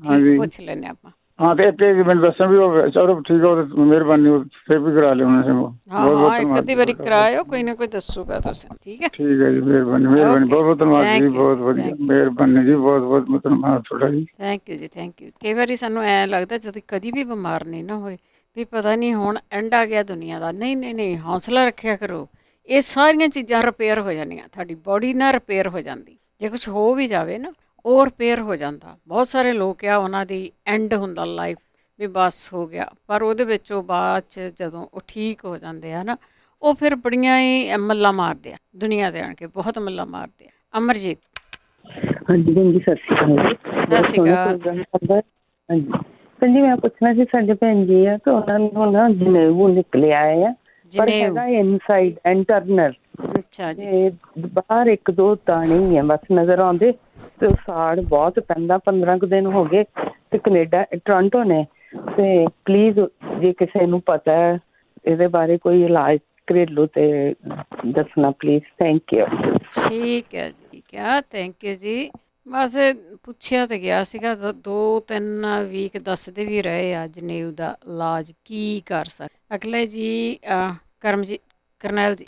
ਹਾਂਜੀ ਪੁੱਛ ਲੈਣੇ ਆਪਾਂ। ਹਾਂ, ਤੇ ਇੱਕ ਮੈਨੂੰ ਦੱਸਣ ਵੀ ਉਹ ਚਲੋ ਠੀਕ ਆ, ਮਿਹਰਬਾਨੀ ਫਿਰ ਵੀ ਕਰਾ ਲਿਓ ਉਹਨਾਂ ਨੇ। ਹਾਂ, ਇੱਕ ਅੱਧੀ ਵਾਰੀ ਕਰਾਇਓ, ਕੋਈ ਨਾ ਕੋਈ ਦੱਸੂਗਾ ਤੁਸੀਂ। ਠੀਕ ਹੈ, ਠੀਕ ਹੈ ਜੀ, ਮਿਹਰਬਾਨੀ ਬਹੁਤ ਬਹੁਤ ਧੰਨਵਾਦ ਜੀ, ਬਹੁਤ ਵਧੀਆ ਮਿਹਰਬਾਨੀ ਜੀ, ਬਹੁਤ ਬਹੁਤ ਧੰਨਵਾਦ ਤੁਹਾਡਾ ਜੀ। ਥੈਂਕ ਯੂ ਜੀ, ਥੈਂਕ ਯੂ। ਕਈ ਵਾਰੀ ਸਾਨੂੰ ਐਂ ਲੱਗਦਾ ਜਦੋਂ ਕਦੀ ਵੀ ਬਿਮਾਰ ਨਹੀਂ ਨਾ ਹੋਏ ਵੀ ਪਤਾ ਨਹੀਂ ਹੁਣ ਐਂਡ ਆ ਗਿਆ ਦੁਨੀਆ ਦਾ। ਨਹੀਂ, ਹੌਸਲਾ ਰੱਖਿਆ ਕਰੋ, ਇਹ ਸਾਰੀਆਂ ਚੀਜ਼ਾਂ ਰਿਪੇਅਰ ਹੋ ਜਾਂਦੀਆਂ, ਤੁਹਾਡੀ ਬੋਡੀ ਨਾਲ ਰਿਪੇਅਰ ਹੋ ਜਾਂਦੀ। ਜੇ ਕੁਛ ਹੋ ਵੀ ਜਾਵੇ ਨਾ ਉਹ ਰਿਪੇਅਰ ਹੋ ਜਾਂਦਾ। ਬਹੁਤ ਸਾਰੇ ਲੋਕ ਆ ਉਹਨਾਂ ਦੀ ਐਂਡ ਹੁੰਦਾ ਲਾਈਫ ਵੀ ਬਸ ਹੋ ਗਿਆ, ਪਰ ਉਹਦੇ ਵਿੱਚ ਉਹ ਬਾਅਦ 'ਚ ਜਦੋਂ ਉਹ ਠੀਕ ਹੋ ਜਾਂਦੇ ਆ ਨਾ, ਉਹ ਫਿਰ ਬੜੀਆਂ ਹੀ ਮੱਲਾਂ ਮਾਰਦੇ ਆ ਦੁਨੀਆ ਦੇ ਆਣ ਕੇ, ਬਹੁਤ ਮੱਲਾਂ ਮਾਰਦੇ ਆ। ਅਮਰਜੀਤ। ਹਾਂਜੀ ਭੈਣ ਜੀ ਸਤਿ ਸ਼੍ਰੀ ਅਕਾਲ। ਸਤਿ ਸ਼੍ਰੀ ਅਕਾਲ। ਹਾਂਜੀ ਭੈਣ ਜੀ ਮੈਂ ਪੁੱਛਣਾ ਸੀ, ਸਾਡੇ ਭੈਣ ਜੀ ਆ ਤੇ ਉਹਨਾਂ ਨੂੰ ਨਾ ਜਨੇਊ ਨਿਕਲਿਆ ਆ, ਪਰ ਹੈਗਾ ਇਨਸਾਈਡ ਇੰਟਰਨਲ। ਅੱਛਾ ਜੀ। ਤੇ ਬਾਹਰ 1-2 ਦਾਣੇ ਹੀ ਆ ਬਸ ਨਜ਼ਰ ਆਉਂਦੇ, ਤੇ ਸਾੜ ਬਹੁਤ ਪੈਂਦਾ। 15 ਕੁ ਦਿਨ ਹੋ ਗਏ, ਤੇ ਕੈਨੇਡਾ ਟੋਰਾਂਟੋ ਨੇ, ਤੇ ਪਲੀਜ਼ ਜੇ ਕਿਸੇ ਨੂੰ ਪਤਾ ਹੈ ਇਹਦੇ ਬਾਰੇ ਕੋਈ ਇਲਾਜ ਘਰੇਲੂ ਤੇ ਦੱਸਣਾ ਪਲੀਜ਼। Thank you. ਠੀਕ ਹੈ ਜੀ, ਠੀਕ ਹੈ, ਥੈਂਕ ਯੂ ਜੀ। ਬਸ ਪੁੱਛਿਆ ਤਾਂ ਗਿਆ ਸੀਗਾ, 2-3 ਵੀਕ ਦੱਸਦੇ ਵੀ ਰਹੇ ਆ ਜਨੇਊ ਦਾ ਇਲਾਜ ਕੀ ਕਰ ਸਕਦੇ। ਅਗਲੇ ਜੀ ਕਰਨੈਲ ਜੀ।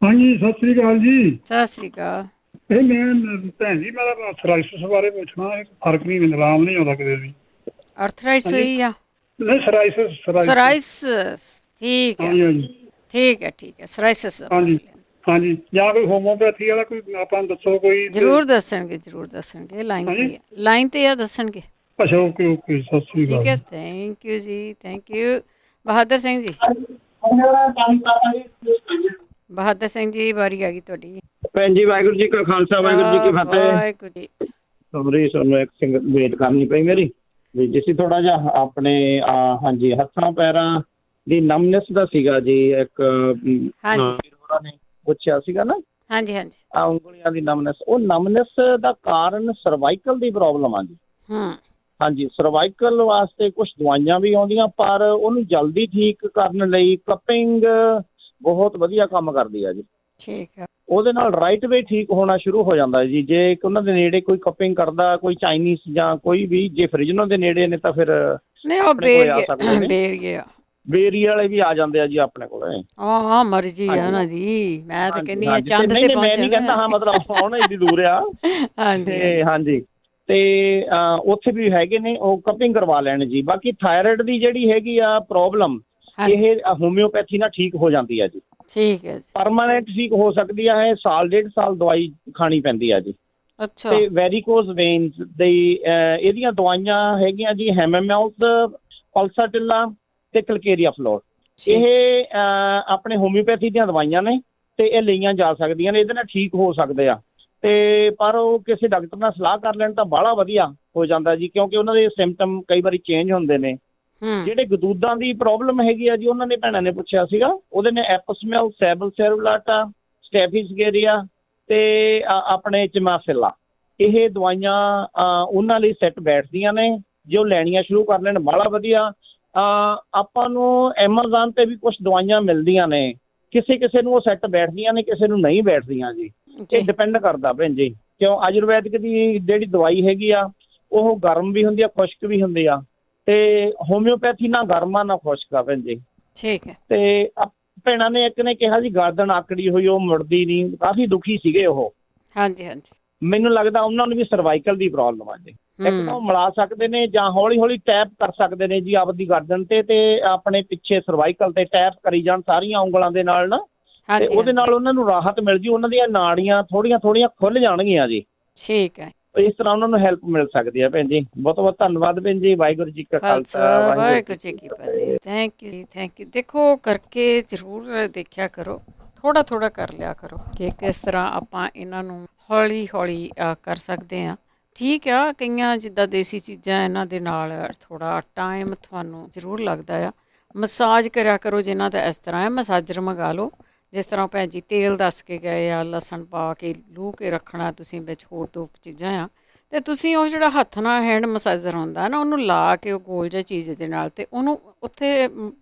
ਹਾਂਜੀ ਸਤਿ ਸ੍ਰੀ ਅਕਾਲ ਜੀ। ਸਤਿ ਸ੍ਰੀ ਅਕਾਲ। ਇਹ ਮੈਂ ਭੈਣ ਜੀ ਮੈਂ ਸਰਾਇਸਿਸ ਬਾਰੇ ਪੁੱਛਣਾ, ਫਰਕ ਨਹੀਂ ਮੈਨੂੰ, ਆਰਾਮ ਨਹੀਂ ਆਉਂਦਾ ਕਿਤੇ ਵੀ। ਆਰਥਰਾਈਟਸ ਹੋਈ ਆ? ਨਹੀਂ ਸਰਾਇਸਿਸ। ਠੀਕ ਹੈ, ਠੀਕ ਹੈ, ਠੀਕ ਹੈ, ਸਰਾਇਸਿਸ ਦਾ। ਹਾਂਜੀ, ਜਾਂ ਕੋਈ ਹੋਮੋਪੈਥੀ ਵਾਲਾ ਕੋਈ ਆਪਾਂ ਦੱਸੋ ਕੋਈ। ਜ਼ਰੂਰ ਦੱਸਣਗੇ ਲਾਈਨ ਤੇ ਆ ਦੱਸਣਗੇ। ਅੱਛਾ ਓਕੇ ਸਤਿ ਸ੍ਰੀ ਅਕਾਲ। ਠੀਕ ਹੈ, ਥੈਂਕ ਯੂ ਜੀ, ਥੈਂਕ ਯੂ। ਬਹਾਦਰ ਸਿੰਘ ਜੀ। ਬਹਾਦਰ ਸਿੰਘ ਜੀ ਵਾਰੀ ਆ ਗਈ ਤੁਹਾਡੀ। ਭੈਣ ਜੀ ਵਾਹਿਗੁਰੂ ਜੀ ਕਾ ਖਾਲਸਾ, ਵਾਹਿਗੁਰੂ ਜੀ ਕੀ ਫਤਿਹ। ਵਾਹਿਗੁਰੂ ਜੀ। ਸੌਰੀ ਤੁਹਾਨੂੰ ਇੱਕ ਸਿੰਗਲ ਵੇਟ ਕਰਨੀ ਪਈ ਮੇਰੀ ਵੀ, ਜਿਸ ਥੋੜਾ ਜਿਹਾ ਆਪਣੇ ਹਾਂਜੀ ਹੱਥਾਂ ਪੈਰਾਂ ਦੀ ਨਮਨੈਸ ਦਾ ਸੀਗਾ ਜੀ, ਇੱਕ ਹੋਰਾਂ ਨੇ ਪੁੱਛਿਆ ਸੀਗਾ ਨਾ। ਹਾਂਜੀ ਉਂਗਲੀਆਂ ਦੀ ਨਮਨੈਸ, ਉਹ ਨਮਨੈਸ ਦਾ ਕਾਰਨ ਸਰਵਾਈਕਲ ਦੀ ਪ੍ਰੋਬਲਮ ਆ ਜੀ। ਹਾਂਜੀ, ਸਰਵਾਈਕਲ ਵਾਸਤੇ ਕੁਝ ਦਵਾਈਆਂ ਵੀ ਆਉਂਦੀਆਂ, ਪਰ ਉਹਨੂੰ ਜਲਦੀ ਠੀਕ ਕਰਨ ਲਈ ਕਪਿੰਗ ਬਹੁਤ ਵਧੀਆ ਕੰਮ ਕਰਦੀ ਆ ਜੀ। ਠੀਕ ਹੈ, ਉਹਦੇ ਨਾਲ ਰਾਈਟ ਵੇ ਠੀਕ ਹੋਣਾ ਸ਼ੁਰੂ ਹੋ ਜਾਂਦਾ ਜੀ। ਜੇ ਉਹਨਾਂ ਦੇ ਨੇੜੇ ਕੋਈ ਕਪਿੰਗ ਕਰਦਾ, ਕੋਈ ਚਾਈਨੀਜ਼ ਜਾਂ ਕੋਈ ਵੀ, ਜੇ ਫਰਿੱਜ ਉਹਨਾਂ ਦੇ ਨੇੜੇ ਨੇ ਤਾਂ ਫਿਰ ਬੇਰੀ ਵਾਲੇ ਵੀ ਆ ਜਾਂਦੇ ਆ ਜੀ ਆਪਣੇ ਕੋਲ। ਮਰਜ਼ੀ ਆ ਉਹਨਾਂ ਦੀ, ਮੈਂ ਤਾਂ ਕਹਿੰਦੀ ਆ ਚੰਦ ਤੇ ਪਹੁੰਚਣਾ। ਮੈਂ ਨਹੀਂ ਕਹਿੰਦਾ ਹਾਂ ਮਤਲਬ ਆਉਣਾ ਇੰਨੀ ਦੂਰ ਆ। ਹਾਂਜੀ ਤੇ ਉੱਥੇ ਵੀ ਹੈਗੇ ਨੇ, ਉਹ ਕਪਿੰਗ ਕਰਵਾ ਲੈਣ ਜੀ। ਬਾਕੀ ਥਾਇਰਾਇਡ ਦੀ ਜਿਹੜੀ ਹੈਗੀ ਆ ਪ੍ਰੋਬਲਮ, ਇਹ ਹੋਮਿਓਪੈਥੀ ਨਾਲ ਠੀਕ ਹੋ ਜਾਂਦੀ ਆ ਜੀ। ਠੀਕ ਹੈ, ਪਰਮਾਨੈਂਟ ਠੀਕ ਹੋ ਸਕਦੀ ਹੈ। 1-1.5 ਸਾਲ ਦਵਾਈ ਖਾਣੀ ਪੈਂਦੀ ਆ ਜੀ। ਅੱਛਾ। ਤੇ ਵੈਰੀਕੋਜ਼ ਵੇਨਸ ਦੀ ਇਹਦੀਆਂ ਦਵਾਈਆਂ ਹੈਗੀਆਂ ਜੀ, ਹੈਮਾਮੈਲਸ, ਪਲਸਾਟਿਲਾ ਤੇ ਕਲਕੇਰੀਆ ਫਲੋਰ। ਇਹ ਆਪਣੇ ਹੋਮਿਓਪੈਥੀ ਦੀਆਂ ਦਵਾਈਆਂ ਨੇ ਤੇ ਇਹ ਲਈਆਂ ਜਾ ਸਕਦੀਆਂ ਨੇ, ਇਹਦੇ ਨਾਲ ਠੀਕ ਹੋ ਸਕਦੇ ਆ। ਤੇ ਪਰ ਉਹ ਕਿਸੇ ਡਾਕਟਰ ਨਾਲ ਸਲਾਹ ਕਰ ਲੈਣ ਤਾਂ ਬਾਹਲਾ ਵਧੀਆ ਹੋ ਜਾਂਦਾ ਜੀ, ਕਿਉਂਕਿ ਉਹਨਾਂ ਦੇ ਸਿੰਪਟਮ ਕਈ ਵਾਰੀ ਚੇਂਜ ਹੁੰਦੇ ਨੇ। ਜਿਹੜੇ ਗਦੂਦਾਂ ਦੀ ਪ੍ਰੋਬਲਮ ਹੈਗੀ ਆ ਜੀ, ਉਹਨਾਂ ਨੇ ਭੈਣਾਂ ਨੇ ਪੁੱਛਿਆ ਸੀਗਾ, ਉਹਦੇ ਨੇ ਐਪਸਮੈਲ, ਸੈਬਲ ਸੈਰੂਲਾਟਾ, ਸਟੈਫਿਸਗੇਰੀਆ ਤੇ ਆਪਣੇ ਚਮਾਸਿਲਾ, ਇਹ ਦਵਾਈਆਂ ਉਹਨਾਂ ਲਈ ਸੈੱਟ ਬੈਠਦੀਆਂ ਨੇ। ਜੇ ਉਹ ਲੈਣੀਆਂ ਸ਼ੁਰੂ ਕਰ ਲੈਣ ਬਾਹਲਾ ਵਧੀਆ। ਆਪਾਂ ਨੂੰ ਐਮਾਜ਼ਾਨ ਤੇ ਵੀ ਕੁਛ ਦਵਾਈਆਂ ਮਿਲਦੀਆਂ ਨੇ, ਕਿਸੇ ਨੂੰ ਉਹ ਸੈੱਟ ਬੈਠਦੀਆਂ ਨੇ, ਕਿਸੇ ਨੂੰ ਨਹੀਂ ਬੈਠਦੀਆਂ ਜੀ। ਇਹ ਡਿਪੈਂਡ ਕਰਦਾ ਭੈਣ ਜੀ, ਕਿਉਂ ਆਯੁਰਵੈਦਿਕ ਦੀ ਜਿਹੜੀ ਦਵਾਈ ਹੈਗੀ ਆ ਉਹ ਗਰਮ ਵੀ ਹੁੰਦੀ ਆ, ਖੁਸ਼ਕ ਵੀ ਹੁੰਦੀ ਆ, ਤੇ ਹੋਮਿਓਪੈਥੀ ਨਾ ਗਰਮ ਆ ਨਾ ਖੁਸ਼ਕ ਆ ਭੈਣ ਜੀ। ਠੀਕ ਹੈ। ਤੇ ਭੈਣਾਂ ਨੇ ਇੱਕ ਨੇ ਕਿਹਾ ਜੀ ਗਰਦਨ ਆਕੜੀ ਹੋਈ, ਉਹ ਮੁੜਦੀ ਨਹੀਂ, ਕਾਫੀ ਦੁਖੀ ਸੀਗੇ ਉਹ। ਹਾਂਜੀ ਹਾਂਜੀ। ਮੈਨੂੰ ਲੱਗਦਾ ਉਹਨਾਂ ਨੂੰ ਵੀ ਸਰਵਾਈਕਲ ਦੀ ਪ੍ਰੋਬਲਮ ਆ ਜੀ। ਇੱਕ ਤਾਂ ਉਹ ਮਿਲਾ ਸਕਦੇ ਨੇ ਜਾਂ ਹੌਲੀ ਹੌਲੀ ਟੈਪ ਕਰ ਸਕਦੇ ਨੇ ਜੀ ਆਪਦੀ ਗਰਦਨ ਤੇ ਆਪਣੇ ਪਿੱਛੇ ਸਰਵਾਈਕਲ ਤੇ ਟੈਪ ਕਰੀ ਜਾਣ ਸਾਰੀਆਂ ਉਂਗਲਾਂ ਦੇ ਨਾਲ ਨਾ, ਤੇ ਉਹਦੇ ਨਾਲ ਉਹਨਾਂ ਨੂੰ ਰਾਹਤ ਮਿਲ ਜੂ, ਉਹਨਾਂ ਦੀਆਂ ਨਾੜੀਆਂ ਥੋੜੀਆਂ ਖੁੱਲ ਜਾਣਗੀਆਂ ਜੀ। ਠੀਕ ਹੈ। ਇਸ ਤਰ੍ਹਾਂ ਉਹਨਾਂ ਨੂੰ ਹੈਲਪ ਮਿਲ ਸਕਦੀ ਹੈ ਭੈਣ ਜੀ। ਬਹੁਤ ਬਹੁਤ ਧੰਨਵਾਦ ਭੈਣ ਜੀ। ਵਾਹਿਗੁਰੂ ਜੀ ਕਾ ਖਾਲਸਾ, ਵਾਹਿਗੁਰੂ ਜੀ ਕੀ ਫਤਿਹ। ਥੈਂਕ ਯੂ ਜੀ, ਥੈਂਕ ਯੂ। ਦੇਖੋ ਕਰਕੇ ਜ਼ਰੂਰ ਦੇਖਿਆ ਕਰੋ, ਥੋੜਾ ਥੋੜਾ ਕਰ ਲਿਆ ਕਰੋ ਕਿ ਕਿਸ ਤਰ੍ਹਾਂ ਆਪਾਂ ਇਹਨਾਂ ਨੂੰ ਹੌਲੀ ਹੌਲੀ ਕਰ ਸਕਦੇ ਹਾਂ। ਠੀਕ ਆ, ਕਈਆਂ ਜਿੱਦਾਂ ਦੇਸੀ ਚੀਜ਼ਾਂ ਇਹਨਾਂ ਦੇ ਨਾਲ ਥੋੜ੍ਹਾ ਟਾਈਮ ਤੁਹਾਨੂੰ ਜ਼ਰੂਰ ਲੱਗਦਾ ਆ। ਮਸਾਜ ਕਰਿਆ ਕਰੋ ਜਿਨ੍ਹਾਂ ਦਾ ਇਸ ਤਰ੍ਹਾਂ ਹੈ, ਮਸਾਜਰ ਮੰਗਾ ਲਓ। ਜਿਸ ਤਰ੍ਹਾਂ ਭੈਣ ਜੀ ਤੇਲ ਦੱਸ ਕੇ ਗਏ ਆ, ਲਸਣ ਪਾ ਕੇ ਲੂਹ ਕੇ ਰੱਖਣਾ ਤੁਸੀਂ, ਵਿੱਚ ਹੋਰ ਦੋ ਚੀਜ਼ਾਂ ਆ, ਅਤੇ ਤੁਸੀਂ ਉਹ ਜਿਹੜਾ ਹੱਥ ਨਾਲ ਹੈਂਡ ਮਸਾਜਰ ਹੁੰਦਾ ਨਾ, ਉਹਨੂੰ ਲਾ ਕੇ ਉਹ ਗੋਲ ਜਿਹੀ ਚੀਜ਼ ਦੇ ਨਾਲ, ਅਤੇ ਉਹਨੂੰ ਉੱਥੇ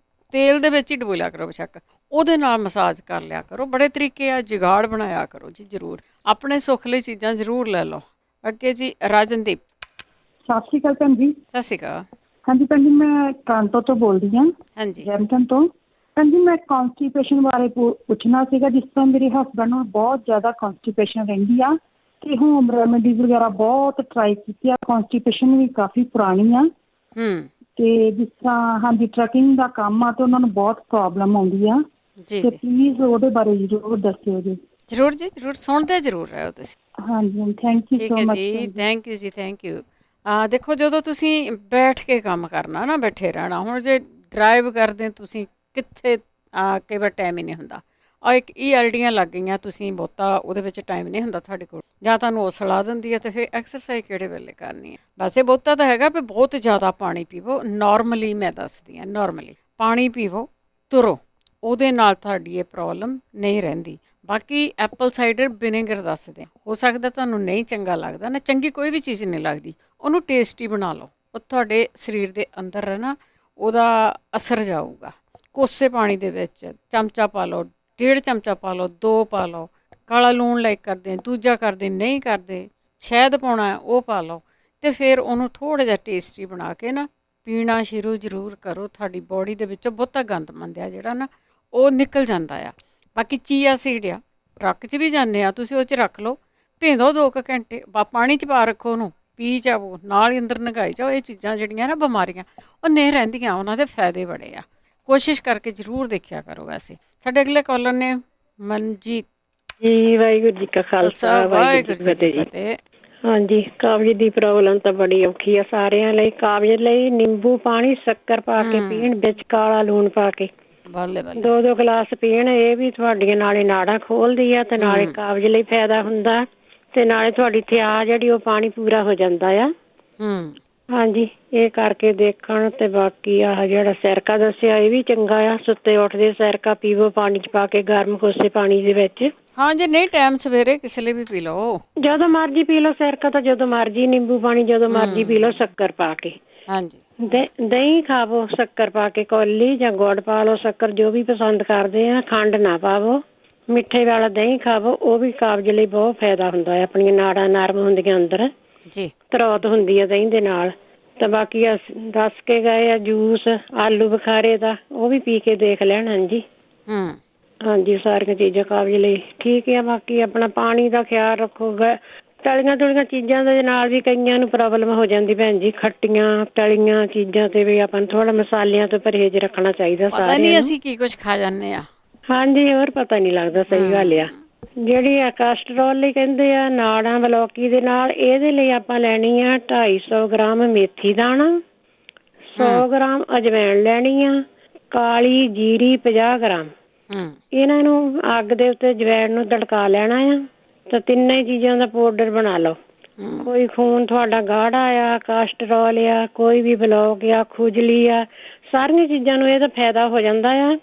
ਤੇਲ ਦੇ ਵਿੱਚ ਹੀ ਡਬੋ ਲਿਆ ਕਰੋ ਬੇਸ਼ੱਕ, ਉਹਦੇ ਨਾਲ ਮਸਾਜ ਕਰ ਲਿਆ ਕਰੋ। ਬੜੇ ਤਰੀਕੇ ਆ, ਜੁਗਾੜ ਬਣਾਇਆ ਕਰੋ ਜੀ ਜ਼ਰੂਰ। ਆਪਣੇ ਸੁੱਖ ਲਈ ਚੀਜ਼ਾਂ ਜ਼ਰੂਰ ਲੈ ਲਓ। ਅੱਗੇ ਜੀ ਰਾਜਨਦੀਪ। ਸਤਿ ਸ਼੍ਰੀ ਅਕਾਲ ਭੈਣ ਜੀ। ਸਤਿ ਸ਼੍ਰੀ ਅਕਾਲ। ਹਾਂਜੀ ਭੈਣ ਜੀ, ਮੈਂ ਕਾਂਟੋ ਤੋਂ ਬੋਲਦੀ ਹਾਂ, ਹਾਂਜੀ ਜੈਮਟਨ ਤੋਂ। ਭੈਣ ਜੀ ਮੈਂ ਕੌਨਸਟੀਪੇਸ਼ਨ ਬਾਰੇ ਪੁੱਛਣਾ ਸੀਗਾ। ਜਿਸ ਤਰ੍ਹਾਂ ਮੇਰੇ ਹਸਬੈਂਡ ਨੂੰ ਬਹੁਤ ਜ਼ਿਆਦਾ ਕੌਨਸਟੀਪੇਸ਼ਨ ਰਹਿੰਦੀ ਆ, ਤੇ ਹੋਮ ਰੈਮੀਡੀਜ਼ ਵਗੈਰਾ ਬਹੁਤ ਟਰਾਈ ਕੀਤੀ ਆ। ਕੌਨਸਟੀਪੇਸ਼ਨ ਵੀ ਕਾਫੀ ਪੁਰਾਣੀ ਆ, ਤੇ ਜਿਸ ਤਰ੍ਹਾਂ ਹਾਂਜੀ ਟਰੱਕਿੰਗ ਦਾ ਕੰਮ ਆ, ਤੇ ਉਹਨਾਂ ਨੂੰ ਬਹੁਤ ਪ੍ਰੋਬਲਮ ਆਉਂਦੀ ਆ, ਤੇ ਪਲੀਜ਼ ਉਹਦੇ ਬਾਰੇ ਜ਼ਰੂਰ ਦੱਸਿਓ ਜੀ। ਜ਼ਰੂਰ ਜੀ ਜ਼ਰੂਰ, ਸੁਣਦੇ ਜ਼ਰੂਰ ਰਹੋ ਤੁਸੀਂ। ਹਾਂਜੀ ਥੈਂਕ ਯੂ ਸੋ ਮਚ ਜੀ, ਥੈਂਕ ਯੂ ਜੀ, ਥੈਂਕ ਯੂ। ਦੇਖੋ ਜਦੋਂ ਤੁਸੀਂ ਬੈਠ ਕੇ ਕੰਮ ਕਰਨਾ ਨਾ, ਬੈਠੇ ਰਹਿਣਾ, ਹੁਣ ਜੇ ਡਰਾਈਵ ਕਰਦੇ ਤੁਸੀਂ ਕਿੱਥੇ ਕਈ ਵਾਰ ਟਾਈਮ ਹੀ ਨਹੀਂ ਹੁੰਦਾ। ਇੱਕ ELDਆਂ ਲੱਗ ਗਈਆਂ, ਤੁਸੀਂ ਬਹੁਤਾ ਉਹਦੇ ਵਿੱਚ ਟਾਈਮ ਨਹੀਂ ਹੁੰਦਾ ਤੁਹਾਡੇ ਕੋਲ, ਜਾਂ ਤੁਹਾਨੂੰ ਉਹ ਸਲਾਹ ਦਿੰਦੀ ਹੈ, ਅਤੇ ਫਿਰ ਐਕਸਰਸਾਈਜ਼ ਕਿਹੜੇ ਵੇਲੇ ਕਰਨੀ ਹੈ। ਵੈਸੇ ਬਹੁਤਾ ਤਾਂ ਹੈਗਾ ਵੀ ਬਹੁਤ ਜ਼ਿਆਦਾ ਪਾਣੀ ਪੀਵੋ। ਨੋਰਮਲੀ ਮੈਂ ਦੱਸਦੀ ਹਾਂ, ਨੋਰਮਲੀ ਪਾਣੀ ਪੀਵੋ, ਤੁਰੋ, ਉਹਦੇ ਨਾਲ ਤੁਹਾਡੀ ਇਹ ਪ੍ਰੋਬਲਮ ਨਹੀਂ ਰਹਿੰਦੀ। ਬਾਕੀ ਐਪਲ ਸਾਈਡਰ ਵਿਨੇਗਰ ਦੱਸਦੇ, ਹੋ ਸਕਦਾ ਤੁਹਾਨੂੰ ਨਹੀਂ ਚੰਗਾ ਲੱਗਦਾ ਨਾ, ਚੰਗੀ ਕੋਈ ਵੀ ਚੀਜ਼ ਨਹੀਂ ਲੱਗਦੀ, ਉਹਨੂੰ ਟੇਸਟੀ ਬਣਾ ਲਓ, ਉਹ ਤੁਹਾਡੇ ਸਰੀਰ ਦੇ ਅੰਦਰ ਹੈ ਨਾ ਉਹਦਾ ਅਸਰ ਜਾਊਗਾ। ਕੋਸੇ ਪਾਣੀ ਦੇ ਵਿੱਚ ਚਮਚਾ ਪਾ ਲਓ, 1.5 ਚਮਚਾ ਪਾ ਲਓ, 2 ਪਾ ਲਓ। ਕਾਲਾ ਲੂਣ ਲਾਈਕ ਕਰਦੇ, ਦੂਜਾ ਕਰਦੇ ਨਹੀਂ ਕਰਦੇ, ਸ਼ਹਿਦ ਪਾਉਣਾ ਉਹ ਪਾ ਲਓ, ਅਤੇ ਫਿਰ ਉਹਨੂੰ ਥੋੜ੍ਹਾ ਜਿਹਾ ਟੇਸਟੀ ਬਣਾ ਕੇ ਨਾ ਪੀਣਾ ਸ਼ੁਰੂ ਜ਼ਰੂਰ ਕਰੋ। ਤੁਹਾਡੀ ਬੋਡੀ ਦੇ ਵਿੱਚੋਂ ਬਹੁਤਾ ਗੰਦ ਮੰਦ ਆ ਜਿਹੜਾ ਨਾ ਉਹ ਨਿਕਲ ਜਾਂਦਾ ਆ। ਬਾਕੀ ਚੀਆ ਸੀਡ ਆ, ਟਰੱਕ 'ਚ ਵੀ ਜਾਂਦੇ ਆ ਤੁਸੀਂ, ਉਹ 'ਚ ਰੱਖ ਲਓ, ਭੇਂ ਦਿਓ 2 ਘੰਟੇ, ਪਾਣੀ 'ਚ ਪਾ ਰੱਖੋ, ਉਹਨੂੰ ਪੀ ਜਾਵੋ, ਨਾਲ ਹੀ ਅੰਦਰ ਨਗਾਈ ਜਾਓ। ਇਹ ਚੀਜ਼ਾਂ ਜਿਹੜੀਆਂ ਨਾ ਬਿਮਾਰੀਆਂ ਉਹ ਨਹੀਂ ਰਹਿੰਦੀਆਂ, ਉਹਨਾਂ ਦੇ ਫਾਇਦੇ ਬੜੇ ਆ। ਕੋਸ਼ਿਸ਼ ਕਰਕੇ ਜ਼ਰੂਰ ਦੇਖਿਆ ਕਰੋ। ਵੈਸੇ ਸਾਡੇ ਅਗਲੇ ਕਾਲਰ ਨੇ ਮਨਜੀਤ ਜੀ। ਵਾਹਿਗੁਰੂ ਜੀ ਕਾ ਖਾਲਸਾ, ਵਾਹਿਗੁਰੂ ਜੀ ਕੀ ਫਤਿਹ। ਹਾਂਜੀ, ਕਾਬਜ਼ ਦੀ ਪ੍ਰੋਬਲਮ ਤਾਂ ਬੜੀ ਔਖੀ ਆ ਸਾਰਿਆਂ ਲਈ। ਕਾਬਜ਼ ਲਈ ਨਿੰਬੂ ਪਾਣੀ, ਸ਼ੱਕਰ ਪਾ ਕੇ ਪੀਣ, ਵਿੱਚ ਕਾਲਾ ਲੂਣ ਪਾ ਕੇ 2-2 ਗਲਾਸ ਪੀਣ। ਇਹ ਵੀ ਤੁਹਾਡੀਆਂ ਨਾਲੇ ਨਾੜਾਂ ਖੋਲਦੀ ਆ, ਤੇ ਨਾਲੇ ਕਾਬਜ਼ ਲਈ ਫਾਇਦਾ ਹੁੰਦਾ, ਤੇ ਨਾਲੇ ਤੁਹਾਡੀ ਥਿਆ ਜਿਹੜੀ ਉਹ ਪਾਣੀ ਪੂਰਾ ਹੋ ਜਾਂਦਾ ਆ। ਹਾਂਜੀ, ਇਹ ਕਰਕੇ ਦੇਖਣ। ਤੇ ਬਾਕੀ ਆਹ ਜਿਹੜਾ ਸਿਰਕਾ ਦੱਸਿਆ ਇਹ ਵੀ ਚੰਗਾ ਆ, ਸੁੱਤੇ ਉੱਠਦੇ ਸਿਰਕਾ ਪੀਵੋ ਪਾਣੀ 'ਚ ਪਾ ਕੇ, ਗਰਮ ਕੋਸੇ ਪਾਣੀ ਦੇ ਵਿੱਚ। ਹਾਂ, ਜੇ ਨਹੀਂ ਟਾਈਮ ਸਵੇਰੇ ਕਿਸੇ ਲਈ ਵੀ ਪੀ ਲਓ, ਜਦੋਂ ਮਰਜ਼ੀ ਪੀ ਲਓ ਸਿਰਕਾ ਤਾਂ, ਜਦੋਂ ਮਰਜ਼ੀ ਨਿੰਬੂ ਪਾਣੀ ਜਦੋਂ ਮਰਜ਼ੀ ਪੀ ਲਓ, ਸ਼ੱਕਰ ਪਾ ਕੇ। ਹਾਂਜੀ, ਦਹੀਂ ਖਾਵੋ ਸ਼ੱਕਰ ਪਾ ਕੇ, ਕੌਲੀ ਜਾਂ ਗੁੜ ਪਾ ਲਓ, ਸ਼ੱਕਰ ਜੋ ਵੀ ਪਸੰਦ ਕਰਦੇ ਆ। ਖੰਡ ਨਾ ਪਾਵੋ, ਮਿੱਠੇ ਵਾਲਾ ਦਹੀਂ ਖਾਵੋ, ਉਹ ਵੀ ਕਾਬਜ਼ ਲਈ ਬਹੁਤ ਫਾਇਦਾ ਹੁੰਦਾ ਹੈ। ਆਪਣੀਆਂ ਨਾੜਾਂ ਨਰਮ ਹੁੰਦੀਆਂ ਅੰਦਰ ਜੀ, ਤਰੌਤ ਹੁੰਦੀ ਹੈ ਦਹੀਂ ਦੇ ਨਾਲ। ਤਾਂ ਬਾਕੀ ਦੱਸ ਕੇ ਗਏ ਆ ਜੂਸ ਆਲੂ ਬੁਖਾਰੇ ਦਾ, ਉਹ ਵੀ ਪੀ ਕੇ ਦੇਖ ਲੈਣ। ਹਾਂਜੀ ਹਾਂਜੀ, ਸਾਰੀਆਂ ਚੀਜ਼ਾਂ ਕਾਬਜ਼ ਲਈ ਠੀਕ ਆ। ਬਾਕੀ ਆਪਣਾ ਪਾਣੀ ਦਾ ਖਿਆਲ ਰੱਖੋਗਾ। ਤਲੀਆਂ ਤੁਲੀਆਂ ਚੀਜ਼ਾਂ ਦੇ ਨਾਲ ਵੀ ਕਈਆਂ ਨੂੰ ਪ੍ਰੋਬਲਮ ਹੋ ਜਾਂਦੀ ਭੈਣ ਜੀ, ਖੱਟੀਆਂ ਤਲੀਆਂ ਚੀਜ਼ਾਂ ਤੇ ਵੀ ਆਪਾਂ ਨੂੰ ਥੋੜਾ ਮਸਾਲਿਆਂ ਤੋਂ ਪਰਹੇਜ਼ ਰੱਖਣਾ ਚਾਹੀਦਾ। ਪਤਾ ਨਹੀਂ ਅਸੀਂ ਕੀ ਕੁਝ ਖਾ ਜਾਂਦੇ ਆ। ਹਾਂਜੀ, ਹੋਰ ਪਤਾ ਨਹੀਂ ਲੱਗਦਾ। ਸਹੀ ਗੱਲ ਆ। ਜਿਹੜੀ ਆ ਕੋਲੈਸਟਰੋਲ ਲਈ ਕਹਿੰਦੇ ਆ, ਨਾੜਾਂ ਬਲੌਕੀ ਦੇ ਨਾਲ, ਇਹਦੇ ਲਈ ਆਪਾਂ ਲੈਣੀ ਆ 250 ਗ੍ਰਾਮ ਮੇਥੀ ਦਾਣਾ, 100 ਗ੍ਰਾਮ ਅਜਵਾਇਣ ਲੈਣੀ ਆ, ਕਾਲੀ ਜੀਰੀ 50 ਗ੍ਰਾਮ। ਇਹਨਾਂ ਨੂੰ ਅੱਗ ਦੇ ਉੱਤੇ ਜਵੈਣ ਨੂੰ ਤੜਕਾ ਲੈਣਾ ਆ ਤਾਂ ਤਿੰਨੇ ਚੀਜ਼ਾਂ ਦਾ ਪਾਊਡਰ ਬਣਾ ਲਓ। ਕੋਈ ਖੂਨ ਤੁਹਾਡਾ ਗਾੜਾ ਆ, ਕੋਲੈਸਟਰੋਲ ਆ, ਕੋਈ ਵੀ ਬਲੌਕ ਆ, ਖੁਜਲੀ ਆ, ਸਾਰੀਆਂ ਚੀਜ਼ਾਂ ਨੂੰ ਇਹਦਾ ਫਾਇਦਾ ਹੋ ਜਾਂਦਾ ਆ।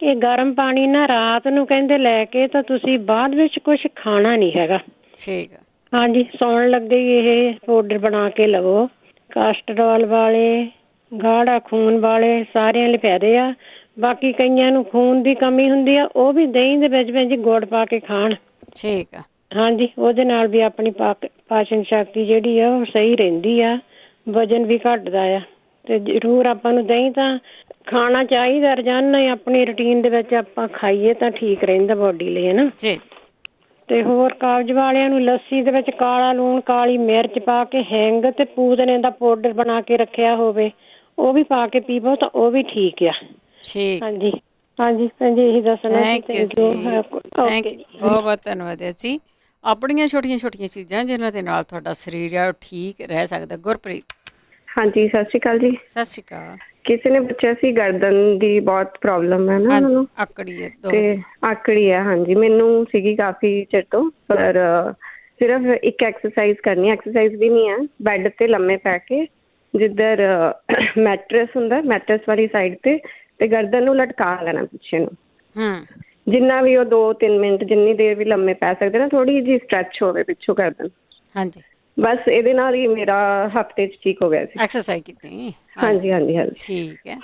ਇਹ ਗਰਮ ਪਾਣੀ ਨਾ ਰਾਤ ਨੂੰ ਕਹਿੰਦੇ ਲੈ ਕੇ ਤਾਂ ਤੁਸੀਂ ਬਾਅਦ ਵਿੱਚ ਕੁਝ ਖਾਣਾ ਨਹੀਂ ਹੈਗਾ। ਠੀਕ ਆ। ਹਾਂਜੀ, ਸੌਣ ਲੱਗੇ ਹੀ ਇਹ ਪਾਊਡਰ ਬਣਾ ਕੇ ਲਵੋ। ਕੋਲੈਸਟਰੋਲ ਵਾਲੇ, ਗਾੜਾ ਖੂਨ ਵਾਲੇ ਸਾਰਿਆਂ ਲਈ ਫਾਇਦੇ ਆ। ਬਾਕੀ ਕਈਆਂ ਨੂੰ ਖੂਨ ਦੀ ਕਮੀ ਹੁੰਦੀ ਆ, ਉਹ ਵੀ ਦਹੀਂ ਦੇ ਵਿੱਚ ਭੈਣ ਜੀ ਗੁੜ ਪਾ ਕੇ ਖਾਣ। ਠੀਕ ਆ। ਹਾਂਜੀ, ਉਹਦੇ ਨਾਲ ਵੀ ਆਪਣੀ ਪਾਚਨ ਸ਼ਕਤੀ ਜਿਹੜੀ ਆ ਉਹ ਸਹੀ ਰਹਿੰਦੀ ਆ, ਵਜਨ ਵੀ ਘਟਦਾ ਆ। ਤੇ ਜ਼ਰੂਰ ਆਪਾਂ ਨੂੰ ਦਹੀਂ ਤਾਂ ਖਾਣਾ ਚਾਹੀਦਾ, ਰੋਜ਼ਾਨਾ ਆਪਣੀ ਰੂਟੀਨ ਦੇ ਵਿੱਚ ਆਪਾਂ ਖਾਈਏ ਤਾਂ ਠੀਕ ਰਹਿੰਦਾ ਬੋਡੀ ਲਈ, ਹੈ ਨਾ ਜੀ। ਤੇ ਹੋਰ ਕਾਬਜ਼ ਵਾਲਿਆਂ ਨੂੰ ਲੱਸੀ ਦੇ ਵਿੱਚ ਕਾਲਾ ਲੂਣ, ਕਾਲੀ ਮਿਰਚ ਪਾ ਕੇ, ਹਿੰਗ ਤੇ ਪੂਦਨੇ ਦਾ ਪਾਊਡਰ ਬਣਾ ਕੇ ਰੱਖਿਆ ਹੋਵੇ, ਉਹ ਵੀ ਪਾ ਕੇ ਪੀਵੋ ਤਾਂ ਉਹ ਵੀ ਠੀਕ ਆ। ਠੀਕ। ਹਾਂਜੀ ਹਾਂਜੀ ਭੈਣ ਜੀ, ਇਹੀ ਦੱਸਣਾ। Thank you. ਬਹੁਤ ਬਹੁਤ ਧੰਨਵਾਦ ਹੈ ਜੀ। ਆਪਣੀਆਂ ਛੋਟੀਆਂ ਛੋਟੀਆਂ ਚੀਜ਼ਾਂ ਜਿਨ੍ਹਾਂ ਦੇ ਨਾਲ ਤੁਹਾਡਾ ਸਰੀਰ ਆ ਉਹ ਠੀਕ ਰਹਿ ਸਕਦਾ। ਗੁਰਪ੍ਰੀਤ। ਹਾਂਜੀ, ਸਤਿ ਸ਼੍ਰੀ ਅਕਾਲ ਜੀ। ਸਤਿ ਸ਼੍ਰੀ ਅਕਾਲ। ਕਿਸੇ ਨੇ ਪੁੱਛਿਆ ਸੀ ਗਰਦਨ ਦੀ ਬਹੁਤ ਪ੍ਰੋਬਲਮ ਹੈ ਨਾ ਉਹਨਾਂ ਨੂੰ, ਆਕੜੀ ਹੈ ਤੇ ਆਕੜੀ ਹੈ। ਹਾਂਜੀ, ਮੈਨੂੰ ਸੀਗੀ ਕਾਫੀ ਚਿਰ ਤੋਂ, ਪਰ ਸਿਰਫ ਇੱਕ ਐਕਸਰਸਾਈਜ਼ ਕਰਨੀ, ਐਕਸਰਸਾਈਜ਼ ਵੀ ਨਹੀਂ ਹੈ, ਬੈੱਡ ਤੇ ਲੰਮੇ ਪੈ ਕੇ ਜਿੱਧਰ ਮੈਟਰਸ ਹੁੰਦਾ, ਮੈਟਰਸ ਵਾਲੀ ਸਾਈਡ ਤੇ ਗਰਦਨ ਨੂੰ ਲਟਕਾ ਲੈਣਾ ਪਿੱਛੇ ਨੂੰ। ਜਿੰਨਾ ਵੀ ਉਹ 2-3 ਮਿੰਟ ਜਿੰਨੀ ਦੇਰ ਵੀ ਲੰਮੇ ਪੈ ਸਕਦੇ ਨਾ, ਥੋੜੀ ਜਿਹੀ ਸਟਰੈਚ ਹੋਵੇ ਪਿੱਛੋਂ ਗਰਦਨ। ਹਾਂਜੀ, ਬਸ ਇਹਦੇ ਨਾਲ ਹੀ ਮੇਰਾ ਹਫ਼ਤੇ 'ਚ ਠੀਕ ਹੋ ਗਿਆ ਸੀ। ਐਕਸਰਸਾਈਜ਼ ਕੀਤੀ। ਹਾਂਜੀ ਹਾਂਜੀ ਹਾਂਜੀ, ਠੀਕ ਹੈ।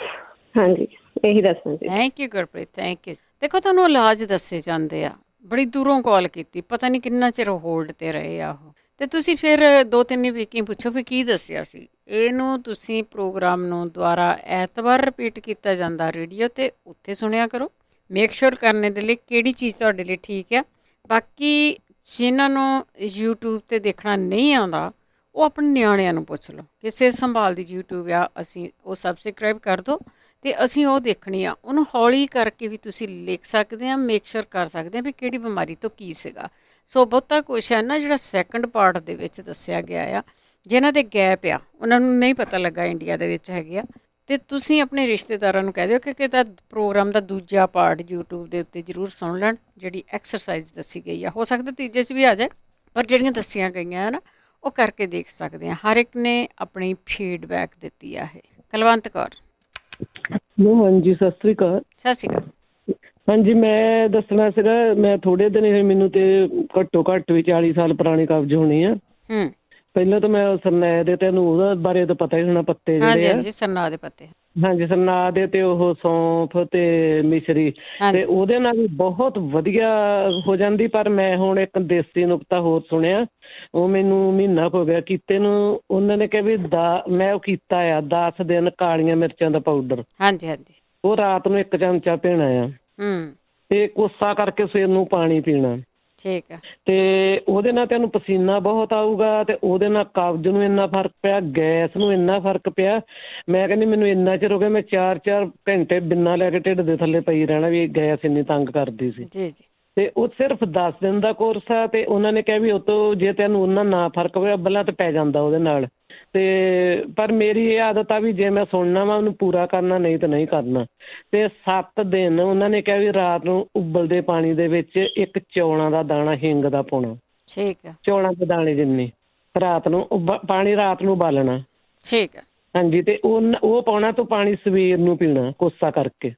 ਹਾਂਜੀ, ਇਹੀ ਦੱਸਣਾ ਸੀ। Thank you Gurpreet, thank you. ਦੇਖੋ, ਤੁਹਾਨੂੰ ਇਲਾਜ ਦੱਸੇ ਜਾਂਦੇ ਆ, ਬੜੀ ਦੂਰੋਂ ਕਾਲ ਕੀਤੀ, ਪਤਾ ਨਹੀਂ ਕਿੰਨਾ ਚਿਰ ਹੋਲਡ ਤੇ ਰਹੇ ਆ ਉਹ, ਤੇ ਤੁਸੀਂ ਫਿਰ 2-3 ਵੀਕ ਹੀ ਪੁੱਛੋ ਵੀ ਕੀ ਦੱਸਿਆ ਸੀ। ਇਹਨੂੰ ਤੁਸੀਂ ਪ੍ਰੋਗਰਾਮ ਨੂੰ ਦੁਬਾਰਾ ਐਤਵਾਰ ਰਿਪੀਟ ਕੀਤਾ ਜਾਂਦਾ ਰੇਡੀਓ 'ਤੇ, ਉੱਥੇ ਸੁਣਿਆ ਕਰੋ। ਮੇਕ ਸ਼ੋਰ ਕਰਨੇ ਦੇ ਲਈ ਕਿਹੜੀ ਚੀਜ਼ ਤੁਹਾਡੇ ਲਈ ਠੀਕ ਆ। ਬਾਕੀ ਜਿਨ੍ਹਾਂ ਨੂੰ ਯੂਟਿਊਬ 'ਤੇ ਦੇਖਣਾ ਨਹੀਂ ਆਉਂਦਾ, ਉਹ ਆਪਣੇ ਨਿਆਣਿਆਂ ਨੂੰ ਪੁੱਛ ਲਓ ਕਿ ਸਿਹਤ ਸੰਭਾਲ ਦੀ ਯੂਟਿਊਬ ਆ, ਅਸੀਂ ਉਹ ਸਬਸਕ੍ਰਾਈਬ ਕਰ ਦਿਓ ਅਤੇ ਅਸੀਂ ਉਹ ਦੇਖਣੀ ਆ। ਉਹਨੂੰ ਹੌਲੀ ਕਰਕੇ ਵੀ ਤੁਸੀਂ ਲਿਖ ਸਕਦੇ ਹਾਂ, ਮੇਕ ਸ਼ੋਰ ਕਰ ਸਕਦੇ ਹਾਂ ਵੀ ਕਿਹੜੀ ਬਿਮਾਰੀ ਤੋਂ ਕੀ ਸੀਗਾ। ਸੋ ਬਹੁਤਾ ਕੁਛ ਹੈ ਨਾ ਜਿਹੜਾ ਸੈਕੰਡ ਪਾਰਟ ਦੇ ਵਿੱਚ ਦੱਸਿਆ ਗਿਆ ਆ, ਜਿਨ੍ਹਾਂ ਦੇ ਗੈਪ ਆ, ਉਹਨਾਂ ਨੂੰ ਨਹੀਂ ਪਤਾ ਲੱਗਾ ਇੰਡੀਆ ਦੇ ਵਿੱਚ ਹੈਗੇ ਆ, ਅਤੇ ਤੁਸੀਂ ਆਪਣੇ ਰਿਸ਼ਤੇਦਾਰਾਂ ਨੂੰ ਕਹਿ ਦਿਓ ਕਿ ਕਿਤਾ ਪ੍ਰੋਗਰਾਮ ਦਾ ਦੂਜਾ ਪਾਰਟ ਯੂਟਿਊਬ ਦੇ ਉੱਤੇ ਜ਼ਰੂਰ ਸੁਣ ਲੈਣ। ਜਿਹੜੀ ਐਕਸਰਸਾਈਜ਼ ਦੱਸੀ ਗਈ ਆ, ਹੋ ਸਕਦਾ ਤੀਜੇ 'ਚ ਵੀ ਆ ਜਾਏ, ਪਰ ਜਿਹੜੀਆਂ ਦੱਸੀਆਂ ਗਈਆਂ ਨਾ ਉਹ ਕਰਕੇ ਦੇਖ ਸਕਦੇ ਹਾਂ। ਹਰ ਇੱਕ ਨੇ ਆਪਣੀ ਫੀਡਬੈਕ ਦਿੱਤੀ ਆ। ਇਹ ਕੁਲਵੰਤ ਕੌਰ। ਹਾਂਜੀ, ਸਤਿ ਸ੍ਰੀ ਅਕਾਲ। ਸਤਿ ਸ਼੍ਰੀ ਅਕਾਲ। ਹਾਂਜੀ, ਮੈਂ ਦੱਸਣਾ ਸੀਗਾ, ਮੈਂ ਥੋੜੇ ਦਿਨ ਹੋਏ ਮੈਨੂੰ ਤੇ ਘੱਟੋ ਘੱਟ ਵੀ 40 ਸਾਲ ਪੁਰਾਣੀ ਕਬਜ਼ ਹੋਣੀ ਆ। ਪਹਿਲਾਂ ਤਾਂ ਮੈਂ ਸਰਨਾਏ ਦੇ, ਤੈਨੂੰ ਉਹਦਾ ਬਾਰੇ ਤਾਂ ਪਤਾ ਹੀ ਹੋਣਾ, ਪੱਤੇ ਜਿਹੜੇ ਆ। ਸਰਨਾਹ ਦੇ ਪੱਤੇ। ਹਾਂਜੀ, ਸਰਨਾਹ ਦੇ ਤੇ ਉਹ ਸੌਂਫ ਤੇ ਮਿਸ਼ਰੀ, ਤੇ ਉਹਦੇ ਨਾਲ ਵੀ ਬਹੁਤ ਵਧੀਆ ਹੋ ਜਾਂਦੀ। ਪਰ ਮੈਂ ਹੁਣ ਇੱਕ ਦੇਸੀ ਨੁਕਤਾ ਹੋਰ ਸੁਣਿਆ, ਉਹ ਮੈਨੂੰ ਮਹੀਨਾ ਹੋ ਗਿਆ ਕੀਤੇ ਨੂੰ। ਉਹਨਾਂ ਨੇ ਕਿਹਾ ਵੀ ਮੈਂ ਉਹ ਕੀਤਾ ਆ 10 ਦਿਨ ਕਾਲੀਆਂ ਮਿਰਚਾਂ ਦਾ ਪਾਊਡਰ। ਹਾਂਜੀ ਹਾਂਜੀ, ਉਹ ਰਾਤ ਨੂੰ 1 ਚਮਚਾ ਪੀਣਾ ਆ, ਤੇ ਕੋਸਾ ਕਰਕੇ ਸਵੇਰ ਨੂੰ ਪਾਣੀ ਪੀਣਾ। ਠੀਕ ਆ। ਤੇ ਉਹਦੇ ਨਾਲ ਤੈਨੂੰ ਪਸੀਨਾ ਬਹੁਤ ਆਊਗਾ, ਤੇ ਉਹਦੇ ਨਾਲ ਕਬਜ਼ ਨੂੰ ਇੰਨਾ ਫਰਕ ਪਿਆ, ਗੈਸ ਨੂੰ ਇੰਨਾ ਫਰਕ ਪਿਆ। ਮੈਂ ਕਹਿੰਦੀ ਮੈਨੂੰ ਇੰਨਾ ਚਿਰ ਹੋ ਗਿਆ, ਮੈਂ 4-4 ਘੰਟੇ ਬਿਨਾਂ ਲੈ ਕੇ ਢਿੱਡ ਦੇ ਥੱਲੇ ਪਈ ਰਹਿਣਾ, ਵੀ ਗੈਸ ਇੰਨੀ ਤੰਗ ਕਰਦੀ ਸੀ। ਜੀ ਜੀ। ਤੇ ਉਹ ਸਿਰਫ 10 ਦਿਨ ਦਾ ਕੋਰਸ ਆ, ਤੇ ਉਹਨਾਂ ਨੇ ਕਿਹਾ ਵੀ ਉਹ ਤੋਂ ਜੇ ਤੈਨੂੰ ਉਹਨਾਂ ਨਾ ਫਰਕ ਹੋਇਆ ਅੱਬਲਾਂ ਤੇ ਪੈ ਜਾਂਦਾ ਉਹਦੇ ਨਾਲ। ਤੇ ਪਰ ਮੇਰੀ ਇਹ ਆਦਤ ਆ ਵੀ ਜੇ ਮੈਂ ਸੁਣਨਾ ਵਾ ਉਹਨੂੰ ਪੂਰਾ ਕਰਨਾ, ਨਹੀਂ ਤਾਂ ਨਹੀਂ ਕਰਨਾ। ਤੇ 7 ਦਿਨ ਉਹਨਾਂ ਨੇ ਕਿਹਾ ਵੀ ਰਾਤ ਨੂੰ ਉਬਲਦੇ ਪਾਣੀ ਦੇ ਵਿੱਚ 1 ਚੌਲਾਂ ਦਾ ਦਾਣਾ ਹਿੰਗ ਦਾ ਪਾਉਣਾ। ਠੀਕ ਆ। ਚੌਲਾਂ ਦੇ ਦਾਣੇ ਜਿੰਨੀ ਰਾਤ ਨੂੰ ਪਾਣੀ ਰਾਤ ਨੂੰ ਉਬਾਲਣਾ। ਠੀਕ ਆ। ਹਾਂਜੀ, ਤੇ ਉਹ ਪਾਉਣਾ ਤੋਂ ਪਾਣੀ ਸਵੇਰ ਨੂੰ ਪੀਣਾ ਕੋਸਾ ਕਰਕੇ।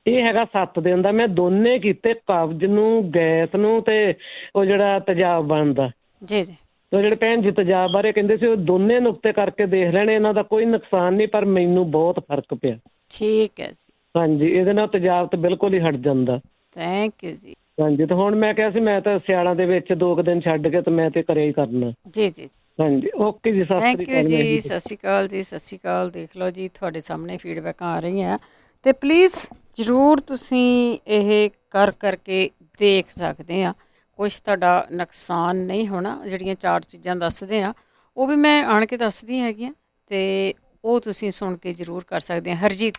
ਇਹ ਹੈਗਾ 7 ਦਿਨ ਦਾ। ਮੈਂ ਦੋਨੇ ਕੀਤੇ, ਕਬਜ਼ ਨੂੰ, ਗੈਸ ਨੂੰ, ਤੇ ਉਹ ਜਿਹੜਾ ਤੇਜ਼ਾਬ ਬਣਦਾ। ਜੀ ਜੀ। ਉਹ ਜਿਹੜੇ ਭੈਣ ਜੀ ਤੇਜ਼ਾਬ ਬਾਰੇ ਕਹਿੰਦੇ ਸੀ, ਉਹ ਦੋਨੇ ਨੁਕਤੇ ਕਰਕੇ ਦੇਖ ਲੈਣੇ, ਇਹਨਾਂ ਦਾ ਕੋਈ ਨੁਕਸਾਨ ਨਹੀਂ, ਪਰ ਮੈਨੂੰ ਬਹੁਤ ਫਰਕ ਪਿਆ। ਠੀਕ ਹੈ ਜੀ। ਹਾਂਜੀ, ਇਹਦੇ ਨਾਲ ਤੇਜ਼ਾਬ ਤਾਂ ਬਿਲਕੁਲ ਹੀ ਹਟ ਜਾਂਦਾ। ਥੈਂਕ ਯੂ ਜੀ। ਹਾਂਜੀ, ਤੇ ਹੁਣ ਮੈਂ ਕਿਹਾ ਸੀ ਮੈਂ ਤਾਂ ਸਿਆਲਾਂ ਦੇ ਵਿੱਚ 2 ਦਿਨ ਛੱਡ ਕੇ ਤੇ ਮੈਂ ਤੇ ਘਰੇ ਹੀ ਕਰਨਾ। ਜੀ ਜੀ। ਹਾਂਜੀ, ਓਕੇ ਜੀ, ਸਤਿ ਥੈਂਕ ਸ਼੍ਰੀ ਯੂ ਅਕਾਲ ਜੀ। ਸਤਿ ਸ਼੍ਰੀ ਅਕਾਲ ਜੀ। ਸਤਿ ਸ਼੍ਰੀ ਅਕਾਲ। ਦੇਖ ਲਓ ਜੀ, ਤੁਹਾਡੇ ਸਾਹਮਣੇ ਫੀਡਬੈਕਾਂ ਆ ਰਹੀਆਂ, ਅਤੇ ਪਲੀਜ਼ ਜ਼ਰੂਰ ਤੁਸੀਂ ਇਹ ਕਰਕੇ ਦੇਖ ਸਕਦੇ ਆ। ਕੁਛ ਤੁਹਾਡਾ ਨੁਕਸਾਨ ਨਹੀਂ ਹੋਣਾ। ਜਿਹੜੀਆਂ 4 ਚੀਜ਼ਾਂ ਦੱਸਦੇ ਆ ਉਹ ਵੀ ਮੈਂ ਆਣ ਕੇ ਦੱਸਦੀ ਹੈਗੀ ਆ, ਅਤੇ ਉਹ ਤੁਸੀਂ ਸੁਣ ਕੇ ਜ਼ਰੂਰ ਕਰ ਸਕਦੇ ਆ। ਹਰਜੀਤ।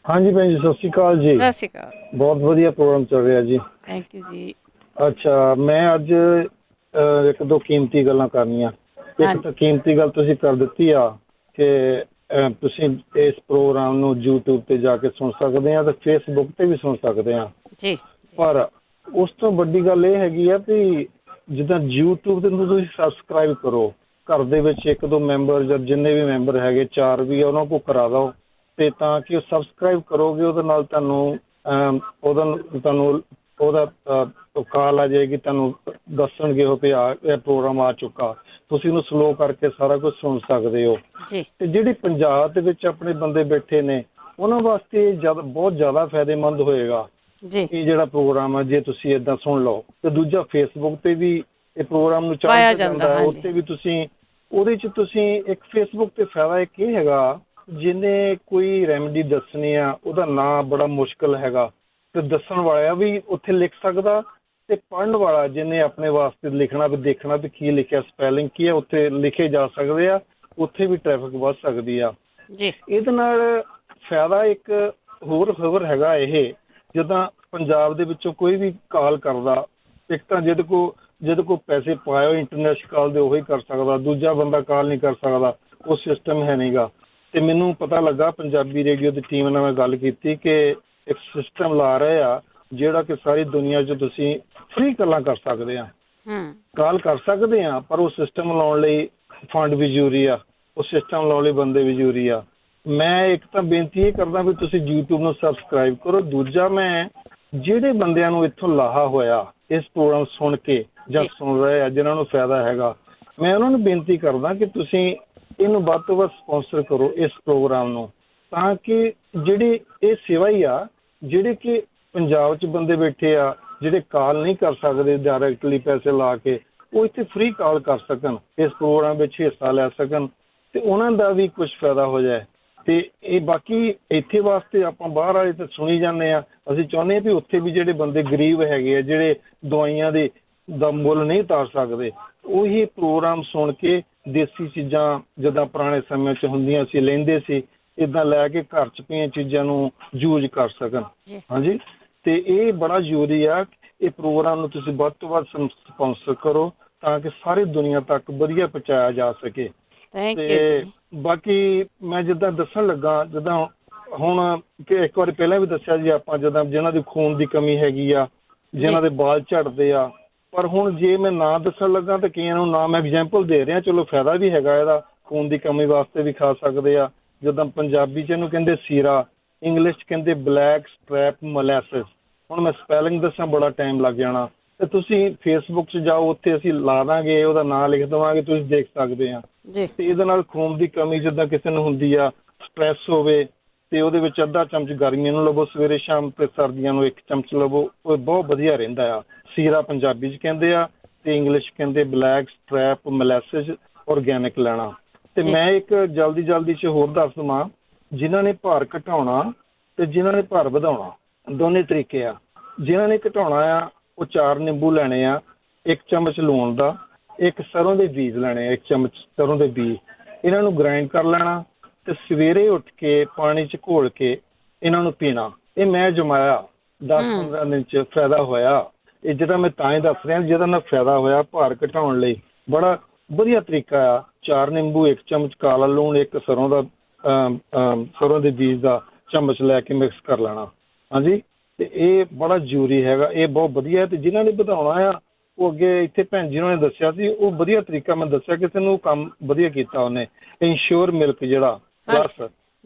ਹਾਂਜੀ ਭੈਣ ਜੀ, ਸਤਿ ਸ਼੍ਰੀ ਅਕਾਲ ਜੀ। ਸਤਿ ਸ਼੍ਰੀ ਅਕਾਲ। ਬਹੁਤ ਵਧੀਆ ਪ੍ਰੋਗਰਾਮ ਚੱਲ ਰਿਹਾ ਜੀ। ਥੈਂਕ ਯੂ ਜੀ। ਅੱਛਾ, ਮੈਂ ਅੱਜ 1-2 ਕੀਮਤੀ ਗੱਲਾਂ ਕਰਨੀਆਂ। ਇੱਕ ਤਾਂ ਕੀਮਤੀ ਗੱਲ ਤੁਸੀਂ ਕਰ ਦਿੱਤੀ ਆ ਕਿ ਤੁਸੀਂ ਇਸ ਪ੍ਰੋਗਰਾਮ ਨੂੰ YouTube ਤੇ ਜਾ ਕੇ ਸੁਣ ਸਕਦੇ ਆ ਤੇ Facebook ਤੇ ਵੀ ਸੁਣ ਸਕਦੇ ਆ ਜੀ। ਪਰ ਉਸ ਤੋਂ ਵੱਡੀ ਗੱਲ ਇਹ ਹੈਗੀ ਆ ਵੀ ਜਿੱਦਾਂ YouTube ਤੇ ਤੁਸੀਂ ਸਬਸਕ੍ਰਾਈਬ ਕਰੋ, ਘਰ ਦੇ ਵਿੱਚ 1-2 ਮੈਂਬਰ ਜਾਂ ਜਿੰਨੇ ਵੀ ਮੈਂਬਰ ਹੈਗੇ 4 ਵੀ ਆ ਉਹਨਾਂ ਕੋਲ ਕਰਾ ਦਿਓ, ਤੇ ਤਾਂ ਕਿ ਉਹ ਸਬਸਕ੍ਰਾਈਬ ਕਰੋਗੇ ਉਹਦੇ ਨਾਲ ਤੁਹਾਨੂੰ ਉਹਦਾ ਕਾਲ ਆ ਜਾਏਗੀ, ਤੁਹਾਨੂੰ ਦੱਸਣਗੇ ਉਹ ਵੀ ਇਹ ਪ੍ਰੋਗਰਾਮ ਆ ਚੁੱਕਾ, ਤੁਸੀਂ ਉਹਨੂੰ ਸਲੋ ਕਰਕੇ ਸਾਰਾ ਕੁਝ ਸੁਣ ਸਕਦੇ ਹੋ। ਤੇ ਜਿਹੜੀ ਪੰਜਾਬ ਦੇ ਵਿੱਚ ਆਪਣੇ ਬੰਦੇ ਬੈਠੇ ਨੇ ਉਹਨਾਂ ਵਾਸਤੇ ਬਹੁਤ ਜ਼ਿਆਦਾ ਫਾਇਦੇਮੰਦ ਹੋਏਗਾ ਇਹ ਜਿਹੜਾ ਪ੍ਰੋਗਰਾਮ ਆ ਜੇ ਤੁਸੀਂ ਏਦਾਂ ਸੁਣ ਲਓ। ਤੇ ਦੂਜਾ Facebook ਤੇ ਵੀ ਇਹ ਪ੍ਰੋਗਰਾਮ ਨੂੰ ਚਾਹਿਆ ਜਾਂਦਾ ਹੈ, ਉੱਤੇ ਵੀ ਤੁਸੀਂ ਉਹਦੇ 'ਚ ਤੁਸੀਂ ਇੱਕ Facebook ਤੇ ਫਾਇਦਾ ਇੱਕ ਇਹ ਹੈਗਾ, ਜਿਹਨੇ ਕੋਈ ਰੈਮਡੀ ਦੱਸਣੀ ਆ ਉਹਦਾ ਨਾਂ ਬੜਾ ਮੁਸ਼ਕਿਲ ਹੈਗਾ ਤੇ ਦੱਸਣ ਵਾਲਾ ਵੀ ਉੱਥੇ ਲਿਖ ਸਕਦਾ, ਤੇ ਪੜ੍ਹਨ ਵਾਲਾ ਜਿਹਨੇ ਆਪਣੇ ਵਾਸਤੇ ਲਿਖਣਾ ਵੀ ਦੇਖਣਾ ਵੀ ਕੀ ਲਿਖਿਆ, ਸਪੈਲਿੰਗ ਕੀ ਹੈ, ਉੱਥੇ ਲਿਖੇ ਜਾ ਸਕਦੇ ਆ, ਉੱਥੇ ਵੀ ਟ੍ਰੈਫਿਕ ਵੱਧ ਸਕਦੀ ਆ। ਇਹਦੇ ਨਾਲ ਫਾਇਦਾ ਇੱਕ ਹੋਰ ਖਬਰ ਹੈਗਾ ਇਹ, ਜਿੱਦਾਂ ਪੰਜਾਬ ਦੇ ਵਿੱਚੋਂ ਕੋਈ ਵੀ ਕਾਲ ਕਰਦਾ, ਇੱਕ ਤਾਂ ਜਿਹਦੇ ਕੋਲ ਪੈਸੇ ਪਾਏ ਹੋਏ ਇੰਟਰਨੈਸ਼ਨਲ ਕਾਲ ਦੇ ਉਹੀ ਕਰ ਸਕਦਾ, ਦੂਜਾ ਬੰਦਾ ਕਾਲ ਨਹੀਂ ਕਰ ਸਕਦਾ, ਉਹ ਸਿਸਟਮ ਹੈ ਨੀਗਾ। ਤੇ ਮੈਨੂੰ ਪਤਾ ਲੱਗਾ ਪੰਜਾਬੀ ਰੇਡੀਓ ਦੀ ਟੀਮ ਨਾਲ ਮੈਂ ਗੱਲ ਕੀਤੀ ਕਿ ਇੱਕ ਸਿਸਟਮ ਲਾ ਰਹੇ ਆ ਜਿਹੜਾ ਕਿ ਸਾਰੀ ਦੁਨੀਆ 'ਚ ਤੁਸੀਂ ਫ੍ਰੀ ਕਾਲਾਂ ਕਰ ਸਕਦੇ ਆ, ਕਾਲ ਕਰ ਸਕਦੇ ਆ, ਪਰ ਉਹ ਸਿਸਟਮ ਲਾਉਣ ਲਈ ਫੰਡ ਵੀ ਜ਼ਰੂਰੀ ਆ, ਉਹ ਸਿਸਟਮ ਲਾਉਣ ਲਈ ਬੰਦੇ ਵੀ ਜ਼ਰੂਰੀ ਆ। ਮੈਂ ਇੱਕ ਤਾਂ ਬੇਨਤੀ ਇਹ ਕਰਦਾ ਵੀ ਤੁਸੀਂ YouTube ਨੂੰ ਸਬਸਕ੍ਰਾਈਬ ਕਰੋ, ਦੂਜਾ ਮੈਂ ਜਿਹੜੇ ਬੰਦਿਆਂ ਨੂੰ ਇੱਥੋਂ ਲਾਹਾ ਹੋਇਆ ਇਸ ਪ੍ਰੋਗਰਾਮ ਸੁਣ ਕੇ ਜਾਂ ਸੁਣ ਰਹੇ ਆ ਜਿਹਨਾਂ ਨੂੰ ਫਾਇਦਾ ਹੈਗਾ, ਮੈਂ ਉਹਨਾਂ ਨੂੰ ਬੇਨਤੀ ਕਰਦਾ ਕਿ ਤੁਸੀਂ ਇਹਨੂੰ ਵੱਧ ਤੋਂ ਵੱਧ ਸਪੋਂਸਰ ਕਰੋ ਇਸ ਪ੍ਰੋਗਰਾਮ ਨੂੰ, ਤਾਂ ਕਿ ਜਿਹੜੀ ਇਹ ਸੇਵਾ ਹੀ ਆ, ਜਿਹੜੇ ਕਿ ਪੰਜਾਬ 'ਚ ਬੰਦੇ ਬੈਠੇ ਆ ਜਿਹੜੇ ਕਾਲ ਨਹੀਂ ਕਰ ਸਕਦੇ ਡਾਇਰੈਕਟਲੀ ਪੈਸੇ ਲਾ ਕੇ, ਉਹ ਇੱਥੇ ਫ੍ਰੀ ਕਾਲ ਕਰ ਸਕਣ, ਇਸ ਪ੍ਰੋਗਰਾਮ ਵਿੱਚ ਹਿੱਸਾ ਲੈ ਸਕਣ ਤੇ ਉਹਨਾਂ ਦਾ ਵੀ ਕੁਝ ਫਾਇਦਾ ਹੋ ਜਾਏ। ਤੇ ਇਹ ਬਾਕੀ ਇੱਥੇ ਵਾਸਤੇ ਆਪਾਂ ਬਾਹਰ ਵਾਲੇ ਤਾਂ ਸੁਣੀ ਜਾਂਦੇ ਆ, ਅਸੀਂ ਚਾਹੁੰਦੇ ਹਾਂ ਵੀ ਉੱਥੇ ਵੀ ਜਿਹੜੇ ਬੰਦੇ ਗਰੀਬ ਹੈਗੇ ਆ, ਜਿਹੜੇ ਦਵਾਈਆਂ ਦਾ ਮੁੱਲ ਨਹੀਂ ਉਤਾਰ ਸਕਦੇ, ਉਹੀ ਪ੍ਰੋਗਰਾਮ ਸੁਣ ਕੇ ਦੇਸੀ ਚੀਜ਼ਾਂ ਜਿੱਦਾਂ ਪੁਰਾਣੇ ਸਮੇਂ 'ਚ ਹੁੰਦੀਆਂ ਸੀ ਲੈਂਦੇ ਸੀ, ਇੱਦਾਂ ਲੈ ਕੇ ਘਰ 'ਚ ਪਈਆਂ ਚੀਜ਼ਾਂ ਨੂੰ ਯੂਜ ਕਰ ਸਕਣ। ਹਾਂਜੀ, ਤੇ ਇਹ ਬੜਾ ਜ਼ਰੂਰੀ ਆ, ਇਹ ਪ੍ਰੋਗਰਾਮ ਨੂੰ ਤੁਸੀਂ ਵੱਧ ਤੋਂ ਵੱਧ ਸਪੋਂਸਰ ਕਰੋ ਤਾਂ ਕਿ ਸਾਰੀ ਦੁਨੀਆ ਤੱਕ ਵਧੀਆ ਪਹੁੰਚਾਇਆ ਜਾ ਸਕੇ। ਤੇ ਬਾਕੀ ਮੈਂ ਜਿੱਦਾਂ ਦੱਸਣ ਲੱਗਾ, ਜਿੱਦਾਂ ਹੁਣ ਕਿ ਇੱਕ ਵਾਰੀ ਪਹਿਲਾਂ ਵੀ ਦੱਸਿਆ ਜੀ ਆਪਾਂ, ਜਿੱਦਾਂ ਜਿਹਨਾਂ ਦੀ ਖੂਨ ਦੀ ਕਮੀ ਹੈਗੀ ਆ, ਜਿਹਨਾਂ ਦੇ ਵਾਲ ਝੜਦੇ ਆ, ਪਰ ਹੁਣ ਜੇ ਮੈਂ ਨਾਂ ਦੱਸਣ ਲੱਗਾ ਤਾਂ ਕਈਆਂ ਨੂੰ ਨਾ ਮੈਂ ਐਗਜ਼ਾਮਪਲ ਦੇ ਰਿਹਾ, ਚਲੋ ਫਾਇਦਾ ਵੀ ਹੈਗਾ ਇਹਦਾ, ਖੂਨ ਦੀ ਕਮੀ ਵਾਸਤੇ ਵੀ ਖਾ ਸਕਦੇ ਆ। ਜਿੱਦਾਂ ਪੰਜਾਬੀ 'ਚ ਇਹਨੂੰ ਕਹਿੰਦੇ ਸੀਰਾ, ਇੰਗਲਿਸ਼ 'ਚ ਕਹਿੰਦੇ ਬਲੈਕ ਸਟ੍ਰੈਪ ਮੋਲੈਸਿਸ। ਹੁਣ ਮੈਂ ਸਪੈਲਿੰਗ ਦੱਸਾਂ ਬੜਾ ਟਾਈਮ ਲੱਗ ਜਾਣਾ, ਤੇ ਤੁਸੀਂ ਫੇਸਬੁੱਕ 'ਚ ਜਾਓ, ਉੱਥੇ ਅਸੀਂ ਲਾ ਦਾਂਗੇ, ਉਹਦਾ ਨਾਂ ਲਿਖ ਦੇਵਾਂਗੇ, ਤੁਸੀਂ ਦੇਖ ਸਕਦੇ ਆ। ਤੇ ਇਹਦੇ ਨਾਲ ਖੂਨ ਦੀ ਕਮੀ ਜਿੱਦਾਂ ਕਿਸੇ ਨੂੰ ਹੁੰਦੀ ਆ, ਸਟ੍ਰੈਸ ਹੋਵੇ, ਤੇ ਉਹਦੇ ਵਿੱਚ ਅੱਧਾ ਚਮਚ ਗਰਮੀਆਂ ਨੂੰ ਲਵੋ ਸਵੇਰੇ ਸ਼ਾਮ, ਤੇ ਸਰਦੀਆਂ ਨੂੰ 1 ਚਮਚ ਲਵੋ, ਉਹ ਬਹੁਤ ਵਧੀਆ ਰਹਿੰਦਾ ਆ। ਸੀਰਾ ਪੰਜਾਬੀ 'ਚ ਕਹਿੰਦੇ ਆ ਤੇ ਇੰਗਲਿਸ਼ ਕਹਿੰਦੇ ਬਲੈਕ ਸਟ੍ਰੈਪ ਮੋਲੈਸਿਸ ਔਰਗੈਨਿਕ ਲੈਣਾ। ਤੇ ਮੈਂ ਇੱਕ ਜਲਦੀ 'ਚ ਹੋਰ ਦੱਸ ਦੇਵਾਂ, ਜਿਨ੍ਹਾਂ ਨੇ ਭਾਰ ਘਟਾਉਣਾ ਤੇ ਜਿਨ੍ਹਾਂ ਨੇ ਭਾਰ ਵਧਾਉਣਾ, ਦੋਨੇ ਤਰੀਕੇ ਆ। ਜਿਨ੍ਹਾਂ ਨੇ ਘਟਾਉਣਾ ਆ ਉਹ 4 ਨਿੰਬੂ ਲੈਣੇ ਆ, 1 ਚਮਚ ਲੂਣ ਦਾ, 1 ਸਰੋਂ ਦੇ ਬੀਜ ਲੈਣੇ ਆ, 1 ਚਮਚ ਸਰੋਂ ਦੇ ਬੀਜ, ਇਹਨਾਂ ਨੂੰ ਗ੍ਰਾਈਂਡ ਕਰ ਲੈਣਾ ਤੇ ਸਵੇਰੇ ਉੱਠ ਕੇ ਪਾਣੀ 'ਚ ਘੋਲ ਕੇ ਇਹਨਾਂ ਨੂੰ ਪੀਣਾ। ਇਹ ਮੈਂ ਜਮਾਇਆ 10-15 ਦਿਨ 'ਚ ਫਾਇਦਾ ਹੋਇਆ। ਇਹ ਜਿਹੜਾ ਮੈਂ ਤਾਂ ਹੀ ਦੱਸ ਰਿਹਾ, ਜਿਹਦਾ ਨਾਲ ਫਾਇਦਾ ਹੋਇਆ ਭਾਰ ਘਟਾਉਣ ਲਈ ਬੜਾ ਵਧੀਆ ਤਰੀਕਾ ਆ। 4 ਨਿੰਬੂ, 1 ਚਮਚ ਕਾਲਾ ਲੂਣ, 1 ਸਰੋਂ ਦੇ ਬੀਜ ਦਾ ਚਮਚ ਲੈ ਕੇ ਮਿਕਸ ਕਰ ਲੈਣਾ। ਹਾਂਜੀ, ਤੇ ਇਹ ਬੜਾ ਜ਼ਰੂਰੀ ਹੈਗਾ, ਇਹ ਬਹੁਤ ਵਧੀਆ। ਤੇ ਜਿਨ੍ਹਾਂ ਨੇ ਵਧਾਉਣਾ ਆ ਉਹ ਅੱਗੇ ਇੱਥੇ ਭੈਣ ਜੀ ਉਹਨਾਂ ਨੇ ਦੱਸਿਆ ਸੀ, ਉਹ ਵਧੀਆ ਤਰੀਕਾ ਮੈਂ ਦੱਸਿਆ, ਕਿਸੇ ਨੂੰ ਕੰਮ ਵਧੀਆ ਕੀਤਾ ਉਹਨੇ। ਇੰਸ਼ੋਰ ਮਿਲਕ ਜਿਹੜਾ ਪਲੱਸ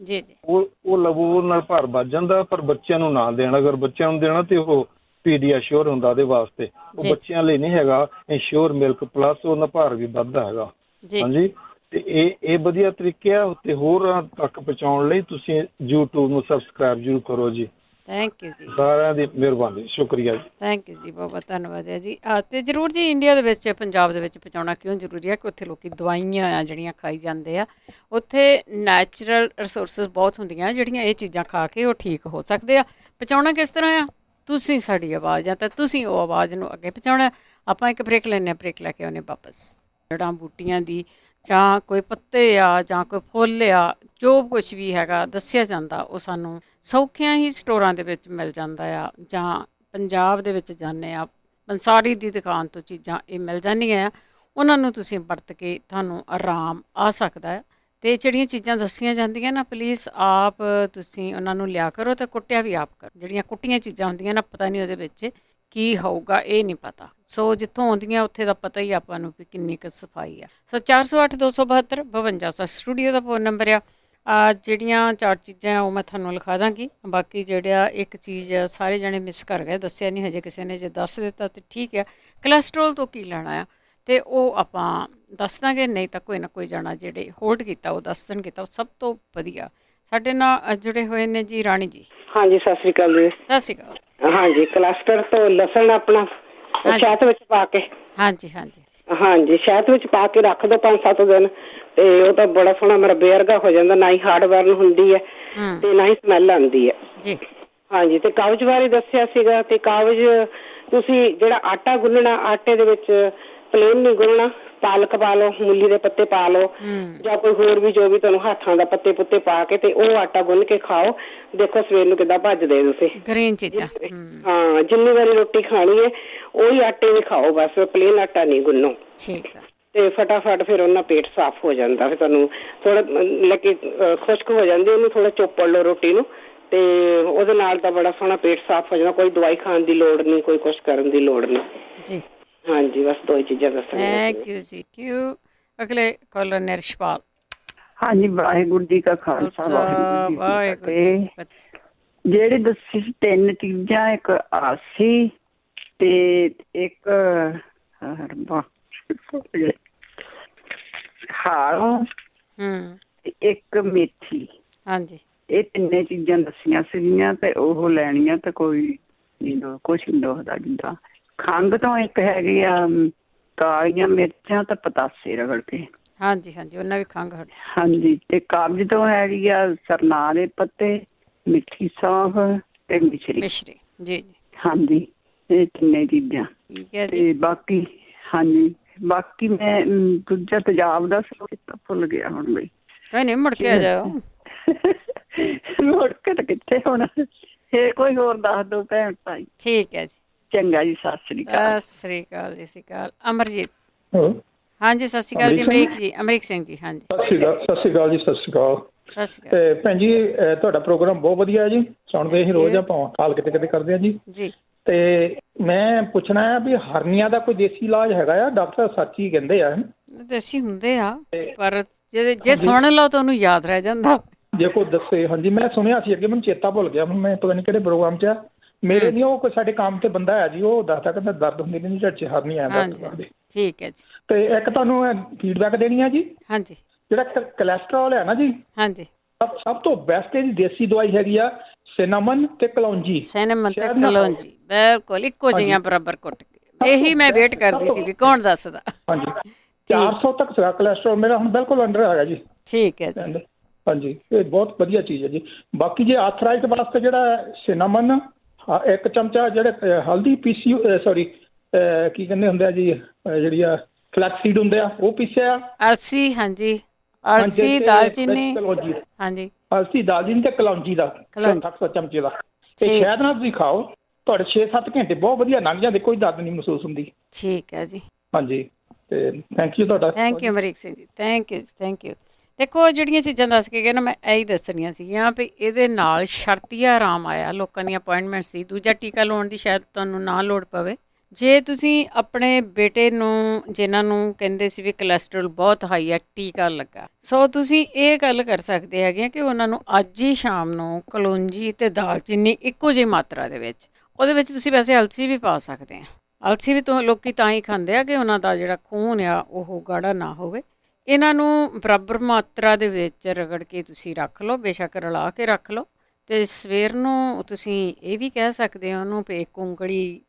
ਉਹ ਲਵੋ, ਉਹਦੇ ਨਾਲ ਭਾਰ ਵੱਧ ਜਾਂਦਾ, ਪਰ ਬੱਚਿਆਂ ਨੂੰ ਨਾ ਦੇਣਾ। ਅਗਰ ਬੱਚਿਆਂ ਨੂੰ ਦੇਣਾ ਤੇ ਉਹ ਪੀਡੀਆਸ਼ੋਰ ਹੁੰਦਾ ਉਹਦੇ ਵਾਸਤੇ, ਉਹ ਬੱਚਿਆਂ ਲਈ ਨਹੀਂ ਹੈਗਾ। ਇੰਸ਼ੋਰ ਮਿਲਕ ਪਲੱਸ ਉਹਦਾ ਭਾਰ ਵੀ ਵੱਧਦਾ ਹੈਗਾ। ਹਾਂਜੀ, ਤੇ ਇਹ ਵਧੀਆ ਤਰੀਕੇ ਆ। ਤੇ ਹੋਰ ਤੱਕ ਪਹੁੰਚਾਉਣ ਲਈ ਤੁਸੀਂ YouTube ਨੂੰ ਸਬਸਕ੍ਰਾਈਬ ਜ਼ਰੂਰ ਕਰੋ ਜੀ। ਥੈਂਕ ਯੂ ਜੀ, ਸਾਰਿਆਂ ਦੀ ਮਿਹਰਬਾਨੀ, ਸ਼ੁਕਰੀਆ ਜੀ। ਥੈਂਕ ਯੂ ਜੀ, ਬਹੁਤ ਬਹੁਤ ਧੰਨਵਾਦ ਹੈ ਜੀ। ਅਤੇ ਜ਼ਰੂਰ ਜੀ, ਇੰਡੀਆ ਦੇ ਵਿੱਚ, ਪੰਜਾਬ ਦੇ ਵਿੱਚ ਪਹੁੰਚਾਉਣਾ ਕਿਉਂ ਜ਼ਰੂਰੀ ਹੈ ਕਿ ਉੱਥੇ ਲੋਕ ਦਵਾਈਆਂ ਆ ਜਿਹੜੀਆਂ ਖਾਈ ਜਾਂਦੇ ਆ, ਉੱਥੇ ਨੈਚੁਰਲ ਰਿਸੋਰਸਿਸ ਬਹੁਤ ਹੁੰਦੀਆਂ ਜਿਹੜੀਆਂ ਇਹ ਚੀਜ਼ਾਂ ਖਾ ਕੇ ਉਹ ਠੀਕ ਹੋ ਸਕਦੇ ਆ। ਪਹੁੰਚਾਉਣਾ ਕਿਸ ਤਰ੍ਹਾਂ ਆ? ਤੁਸੀਂ ਸਾਡੀ ਆਵਾਜ਼ ਆ ਤਾਂ ਤੁਸੀਂ ਉਹ ਆਵਾਜ਼ ਨੂੰ ਅੱਗੇ ਪਹੁੰਚਾਉਣਾ। ਆਪਾਂ ਇੱਕ ਬ੍ਰੇਕ ਲੈਂਦੇ ਹਾਂ, ਬ੍ਰੇਕ ਲੈ ਕੇ ਆਉਂਦੇ ਵਾਪਸ। ਜੜ੍ਹਾਂ ਬੂਟੀਆਂ ਦੀ ਜਾਂ ਕੋਈ ਪੱਤੇ ਆ ਜਾਂ ਕੋਈ ਫੁੱਲ ਆ, ਜੋ ਕੁਛ ਵੀ ਹੈਗਾ ਦੱਸਿਆ ਜਾਂਦਾ, ਉਹ ਸਾਨੂੰ ਸੌਖਿਆਂ ਹੀ ਸਟੋਰਾਂ ਦੇ ਵਿੱਚ ਮਿਲ ਜਾਂਦਾ ਆ, ਜਾਂ ਪੰਜਾਬ ਦੇ ਵਿੱਚ ਜਾਂਦੇ ਆ ਪੰਸਾਰੀ ਦੀ ਦੁਕਾਨ ਤੋਂ ਚੀਜ਼ਾਂ ਇਹ ਮਿਲ ਜਾਂਦੀਆਂ ਆ। ਉਹਨਾਂ ਨੂੰ ਤੁਸੀਂ ਵਰਤ ਕੇ ਤੁਹਾਨੂੰ ਆਰਾਮ ਆ ਸਕਦਾ ਹੈ ਤੇ ਜਿਹੜੀਆਂ ਚੀਜ਼ਾਂ ਦੱਸੀਆਂ ਜਾਂਦੀਆਂ ਨਾ ਪਲੀਜ਼ ਆਪ ਤੁਸੀਂ ਉਹਨਾਂ ਨੂੰ ਲਿਆ ਕਰੋ ਤੇ ਕੁੱਟਿਆ ਵੀ ਆਪ ਕਰੋ। ਜਿਹੜੀਆਂ ਕੁੱਟੀਆਂ ਚੀਜ਼ਾਂ ਹੁੰਦੀਆਂ ਨਾ ਪਤਾ ਨਹੀਂ ਉਹਦੇ ਵਿੱਚ ਕੀ ਹੋਊਗਾ, ਇਹ ਨਹੀਂ ਪਤਾ। ਸੋ ਜਿੱਥੋਂ ਆਉਂਦੀਆਂ ਉੱਥੇ ਦਾ ਪਤਾ ਹੀ ਆਪਾਂ ਨੂੰ ਵੀ ਕਿੰਨੀ ਕੁ ਸਫਾਈ ਆ। ਸੋ 408 272 5200 ਸਟੂਡੀਓ ਦਾ ਫੋਨ ਨੰਬਰ ਆ। ਜਿਹੜੀਆਂ 4 ਚੀਜ਼ਾਂ ਉਹ ਮੈਂ ਤੁਹਾਨੂੰ ਲਿਖਾ ਦਾਂਗੀ। ਬਾਕੀ ਜਿਹੜਾ ਇੱਕ ਚੀਜ਼ ਸਾਰੇ ਜਣੇ ਮਿਸ ਕਰ ਗਏ, ਦੱਸਿਆ ਨਹੀਂ ਹਜੇ ਕਿਸੇ ਨੇ, ਜੇ ਦੱਸ ਦਿੱਤਾ ਤਾਂ ਠੀਕ ਆ। ਕੋਲੈਸਟਰੋਲ ਤੋਂ ਕੀ ਲੈਣਾ ਆ ਤੇ ਉਹ ਆਪਾਂ ਦੱਸ ਦਾਂਗੇ, ਨਹੀਂ ਤਾਂ ਕੋਈ ਨਾ ਕੋਈ ਜਾਣਾ ਜਿਹੜੇ ਹੋਲਡ ਕੀਤਾ ਉਹ ਦੱਸ ਦੇਣਗੇ ਤਾਂ ਉਹ ਸਭ ਤੋਂ ਵਧੀਆ। ਸਾਡੇ ਨਾਲ ਜੁੜੇ ਹੋਏ ਨੇ ਜੀ ਰਾਣੀ ਜੀ। ਹਾਂਜੀ, ਸਤਿ ਸ਼੍ਰੀ ਅਕਾਲ ਜੀ। ਸਤਿ ਸ਼੍ਰੀ ਅਕਾਲ। ਹਾਂਜੀ, ਕਲਸਟਰ ਤੋਂ ਲਸਣ ਆਪਣਾ ਸ਼ਹਿਦ ਵਿੱਚ ਪਾ ਕੇ, ਹਾਂਜੀ ਹਾਂਜੀ ਹਾਂਜੀ ਸ਼ਹਿਦ ਵਿੱਚ ਪਾ ਕੇ ਰੱਖ ਦੋ 5-7 ਦਿਨ ਤੇ ਉਹ ਤਾਂ ਬੜਾ ਸੋਹਣਾ ਮੇਰਾ ਬੇਅਰਗਾ ਹੋ ਜਾਂਦਾ, ਨਾ ਹੀ ਹਾਰਡ ਬਰਨ ਹੁੰਦੀ ਹੈ ਤੇ ਨਾ ਹੀ ਸਮੈਲ ਆਉਂਦੀ ਹੈ ਜੀ। ਹਾਂਜੀ, ਤੇ ਕਾਬਜ਼ ਬਾਰੇ ਦੱਸਿਆ ਸੀਗਾ। ਤੇ ਕਾਬਜ਼ ਤੁਸੀਂ ਜਿਹੜਾ ਆਟਾ ਗੁੰਨਣਾ, ਆਟੇ ਦੇ ਵਿੱਚ ਪਲੇਨ ਨਹੀਂ ਗੁੰਨਣਾ, ਪਾਲਕ ਪਾ ਲਓ, ਮੂਲੀ ਦੇ ਪੱਤੇ ਪਾ ਲਓ ਜਾਂ ਕੋਈ ਹੋਰ ਵੀ ਜੋ ਵੀ ਤੁਹਾਨੂੰ ਹੱਥਾਂ ਦਾ ਪੱਤੇ ਪੁੱਤੇ ਪਾ ਕੇ ਤੇ ਉਹ ਆਟਾ ਗੁੰਨ ਕੇ ਖਾਓ। ਦੇਖੋ ਸਵੇਰ ਨੂੰ ਕਿੱਦਾਂ ਭੱਜਦੇ ਤੁਸੀਂ। ਗ੍ਰੀਨ ਚੀਜ਼ਾਂ। ਹਾਂ, ਜਿੰਨੀ ਵਾਰੀ ਰੋਟੀ ਖਾਣੀ ਹੈ ਉਹੀ ਆਟੇ ਵੀ ਖਾਓ, ਬਸ ਪਲੇਨ ਆਟਾ ਨਹੀਂ ਗੁੰਨੋ। ਠੀਕ ਆ। ਤੇ ਫਟਾਫਟ ਫਿਰ ਉਹਨਾਂ ਪੇਟ ਸਾਫ਼ ਹੋ ਜਾਂਦਾ। ਫਿਰ ਤੁਹਾਨੂੰ ਥੋੜਾ ਲੱਗੇ ਖੁਸ਼ਕ ਹੋ ਜਾਂਦੀ, ਉਹਨੂੰ ਥੋੜਾ ਚੋਪੜ ਲਓ ਰੋਟੀ ਨੂੰ ਤੇ ਉਹਦੇ ਨਾਲ ਤਾਂ ਬੜਾ ਸੋਹਣਾ ਪੇਟ ਸਾਫ਼ ਹੋ ਜਾਂਦਾ। ਕੋਈ ਦਵਾਈ ਖਾਣ ਦੀ ਲੋੜ ਨਹੀਂ, ਕੋਈ ਕੁਛ ਕਰਨ ਦੀ ਲੋੜ ਨਹੀਂ ਜੀ। ਹਾਂਜੀ, ਬਸ 2 ਚੀਜ਼ਾਂ ਦੱਸਣੀਆਂ। ਥੈਂਕ ਯੂ ਜੀ। ਅਗਲੇ ਕਾਲਰ ਨੇ ਰਿਸ਼ਪਾਲ। ਹਾਂਜੀ, ਵਾਹਿਗੁਰੂ ਜੀ ਕਾ ਖਾਲਸਾ ਵਾਹਿਗੁਰੂ ਜੀ ਕੀ ਫਤਿਹ। ਜਿਹੜੇ ਦੱਸੀ 3 ਚੀਜ਼ਾਂ, ਇੱਕ ਆਸੀ ਤੇ ਇੱਕ ਹਾਲੋਂ ਇੱਕ ਮੇਥੀ। ਹਾਂਜੀ, ਇਹ 3 ਚੀਜ਼ਾਂ ਦੱਸੀਆਂ ਸੀਗੀਆਂ ਤੇ ਉਹ ਲੈਣੀਆਂ ਤੇ ਕੋਈ ਨਹੀਂ, ਕੁਛ ਨਹੀਂ ਦੁਖਦਾ। ਜਿੱਦਾਂ ਖੰਘ ਤੋਂ ਇੱਕ ਹੈਗੀ ਆ ਕਾਲੀਆਂ ਮਿਰਚਾਂ ਤੇ ਪਤਾਸੇ ਰਗੜ ਕੇ। ਹਾਂਜੀ ਹਾਂਜੀ, ਉਹਨਾਂ ਵੀ ਖੰਘ ਹਟ। ਹਾਂਜੀ, ਤੇ ਕਬਜ਼ ਤੋਂ ਹੈਗੀ ਆ ਸਰਨਾ ਦੇ ਪੱਤੇ, ਮਿੱਠੀ ਸੌਂਫ ਤੇ ਮਿਸ਼ਰੀ। ਮਿਸ਼ਰੀ ਜੀ। ਹਾਂਜੀ, ਇਹ 3 ਚੀਜ਼ਾਂ। ਠੀਕ ਹੈ ਜੀ। ਤੇ ਬਾਕੀ ਹਾਂਜੀ, ਬਾਕੀ ਮੈਂ ਦੂਜਾ ਤੇਜ਼ਾਬ ਦਾ ਭੁੱਲ ਗਿਆ ਹੁਣ ਬਈ। ਕੋਈ ਨਹੀਂ, ਮੁੜ ਕੇ ਆ ਜਾਓ। ਮੁੜ ਕੇ ਤਾਂ ਕਿੱਥੇ ਹੋਣਾ। ਇਹ ਕੋਈ ਹੋਰ ਦੱਸ ਦਿਓ ਭੈਣ ਭਾਈ। ਠੀਕ ਹੈ ਜੀ, ਚੰਗਾ ਜੀ, ਸਤਿ ਸ੍ਰੀ ਅਕਾਲ। ਸਤਿ ਸ੍ਰੀ ਅਕਾਲ ਜੀ। ਸਤਿ ਸ੍ਰੀ ਅਕਾਲ। ਅਮਰਜੀਤ। ਹਾਂਜੀ, ਸਤਿ ਸ਼੍ਰੀ ਅਕਾਲ ਜੀ। ਅਮਰੀਕ ਜੀ, ਅਮਰੀਕ ਸਿੰਘ ਜੀ। ਹਾਂਜੀ, ਸਤਿ ਸ਼੍ਰੀ ਅਕਾਲ ਜੀ। ਸਤਿ ਸ਼੍ਰੀ ਅਕਾਲ। ਸਤਿ ਸ਼੍ਰੀ ਅਕਾਲ। ਤੇ ਭੈਣ ਜੀ, ਤੁਹਾਡਾ ਪ੍ਰੋਗਰਾਮ ਬਹੁਤ ਵਧੀਆ ਜੀ, ਸੁਣਦੇ ਅਸੀਂ ਰੋਜ਼, ਆਪਾਂ ਕਾਲ ਕਿਤੇ ਕਿਤੇ ਕਰਦੇ ਹਾਂ ਜੀ। ਤੇ ਮੈਂ ਪੁੱਛਣਾ ਆ ਵੀ ਹਰਨੀਆਂ ਦਾ ਕੋਈ ਦੇਸੀ ਇਲਾਜ ਹੈਗਾ ਆ? ਡਾਕਟਰ ਸੱਚ ਹੀ ਕਹਿੰਦੇ ਆ ਦੇਸੀ ਹੁੰਦੇ ਆ, ਪਰ ਜੇ ਸੁਣ ਲਓ ਤਾਂ ਉਹਨੂੰ ਯਾਦ ਰਹਿ ਜਾਂਦਾ ਜੇ ਕੋਈ ਦੱਸੇ। ਹਾਂਜੀ, ਮੈਂ ਸੁਣਿਆ ਸੀ ਅੱਗੇ, ਮੈਨੂੰ ਚੇਤਾ ਭੁੱਲ ਗਿਆ ਹੁਣ, ਮੈਂ ਪਤਾ ਨਹੀਂ ਕਿਹੜੇ ਪ੍ਰੋਗਰਾਮ 'ਚ ਆ। ਮੇਰੇ ਨਹੀਂ, ਉਹ ਕੋਈ ਸਾਡੇ ਕੰਮ ਤੇ ਬੰਦਾ ਹੈ ਜੀ, ਉਹ ਦੱਸਦਾ ਕਹਿੰਦਾ ਦਰਦ ਹੁੰਦੀ ਨਹੀਂ ਢਿੱਡ 'ਚ, ਹਰਨੀ ਆਉਂਦਾ। ਠੀਕ ਹੈ ਜੀ। ਤੇ ਇੱਕ ਤੁਹਾਨੂੰ ਫੀਡਬੈਕ ਦੇਣੀ ਆ ਜੀ। ਹਾਂਜੀ, ਜਿਹੜਾ ਕੋਲੈਸਟਰੋਲ ਹੈ ਨਾ ਜੀ, ਹਾਂਜੀ, ਸਭ ਤੋਂ ਬੈਸਟ ਇਹਦੀ ਦੇਸੀ ਦਵਾਈ ਹੈਗੀ ਆ ਸਿਨੇਮਨ ਤੇ ਕਲੌਂਜੀ। ਸਿਨੇਮਨ ਤੇ ਕਲੌਂਜੀ ਬਿਲਕੁਲ ਇੱਕੋ ਜਿਹੀਆਂ ਬਰਾਬਰ ਕੁੱਟ ਕੇ। ਇਹੀ ਮੈਂ ਵੇਟ ਕਰਦੀ ਸੀ ਵੀ ਕੌਣ ਦੱਸਦਾ। ਹਾਂਜੀ, 400 ਤੱਕ ਸੀਗਾ ਕੋਲੈਸਟਰੋਲ ਮੇਰਾ, ਹੁਣ ਬਿਲਕੁਲ ਅੰਡਰ ਹੈਗਾ ਜੀ। ਠੀਕ ਹੈ ਜੀ। ਹਾਂਜੀ, ਇਹ ਬਹੁਤ ਵਧੀਆ ਚੀਜ਼ ਹੈ ਜੀ। ਬਾਕੀ ਜੇ ਆਰਥਰਾਈਟ ਵਾਸਤੇ ਜਿਹੜਾ ਸਿਨੇਮਨ 1 ਚਮਚਾ, ਜਿਹੜੇ ਹਲਦੀ ਪੀਸੀ, ਸੌਰੀ ਕੀ ਕਹਿੰਦੇ ਹੁੰਦੇ ਆ ਜੀ, ਜਿਹੜੀ ਆ ਫਲੈਕਸੀਡ ਹੁੰਦੇ ਆ, ਉਹ ਪੀਸਿਆ। ਅਲਸੀ। ਹਾਂਜੀ, ਅਲਸੀ, ਦਾਲਚੀਨੀ। ਹਾਂਜੀ, ਅਲਸੀ, ਦਾਲਚੀਨੀ ਤੇ ਕਲੌਂਜੀ ਦਾ 700 ਚਮਚੇ ਦਾ। ਤੇ ਸ਼ਹਿਦ ਨਾਲ ਤੁਸੀਂ ਖਾਓ, ਤੁਹਾਡੇ 6-7 ਘੰਟੇ ਬਹੁਤ ਵਧੀਆ ਲੰਘ ਜਾਂਦੇ, ਕੋਈ ਦਰਦ ਨਹੀਂ ਮਹਿਸੂਸ ਹੁੰਦੀ। ਠੀਕ ਹੈ ਜੀ। ਹਾਂਜੀ, ਤੇ ਥੈਂਕ ਯੂ ਤੁਹਾਡਾ। Thank you Amrik Singh ji. Thank you, thank you. ਦੇਖੋ, ਜਿਹੜੀਆਂ ਚੀਜ਼ਾਂ ਦੱਸ ਕੇ ਗਏ ਨਾ, ਮੈਂ ਇਹੀ ਦੱਸਣੀਆਂ ਸੀਗੀਆਂ ਵੀ ਇਹਦੇ ਨਾਲ ਸ਼ਰਤੀਆ ਆਰਾਮ ਆਇਆ। ਲੋਕਾਂ ਦੀਆਂ ਅਪੁਆਇੰਟਮੈਂਟ ਸੀ, ਦੂਜਾ ਟੀਕਾ ਲਾਉਣ ਦੀ ਸ਼ਾਇਦ ਤੁਹਾਨੂੰ ਨਾ ਲੋੜ ਪਵੇ। ਜੇ ਤੁਸੀਂ ਆਪਣੇ ਬੇਟੇ ਨੂੰ, ਜਿਨ੍ਹਾਂ ਨੂੰ ਕਹਿੰਦੇ ਸੀ ਵੀ ਕੋਲੈਸਟਰੋਲ ਬਹੁਤ ਹਾਈ ਹੈ, ਟੀਕਾ ਲੱਗਾ, ਸੋ ਤੁਸੀਂ ਇਹ ਗੱਲ ਕਰ ਸਕਦੇ ਹੈਗੇ ਕਿ ਉਹਨਾਂ ਨੂੰ ਅੱਜ ਹੀ ਸ਼ਾਮ ਨੂੰ ਕਲੌਂਜੀ ਅਤੇ ਦਾਲਚੀਨੀ ਇੱਕੋ ਜਿਹੀ ਮਾਤਰਾ ਦੇ ਵਿੱਚ, ਉਹਦੇ ਵਿੱਚ ਤੁਸੀਂ ਵੈਸੇ ਅਲਸੀ ਵੀ ਪਾ ਸਕਦੇ ਆ। ਅਲਸੀ ਵੀ ਲੋਕੀ ਤਾਂ ਹੀ ਖਾਂਦੇ ਆ ਕਿ ਉਹਨਾਂ ਦਾ ਜਿਹੜਾ ਖੂਨ ਆ ਉਹ ਗਾੜਾ ਨਾ ਹੋਵੇ। ਇਹਨਾਂ ਨੂੰ ਬਰਾਬਰ ਮਾਤਰਾ ਦੇ ਵਿੱਚ ਰਗੜ ਕੇ ਤੁਸੀਂ ਰੱਖ ਲਓ, ਬੇਸ਼ੱਕ ਰਲਾ ਕੇ ਰੱਖ ਲਓ। ਅਤੇ ਸਵੇਰ ਨੂੰ ਤੁਸੀਂ ਇਹ ਵੀ ਕਹਿ ਸਕਦੇ ਹੋ ਉਹਨੂੰ ਵੀ ਇੱਕ ਉਂਗਲੀ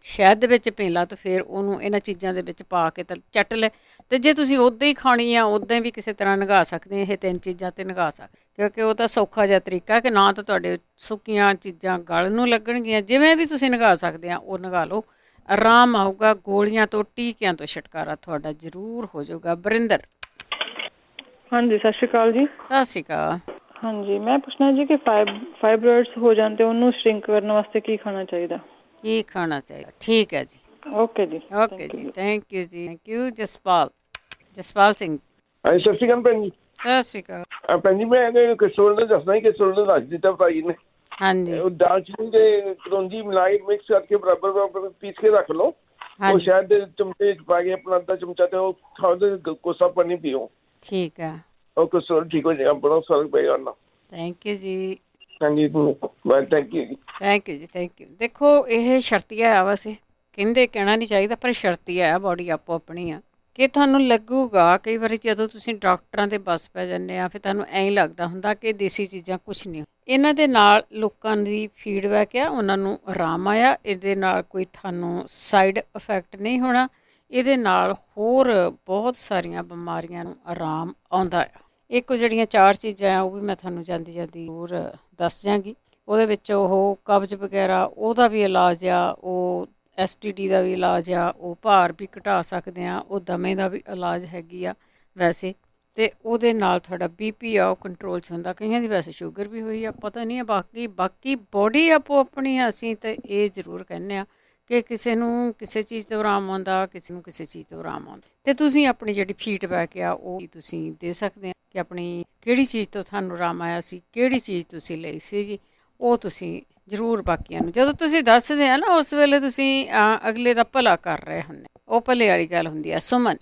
ਸ਼ਹਿਦ ਦੇ ਵਿੱਚ ਪੀ ਲਾ, ਅਤੇ ਫਿਰ ਉਹਨੂੰ ਇਹਨਾਂ ਚੀਜ਼ਾਂ ਦੇ ਵਿੱਚ ਪਾ ਕੇ ਤਾਂ ਚੱਟ ਲੈ। ਅਤੇ ਜੇ ਤੁਸੀਂ ਉੱਦਾਂ ਹੀ ਖਾਣੀ ਆ, ਉੱਦਾਂ ਵੀ ਕਿਸੇ ਤਰ੍ਹਾਂ ਨਗਾ ਸਕਦੇ। ਇਹ 3 ਚੀਜ਼ਾਂ 'ਤੇ ਨਗਾ ਸਕਦੇ, ਕਿਉਂਕਿ ਉਹ ਤਾਂ ਸੌਖਾ ਜਿਹਾ ਤਰੀਕਾ ਕਿ ਨਾ ਤਾਂ ਤੁਹਾਡੇ ਸੁੱਕੀਆਂ ਚੀਜ਼ਾਂ ਗਲ ਨੂੰ ਲੱਗਣਗੀਆਂ। ਜਿਵੇਂ ਵੀ ਤੁਸੀਂ ਨਗਾ ਸਕਦੇ ਆ ਉਹ ਨਗਾ ਲਓ, ਆਰਾਮ ਆਊਗਾ। ਗੋਲੀਆਂ ਤੋਂ, ਟੀਕਿਆਂ ਤੋਂ ਛੁਟਕਾਰਾ ਤੁਹਾਡਾ ਜ਼ਰੂਰ ਹੋ ਜਾਊਗਾ। ਬਰਿੰਦਰ। ਹਾਂਜੀ, ਸਤਿ ਸ਼੍ਰੀ ਅਕਾਲ ਜੀ। ਸਤਿ ਸ਼੍ਰੀ ਅਕਾਲ। ਹਾਂਜੀ, ਮੈਂ ਪੁੱਛਣਾ ਜੀ ਕਿ ਫਾਈਬਰੋਇਡਸ ਹੋ ਜਾਂਦੇ, ਉਹਨੂੰ ਸ਼ਰਿੰਕ ਕਰਨ ਵਾਸਤੇ ਕੀ ਖਾਣਾ ਚਾਹੀਦਾ? ਕੀ ਖਾਣਾ ਚਾਹੀਦਾ? ਠੀਕ ਹੈ ਜੀ। ਓਕੇ ਜੀ। ਓਕੇ ਜੀ, ਥੈਂਕ ਯੂ ਜੀ। Thank you. ਜਸਪਾਲ ਸਿੰਘ। ਹਾਂਜੀ, ਸਤਿ ਸ਼੍ਰੀ ਅਕਾਲ ਭੈਣ ਜੀ। ਸਤਿ ਸ਼੍ਰੀ ਅਕਾਲ। ਭੈਣ ਜੀ ਮੈਂ ਕਿਸੋਲ ਨੇ ਦੱਸਣਾ ਹੀ ਕਿਸੋਲ ਨੇ ਦੱਸ ਦਿੱਤਾ ਭਾਈ ਨੇ। ਹਾਂਜੀ। ਉਹ ਦਾਲਚੀਨੀ ਤੇ ਕਰੌਂਜੀ ਮਿਲਾਈ ਮਿਕਸ ਕਰਕੇ ਬਰਾਬਰ ਬਰਾਬਰ ਪੀਸ ਕੇ ਰੱਖ ਲਓ। ਉਹ ਸ਼ਾਇਦ ਚਮਚੇ ਚ ਪਾ ਕੇ ਆਪਣਾ ਅੱਧਾ ਚਮਚਾ ਤੇ ਉਹ ਖਾਓ, ਕੋਸਾ ਪਾਣੀ ਪੀਓ। ਠੀਕ ਹੈ। ਉਹ ਕਿਸੋਲ ਠੀਕ ਹੋ ਜਾਏਗਾ, ਬੜਾ ਫਰਕ ਪਏਗਾ ਨਾ। ਥੈਂਕ ਯੂ ਜੀ। ਹਾਂਜੀ ਥੈਂਕ ਯੂ ਜੀ। ਥੈਂਕ ਯੂ ਜੀ, ਥੈਂਕ ਯੂ। ਦੇਖੋ ਇਹ ਸ਼ਰਤੀਆ ਆ, ਵੈਸੇ ਕਹਿੰਦੇ ਕਹਿਣਾ ਨਹੀਂ ਚਾਹੀਦਾ ਪਰ ਸ਼ਰਤੀਆ ਆ, ਬੋਡੀ ਆਪੋ ਆਪਣੀ ਆ। ਕਿ ਤੁਹਾਨੂੰ ਲੱਗੂਗਾ ਕਈ ਵਾਰੀ ਜਦੋਂ ਤੁਸੀਂ ਡਾਕਟਰਾਂ ਦੇ ਬੱਸ ਪੈ ਜਾਂਦੇ ਆ, ਫਿਰ ਤੁਹਾਨੂੰ ਐਂ ਲੱਗਦਾ ਹੁੰਦਾ ਕਿ ਦੇਸੀ ਚੀਜ਼ਾਂ ਕੁਛ ਨਹੀਂ। ਇਹਨਾਂ ਦੇ ਨਾਲ ਲੋਕਾਂ ਦੀ ਫੀਡਬੈਕ ਆ, ਉਹਨਾਂ ਨੂੰ ਆਰਾਮ ਆਇਆ। ਇਹਦੇ ਨਾਲ ਕੋਈ ਤੁਹਾਨੂੰ ਸਾਈਡ ਇਫੈਕਟ ਨਹੀਂ ਹੋਣਾ। ਇਹਦੇ ਨਾਲ ਹੋਰ ਬਹੁਤ ਸਾਰੀਆਂ ਬਿਮਾਰੀਆਂ ਨੂੰ ਆਰਾਮ ਆਉਂਦਾ ਆ। ਇੱਕ ਜਿਹੜੀਆਂ 4 ਚੀਜ਼ਾਂ ਆ ਉਹ ਵੀ ਮੈਂ ਤੁਹਾਨੂੰ ਜਾਂਦੀ ਜਾਂਦੀ ਹੋਰ ਦੱਸ ਜਾਂਗੀ। ਉਹਦੇ ਵਿੱਚ ਉਹ ਕਬਜ਼ ਵਗੈਰਾ ਉਹਦਾ ਵੀ ਇਲਾਜ ਆ, ਉਹ STD ਦਾ ਵੀ ਇਲਾਜ ਆ, ਉਹ ਭਾਰ ਵੀ ਘਟਾ ਸਕਦੇ ਆ, ਉਹ ਦਮੇ ਦਾ ਵੀ ਇਲਾਜ ਹੈਗੀ ਆ ਵੈਸੇ। ਅਤੇ ਉਹਦੇ ਨਾਲ ਤੁਹਾਡਾ BP ਆ ਉਹ ਕੰਟਰੋਲ 'ਚ ਹੁੰਦਾ। ਕਈਆਂ ਦੀ ਵੈਸੇ ਸ਼ੂਗਰ ਵੀ ਹੋਈ ਆ, ਪਤਾ ਨਹੀਂ ਆ। ਬਾਕੀ ਬੋਡੀ ਆਪੋ ਆਪਣੀ ਆ। ਅਸੀਂ ਤਾਂ ਇਹ ਜ਼ਰੂਰ ਕਹਿੰਦੇ ਹਾਂ ਕਿ ਕਿਸੇ ਨੂੰ ਕਿਸੇ ਚੀਜ਼ ਤੋਂ ਆਰਾਮ ਆਉਂਦਾ, ਕਿਸੇ ਨੂੰ ਕਿਸੇ ਚੀਜ਼ ਤੋਂ ਆਰਾਮ ਆਉਂਦਾ। ਅਤੇ ਤੁਸੀਂ ਆਪਣੀ ਜਿਹੜੀ ਫੀਡਬੈਕ ਆ ਉਹ ਤੁਸੀਂ ਦੇ ਸਕਦੇ ਆ ਕਿ ਆਪਣੀ ਕਿਹੜੀ ਚੀਜ਼ ਤੋਂ ਤੁਹਾਨੂੰ ਆਰਾਮ ਆਇਆ ਸੀ, ਕਿਹੜੀ ਚੀਜ਼ ਤੁਸੀਂ ਲਈ ਸੀਗੀ, ਉਹ ਤੁਸੀਂ ਜ਼ਰੂਰ ਬਾਕੀਆਂ ਨੂੰ ਜਦੋਂ ਤੁਸੀਂ ਦੱਸਦੇ ਆ ਨਾ, ਉਸ ਵੇਲੇ ਤੁਸੀਂ ਅਗਲੇ ਦਾ ਭਲਾ ਕਰ ਰਹੇ ਹੁੰਦੇ। ਉਹ ਭਲੇ ਵਾਲੀ ਗੱਲ ਹੁੰਦੀ ਆ। ਸੁਮਨ।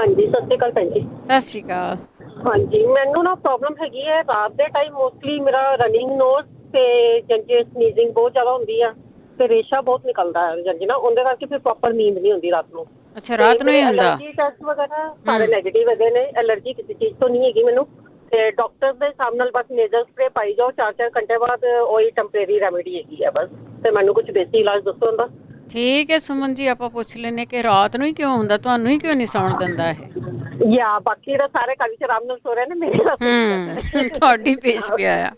ਹਾਂਜੀ ਸਤਿ ਸ਼੍ਰੀ ਅਕਾਲ ਭੈਣ ਜੀ। ਸਤਿ ਸ਼੍ਰੀ ਅਕਾਲ। ਹਾਂਜੀ ਮੈਨੂੰ ਨਾ ਪ੍ਰੋਬਲਮ ਹੈਗੀ ਹੈ ਰਾਤ ਦੇ ਟਾਈਮ ਮੋਸਟਲੀ ਮੇਰਾ ਰਨਿੰਗ ਨੋਜ਼ ਤੇ ਜੰਜੇ ਸਨੀਜ਼ਿੰਗ ਬਹੁਤ ਜ਼ਿਆਦਾ ਹੁੰਦੀ ਆ ਤੇ ਰੇਸ਼ਾ ਬਹੁਤ ਨਿਕਲਦਾ ਹੈ ਜੰਜ ਨਾ, ਉਹਦੇ ਕਰਕੇ ਫਿਰ ਪ੍ਰੋਪਰ ਨੀਂਦ ਨਹੀਂ ਹੁੰਦੀ ਰਾਤ ਨੂੰ। ਅੱਛਾ ਰਾਤ ਨੂੰ ਹੀ ਹੁੰਦਾ। ਐਲਰਜੀ ਟੈਸਟ ਵਗੈਰਾ ਸਾਰੇ ਨੈਗੇਟਿਵ ਹੈਗੇ ਨੇ, ਐਲਰਜੀ ਕਿਸੇ ਚੀਜ਼ ਤੋਂ ਨਹੀਂ ਹੈਗੀ ਮੈਨੂੰ। ਤੇ ਡਾਕਟਰ ਦੇ ਹਿਸਾਬ ਨਾਲ ਬਸ ਨੇਜ਼ਲ ਸਪਰੇ ਪਾਈ ਜਾਓ 4-4 ਘੰਟੇ ਬਾਅਦ, ਉਹੀ ਟੈਂਪਰੇਰੀ ਰੈਮੇਡੀ ਹੈਗੀ ਆ ਬਸ। ਤੇ ਮੈਨੂੰ ਕੁਝ ਦੇਸੀ ਇਲਾਜ ਦੱਸੋ ਉਹਦਾ। ਠੀਕ ਹੈ ਸੁਮਨ ਜੀ, ਆਪਾਂ ਪੁੱਛ ਲੈਂਦੇ ਕਿ ਰਾਤ ਨੂੰ ਹੀ ਕਿਉਂ ਹੁੰਦਾ, ਤੁਹਾਨੂੰ ਹੀ ਕਿਉਂ ਨਹੀਂ ਸੌਣ ਦਿੰਦਾ ਇਹ? ਜਾਂ ਬਾਕੀ ਤਾਂ ਸਾਰੇ ਘਰ ਵਿੱਚ ਆਰਾਮ ਨਾਲ ਸੋ ਰਹੇ ਨੇ, ਮੇਰੇ ਤੁਹਾਡੀ ਪੇਸ਼ ਪਿਆ ਆ।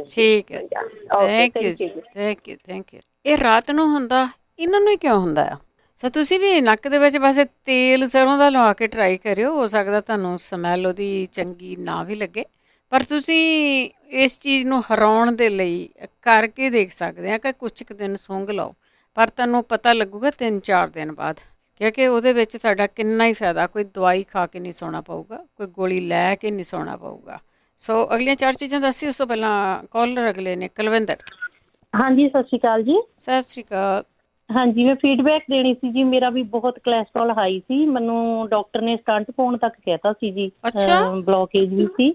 ਠੀਕ ਹੈ, ਥੈਂਕ ਯੂ ਜੀ, ਥੈਂਕ ਯੂ ਥੈਂਕ ਯੂ। ਇਹ ਰਾਤ ਨੂੰ ਹੁੰਦਾ, ਇਹਨਾਂ ਨੂੰ ਹੀ ਕਿਉਂ ਹੁੰਦਾ ਆ? ਸੋ ਤੁਸੀਂ ਵੀ ਨੱਕ ਦੇ ਵਿੱਚ ਵੈਸੇ ਤੇਲ ਸਰੋਂ ਦਾ ਲਵਾ ਕੇ ਟਰਾਈ ਕਰਿਓ, ਹੋ ਸਕਦਾ ਤੁਹਾਨੂੰ ਸਮੈਲ ਉਹਦੀ ਚੰਗੀ ਨਾ ਵੀ ਲੱਗੇ, ਪਰ ਤੁਸੀਂ ਇਸ ਚੀਜ਼ ਨੂੰ ਹਰਾਉਣ ਦੇ ਲਈ ਕਰਕੇ ਦੇਖ ਸਕਦੇ ਆ ਕਿ ਕੁਛ ਕੁ ਦਿਨ ਸੁੰਘ ਲਓ, ਪਰ ਤੁਹਾਨੂੰ ਪਤਾ ਲੱਗੂਗਾ 3-4 ਦਿਨ ਬਾਅਦ, ਕਿਉਂਕਿ ਉਹਦੇ ਵਿੱਚ ਤੁਹਾਡਾ ਕਿੰਨਾ ਹੀ ਫਾਇਦਾ। ਕੋਈ ਦਵਾਈ ਖਾ ਕੇ ਨਹੀਂ ਸੌਣਾ ਪਊਗਾ, ਕੋਈ ਗੋਲੀ ਲੈ ਕੇ ਨਹੀਂ ਸੌਣਾ ਪਊਗਾ। ਸੋ ਅਗਲੀਆਂ 4 ਚੀਜ਼ਾਂ ਦੱਸੀ, ਉਸ ਤੋਂ ਪਹਿਲਾਂ ਕਾਲਰ ਅਗਲੇ ਨੇ ਕੁਲਵਿੰਦਰ। ਹਾਂਜੀ ਸਤਿ ਸ਼੍ਰੀ ਅਕਾਲ ਜੀ। ਸਤਿ ਸ਼੍ਰੀ ਅਕਾਲ। ਹਾਂਜੀ ਮੈਂ ਫੀਡਬੈਕ ਦੇਣੀ ਸੀ ਜੀ। ਮੇਰਾ ਵੀ ਬਹੁਤ ਕੋਲੈਸਟਰੋਲ ਹਾਈ ਸੀ, ਮੈਨੂੰ ਡਾਕਟਰ ਨੇ ਸਟੰਟ ਪਾਉਣ ਤੱਕ ਕਹਿਤਾ ਸੀ ਜੀ। ਬਲੋਕੇਜ ਵੀ ਸੀ।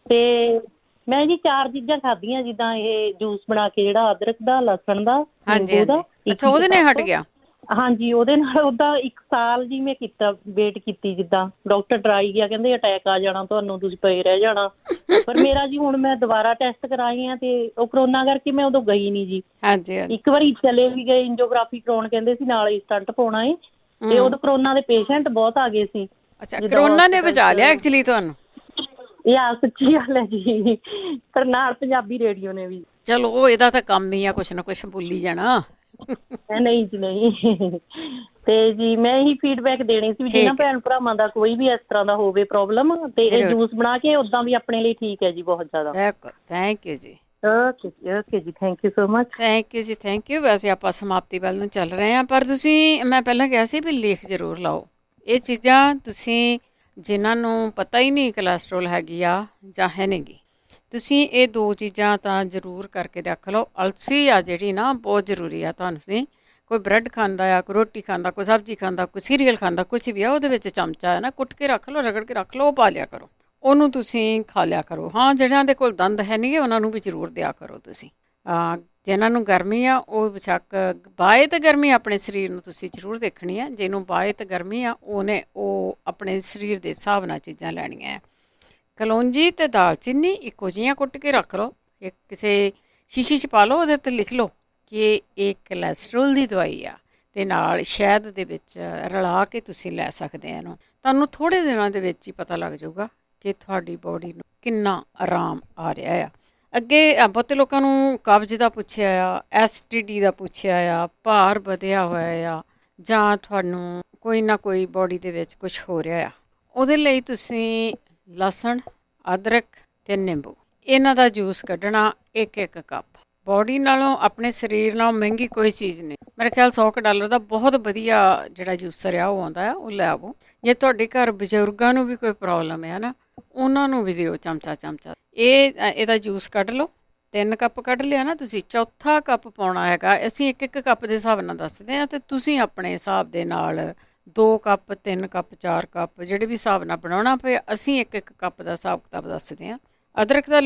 ਤੇ ਮੈਂ ਜੀ 4 ਚੀਜ਼ਾਂ ਖਾਧੀਆਂ, ਜਿੱਦਾਂ ਇਹ ਜੂਸ ਬਣਾ ਕੇ ਜਿਹੜਾ ਅਦਰਕ ਦਾ, ਲਸਣ ਦਾ, ਨਿੰਬੂ ਦਾ। ਅੱਛਾ ਉਹਦੇ ਨਾਲ ਹਟ ਗਿਆ? ਹਾਂਜੀ ਉਹਦੇ ਨਾਲ ਉਹਦਾ 1 ਸਾਲ ਜੀ ਮੈਂ ਕੀਤਾ, ਵੇਟ ਕੀਤੀ। ਜਿੱਦਾਂ ਡਾਕਟਰ ਡਰਾਈ ਗਿਆ, ਕਹਿੰਦੇ ਅਟੈਕ ਆ ਜਾਣਾ ਤੁਹਾਨੂੰ, ਤੁਸੀਂ ਪਏ ਰਹਿ ਜਾਣਾ। ਪਰ ਮੇਰਾ ਜੀ ਹੁਣ ਮੈਂ ਦੁਬਾਰਾ ਟੈਸਟ ਕਰਾਏ ਆ ਤੇ ਉਹ ਕਰੋਨਾ ਕਰਕੇ ਮੈਂ ਉਦੋਂ ਗਈ ਨਹੀਂ ਜੀ। ਇੱਕ ਵਾਰੀ ਚਲੇ ਵੀ ਗਏ ਇੰਜੋਗ੍ਰਾਫੀ ਕਰਾਉਣ, ਕਹਿੰਦੇ ਸੀ ਨਾਲ ਹੀ ਸਟੰਟ ਪਾਉਣਾ ਏ, ਤੇ ਉਦੋਂ ਕਰੋਨਾ ਦੇ ਪੇਸ਼ੈਂਟ ਬਹੁਤ ਆ ਗਏ ਸੀ। ਅੱਛਾ ਕਰੋਨਾ ਨੇ ਬਚਾ ਲਿਆ ਐਕਚੁਅਲੀ ਤੁਹਾਨੂੰ? ਯਾ ਸੱਚੀ ਗੱਲ ਹੈ ਜੀ, ਪਰ ਨਾਲ ਪੰਜਾਬੀ ਰੇਡੀਓ ਨੇ ਵੀ। ਚਲੋ ਉਹ ਇਹਦਾ ਤਾਂ ਕੰਮ ਹੀ ਆ, ਕੁਛ ਨਾ ਕੁਛ ਬੋਲੀ ਜਾਣਾ। ਨਹੀਂ ਜੀ ਨਹੀਂ। ਤੇ ਜੀ ਮੈਂ ਇਹੀ ਫੀਡਬੈਕ ਦੇਣੀ ਸੀ ਵੀ ਜਿਹਨਾਂ ਭੈਣ ਭਰਾਵਾਂ ਦਾ ਕੋਈ ਵੀ ਇਸ ਤਰ੍ਹਾਂ ਦਾ ਹੋਵੇ ਪ੍ਰੋਬਲਮ, ਤੇ ਇਹ ਜੂਸ ਬਣਾ ਕੇ ਉਦਾਂ ਵੀ ਆਪਣੇ ਲਈ ਠੀਕ ਹੈ ਜੀ, ਬਹੁਤ ਜ਼ਿਆਦਾ। ਥੈਂਕ ਯੂ ਜੀ। ਓਕੇ ਜੀ, thank you so much. Thank you ਜੀ, ਥੈਂਕ ਯੂ। ਵੈਸੇ ਆਪਾਂ ਸਮਾਪਤੀ ਵੱਲ ਨੂੰ ਚੱਲ ਰਹੇ ਹਾਂ, ਪਰ ਤੁਸੀਂ ਮੈਂ ਪਹਿਲਾਂ ਕਿਹਾ ਸੀ ਵੀ ਲਿਖ ਜ਼ਰੂਰ ਲਾਓ ਇਹ ਚੀਜ਼ਾਂ। ਤੁਸੀਂ ਜਿਨ੍ਹਾਂ ਨੂੰ ਪਤਾ ਹੀ ਨਹੀਂ ਕੋਲੈਸਟਰੋਲ ਹੈਗੀ ਆ ਜਾਂ ਹੈ ਨਹੀਂ ਗੀ, ਤੁਸੀਂ ਇਹ 2 ਚੀਜ਼ਾਂ ਤਾਂ ਜ਼ਰੂਰ ਕਰਕੇ ਰੱਖ ਲਓ। ਅਲਸੀ ਆ ਜਿਹੜੀ ਨਾ ਬਹੁਤ ਜ਼ਰੂਰੀ ਆ ਤੁਹਾਨੂੰ। ਤੁਸੀਂ ਕੋਈ ਬ੍ਰੈਡ ਖਾਂਦਾ ਆ, ਕੋਈ ਰੋਟੀ ਖਾਂਦਾ, ਕੋਈ ਸਬਜ਼ੀ ਖਾਂਦਾ, ਕੋਈ ਸੀਰੀਅਲ ਖਾਂਦਾ, ਕੁਛ ਵੀ ਆ, ਉਹਦੇ ਵਿੱਚ ਚਮਚਾ ਹੈ ਨਾ ਕੁੱਟ ਕੇ ਰੱਖ ਲਓ, ਰਗੜ ਕੇ ਰੱਖ ਲਓ, ਉਹ ਪਾ ਲਿਆ ਕਰੋ, ਉਹਨੂੰ ਤੁਸੀਂ ਖਾ ਲਿਆ ਕਰੋ। ਹਾਂ ਜਿਹਨਾਂ ਦੇ ਕੋਲ ਦੰਦ ਹੈ ਨਹੀਂ ਉਹਨਾਂ ਨੂੰ ਵੀ ਜ਼ਰੂਰ ਦਿਆ ਕਰੋ ਤੁਸੀਂ। ਜਿਹਨਾਂ ਨੂੰ ਗਰਮੀ ਆ ਉਹ ਬੇਸ਼ੱਕ, ਬਾਇਤ ਗਰਮੀ ਆਪਣੇ ਸਰੀਰ ਨੂੰ ਤੁਸੀਂ ਜ਼ਰੂਰ ਦੇਖਣੀ ਆ। ਜਿਹਨੂੰ ਬਾਇਤ ਗਰਮੀ ਆ ਉਹ ਆਪਣੇ ਸਰੀਰ ਦੇ ਹਿਸਾਬ ਨਾਲ ਚੀਜ਼ਾਂ ਲੈਣੀਆਂ ਆ। ਕਲੌਂਜੀ ਅਤੇ ਦਾਲਚੀਨੀ ਇੱਕੋ ਜਿਹੀਆਂ ਕੁੱਟ ਕੇ ਰੱਖ ਲਓ, ਇੱਕ ਕਿਸੇ ਸ਼ੀਸ਼ੀ 'ਚ ਪਾ ਲਓ, ਉਹਦੇ 'ਤੇ ਲਿਖ ਲਓ ਕਿ ਇਹ ਕੋਲੈਸਟਰੋਲ ਦੀ ਦਵਾਈ ਆ, ਅਤੇ ਨਾਲ ਸ਼ਹਿਦ ਦੇ ਵਿੱਚ ਰਲਾ ਕੇ ਤੁਸੀਂ ਲੈ ਸਕਦੇ ਆ ਇਹਨੂੰ। ਤੁਹਾਨੂੰ ਥੋੜ੍ਹੇ ਦਿਨਾਂ ਦੇ ਵਿੱਚ ਹੀ ਪਤਾ ਲੱਗ ਜਾਊਗਾ ਕਿ ਤੁਹਾਡੀ ਬੋਡੀ ਨੂੰ ਕਿੰਨਾ ਆਰਾਮ ਆ ਰਿਹਾ ਆ। ਅੱਗੇ ਬਹੁਤੇ ਲੋਕਾਂ ਨੂੰ ਕਬਜ਼ ਦਾ ਪੁੱਛਿਆ ਆ, STD ਦਾ ਪੁੱਛਿਆ ਆ, ਭਾਰ ਵਧਿਆ ਹੋਇਆ ਆ, ਜਾਂ ਤੁਹਾਨੂੰ ਕੋਈ ਨਾ ਕੋਈ ਬੋਡੀ ਦੇ ਵਿੱਚ ਕੁਛ ਹੋ ਰਿਹਾ ਆ। ਉਹਦੇ ਲਈ ਤੁਸੀਂ ਲਸਣ, ਅਦਰਕ ਅਤੇ ਨਿੰਬੂ ਇਹਨਾਂ ਦਾ ਜੂਸ ਕੱਢਣਾ 1-1 ਕੱਪ, ਬੋਡੀ ਨਾਲੋਂ ਆਪਣੇ ਸਰੀਰ ਨਾਲੋਂ ਮਹਿੰਗੀ ਕੋਈ ਚੀਜ਼ ਨਹੀਂ। ਮੇਰੇ ਖਿਆਲ $100 ਦਾ ਬਹੁਤ ਵਧੀਆ ਜਿਹੜਾ ਜੂਸਰ ਆ ਉਹ ਆਉਂਦਾ ਆ, ਉਹ ਲੈ ਆਵੋ। ਜੇ ਤੁਹਾਡੇ ਘਰ ਬਜ਼ੁਰਗਾਂ ਨੂੰ ਵੀ ਕੋਈ ਪ੍ਰੋਬਲਮ ਹੈ ਨਾ, ਉਹਨਾਂ ਨੂੰ ਵੀ ਦਿਓ ਚਮਚਾ। ਇਹਦਾ ਜੂਸ ਕੱਢ ਲਓ। 3 ਕੱਪ ਕੱਢ ਲਿਆ ਨਾ ਤੁਸੀਂ, ਚੌਥਾ ਕੱਪ ਪਾਉਣਾ ਹੈਗਾ। ਅਸੀਂ 1 ਕੱਪ ਦੇ ਹਿਸਾਬ ਨਾਲ ਦੱਸਦੇ ਹਾਂ, ਅਤੇ ਤੁਸੀਂ ਆਪਣੇ ਹਿਸਾਬ ਦੇ ਨਾਲ 2 ਕੱਪ 3 ਕੱਪ 4 ਕੱਪ ਜਿਹੜੇ ਵੀ ਹਿਸਾਬ ਨਾਲ ਬਣਾਉਣਾ ਪਏ, ਅਸੀਂ 1 ਕੱਪ ਦਾ ਹਿਸਾਬ ਕਿਤਾਬ ਦੱਸਦੇ ਹਾਂ। ਅਦਰਕ ਦਾ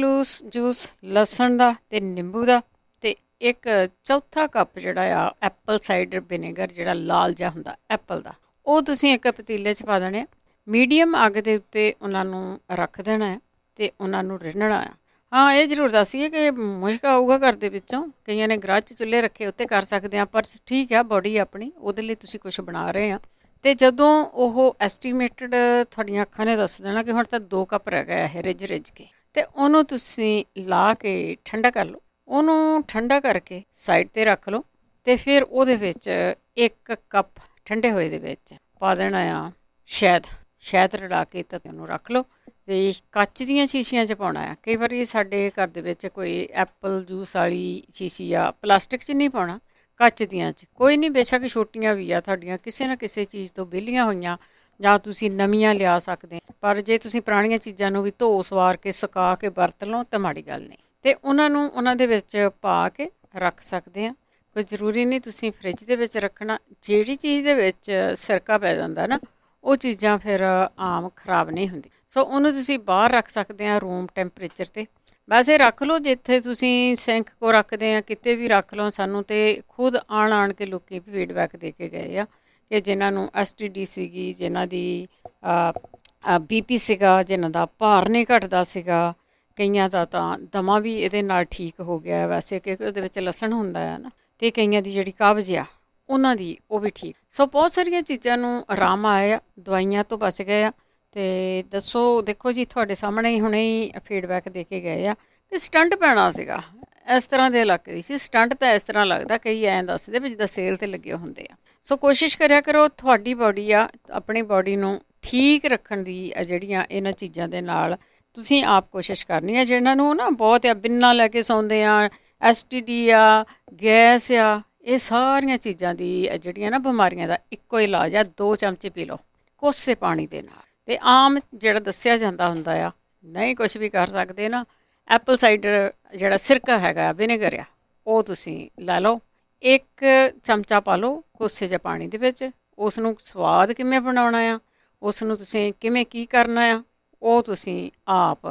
ਜੂਸ, ਲਸਣ ਦਾ ਅਤੇ ਨਿੰਬੂ ਦਾ, ਅਤੇ 1 ਚੌਥਾ ਕੱਪ ਜਿਹੜਾ ਆ ਐਪਲ ਸਾਈਡਰ ਵਿਨੇਗਰ, ਜਿਹੜਾ ਲਾਲ ਜਿਹਾ ਹੁੰਦਾ ਐਪਲ ਦਾ, ਉਹ ਤੁਸੀਂ 1 ਪਤੀਲੇ 'ਚ ਪਾ ਦੇਣੇ ਆ। ਮੀਡੀਅਮ ਅੱਗ ਦੇ ਉੱਤੇ ਉਹਨਾਂ ਨੂੰ ਰੱਖ ਦੇਣਾ ਹੈ ਅਤੇ ਉਹਨਾਂ ਨੂੰ ਰਿੰਨਣਾ ਆ। ਹਾਂ, ਇਹ ਜ਼ਰੂਰ ਦੱਸੀਏ ਕਿ ਮੁਸ਼ਕ ਆਊਗਾ ਘਰ ਦੇ ਵਿੱਚੋਂ, ਕਈਆਂ ਨੇ ਗਰਾਜ 'ਚ ਚੁੱਲ੍ਹੇ ਰੱਖੇ, ਉੱਤੇ ਕਰ ਸਕਦੇ ਹਾਂ, ਪਰ ਠੀਕ ਆ, ਬੋਡੀ ਆਪਣੀ, ਉਹਦੇ ਲਈ ਤੁਸੀਂ ਕੁਛ ਬਣਾ ਰਹੇ ਆ। ਅਤੇ ਜਦੋਂ ਉਹ ਐਸਟੀਮੇਟਡ ਤੁਹਾਡੀਆਂ ਅੱਖਾਂ ਨੇ ਦੱਸ ਦੇਣਾ ਕਿ ਹੁਣ ਤਾਂ 2 ਕੱਪ ਰਹਿ ਗਿਆ ਇਹ ਰਿੱਝ ਕੇ, ਅਤੇ ਉਹਨੂੰ ਤੁਸੀਂ ਲਾ ਕੇ ਠੰਡਾ ਕਰ ਲਓ। ਉਹਨੂੰ ਠੰਡਾ ਕਰਕੇ ਸਾਈਡ 'ਤੇ ਰੱਖ ਲਓ, ਅਤੇ ਫਿਰ ਉਹਦੇ ਵਿੱਚ 1 ਕੱਪ ਠੰਡੇ ਹੋਏ ਦੇ ਵਿੱਚ ਪਾ ਦੇਣਾ ਆ ਸ਼ਹਿਦ ਰਲਾ ਕੇ, ਤਾਂ ਉਹਨੂੰ ਰੱਖ ਲਓ। ਅਤੇ ਕੱਚ ਦੀਆਂ ਸ਼ੀਸ਼ੀਆਂ 'ਚ ਪਾਉਣਾ ਆ। ਕਈ ਵਾਰੀ ਸਾਡੇ ਘਰ ਦੇ ਵਿੱਚ ਕੋਈ ਐਪਲ ਜੂਸ ਵਾਲੀ ਸ਼ੀਸ਼ੀ ਆ, ਪਲਾਸਟਿਕ 'ਚ ਨਹੀਂ ਪਾਉਣਾ, ਕੱਚ ਦੀਆਂ 'ਚ ਕੋਈ ਨਹੀਂ, ਬੇਸ਼ੱਕ ਛੋਟੀਆਂ ਵੀ ਆ ਤੁਹਾਡੀਆਂ, ਕਿਸੇ ਨਾ ਕਿਸੇ ਚੀਜ਼ ਤੋਂ ਵਿਹਲੀਆਂ ਹੋਈਆਂ, ਜਾਂ ਤੁਸੀਂ ਨਵੀਆਂ ਲਿਆ ਸਕਦੇ। ਪਰ ਜੇ ਤੁਸੀਂ ਪੁਰਾਣੀਆਂ ਚੀਜ਼ਾਂ ਨੂੰ ਵੀ ਧੋ ਸਵਾਰ ਕੇ ਸੁਕਾ ਕੇ ਵਰਤ ਲਓ ਤਾਂ ਮਾੜੀ ਗੱਲ ਨਹੀਂ। ਅਤੇ ਉਹਨਾਂ ਦੇ ਵਿੱਚ ਪਾ ਕੇ ਰੱਖ ਸਕਦੇ ਹਾਂ। ਕੋਈ ਜ਼ਰੂਰੀ ਨਹੀਂ ਤੁਸੀਂ ਫਰਿੱਜ ਦੇ ਵਿੱਚ ਰੱਖਣਾ। ਜਿਹੜੀ ਚੀਜ਼ ਦੇ ਵਿੱਚ ਸਿਰਕਾ ਪੈ ਜਾਂਦਾ ਨਾ, ਉਹ ਚੀਜ਼ਾਂ ਫਿਰ ਆਮ ਖਰਾਬ ਨਹੀਂ ਹੁੰਦੀ। ਸੋ ਉਹਨੂੰ ਤੁਸੀਂ ਬਾਹਰ ਰੱਖ ਸਕਦੇ ਹਾਂ, ਰੂਮ ਟੈਂਪਰੇਚਰ 'ਤੇ। ਵੈਸੇ ਰੱਖ ਲਓ, ਜਿੱਥੇ ਤੁਸੀਂ ਸਿੰਕ ਕੋ ਰੱਖਦੇ ਆ, ਕਿਤੇ ਵੀ ਰੱਖ ਲਓ। ਸਾਨੂੰ ਤਾਂ ਖੁਦ ਆਣ ਕੇ ਲੋਕੀ ਫੀਡਬੈਕ ਦੇ ਕੇ ਗਏ ਆ ਕਿ ਜਿਨ੍ਹਾਂ ਨੂੰ STD ਸੀਗੀ, ਜਿਨ੍ਹਾਂ ਦੀ BP ਸੀਗਾ, ਜਿਨ੍ਹਾਂ ਦਾ ਭਾਰ ਨਹੀਂ ਘਟਦਾ ਸੀਗਾ, ਕਈਆਂ ਦਾ ਤਾਂ ਦਮਾ ਵੀ ਇਹਦੇ ਨਾਲ ਠੀਕ ਹੋ ਗਿਆ ਵੈਸੇ, ਕਿਉਂਕਿ ਉਹਦੇ ਵਿੱਚ ਲਸਣ ਹੁੰਦਾ ਆ ਨਾ, ਅਤੇ ਕਈਆਂ ਦੀ ਜਿਹੜੀ ਕਬਜ਼ ਆ ਉਹਨਾਂ ਦੀ ਉਹ ਵੀ ਠੀਕ। ਸੋ ਬਹੁਤ ਸਾਰੀਆਂ ਚੀਜ਼ਾਂ ਨੂੰ ਆਰਾਮ ਆਇਆ, ਦਵਾਈਆਂ ਤੋਂ ਬਚ ਗਏ ਆ। ਅਤੇ ਦੇਖੋ ਜੀ, ਤੁਹਾਡੇ ਸਾਹਮਣੇ ਹੀ ਹੁਣੇ ਹੀ ਫੀਡਬੈਕ ਦੇ ਕੇ ਗਏ ਆ ਕਿ ਸਟੰਟ ਪੈਣਾ ਸੀਗਾ, ਇਸ ਤਰ੍ਹਾਂ ਦੇ ਇਲਾਕੇ ਦੀ ਸੀ। ਸਟੰਟ ਤਾਂ ਇਸ ਤਰ੍ਹਾਂ ਲੱਗਦਾ, ਕਈ ਐਂ ਦੱਸਦੇ ਵੀ ਜਿੱਦਾਂ ਸੇਲ 'ਤੇ ਲੱਗੇ ਹੁੰਦੇ ਆ। ਸੋ ਕੋਸ਼ਿਸ਼ ਕਰਿਆ ਕਰੋ, ਤੁਹਾਡੀ ਬੋਡੀ ਆ, ਆਪਣੀ ਬੋਡੀ ਨੂੰ ਠੀਕ ਰੱਖਣ ਦੀ ਜਿਹੜੀਆਂ ਇਹਨਾਂ ਚੀਜ਼ਾਂ ਦੇ ਨਾਲ ਤੁਸੀਂ ਆਪ ਕੋਸ਼ਿਸ਼ ਕਰਨੀ ਹੈ। ਜਿਹਨਾਂ ਨੂੰ ਨਾ ਬਹੁਤ ਆ, ਬਿੰਨਾਂ ਲੈ ਕੇ ਸੌਂਦੇ ਆ, STD ਆ, ਗੈਸ ਆ, ਇਹ ਸਾਰੀਆਂ ਚੀਜ਼ਾਂ ਦੀ ਜਿਹੜੀਆਂ ਨਾ ਬਿਮਾਰੀਆਂ ਦਾ ਇੱਕੋ ਇਲਾਜ ਆ, 2 ਚਮਚੇ ਪੀ ਲਓ ਕੋਸੇ ਪਾਣੀ ਦੇ ਨਾਲ। ਅਤੇ ਆਮ ਜਿਹੜਾ ਦੱਸਿਆ ਜਾਂਦਾ ਹੁੰਦਾ ਆ, ਨਹੀਂ ਕੁਛ ਵੀ ਕਰ ਸਕਦੇ ਨਾ, ਐਪਲ ਸਾਈਡਰ ਜਿਹੜਾ ਸਿਰਕਾ ਹੈਗਾ, ਵਿਨੇਗਰ ਆ, ਉਹ ਤੁਸੀਂ ਲੈ ਲਓ। 1 ਚਮਚਾ ਪਾ ਲਓ ਕੋਸੇ ਜਿਹੇ ਪਾਣੀ ਦੇ ਵਿੱਚ। ਉਸ ਨੂੰ ਸਵਾਦ ਕਿਵੇਂ ਬਣਾਉਣਾ ਆ, ਉਸ ਨੂੰ ਤੁਸੀਂ ਕਿਵੇਂ ਕੀ ਕਰਨਾ ਆ, ਉਹ ਤੁਸੀਂ ਆਪ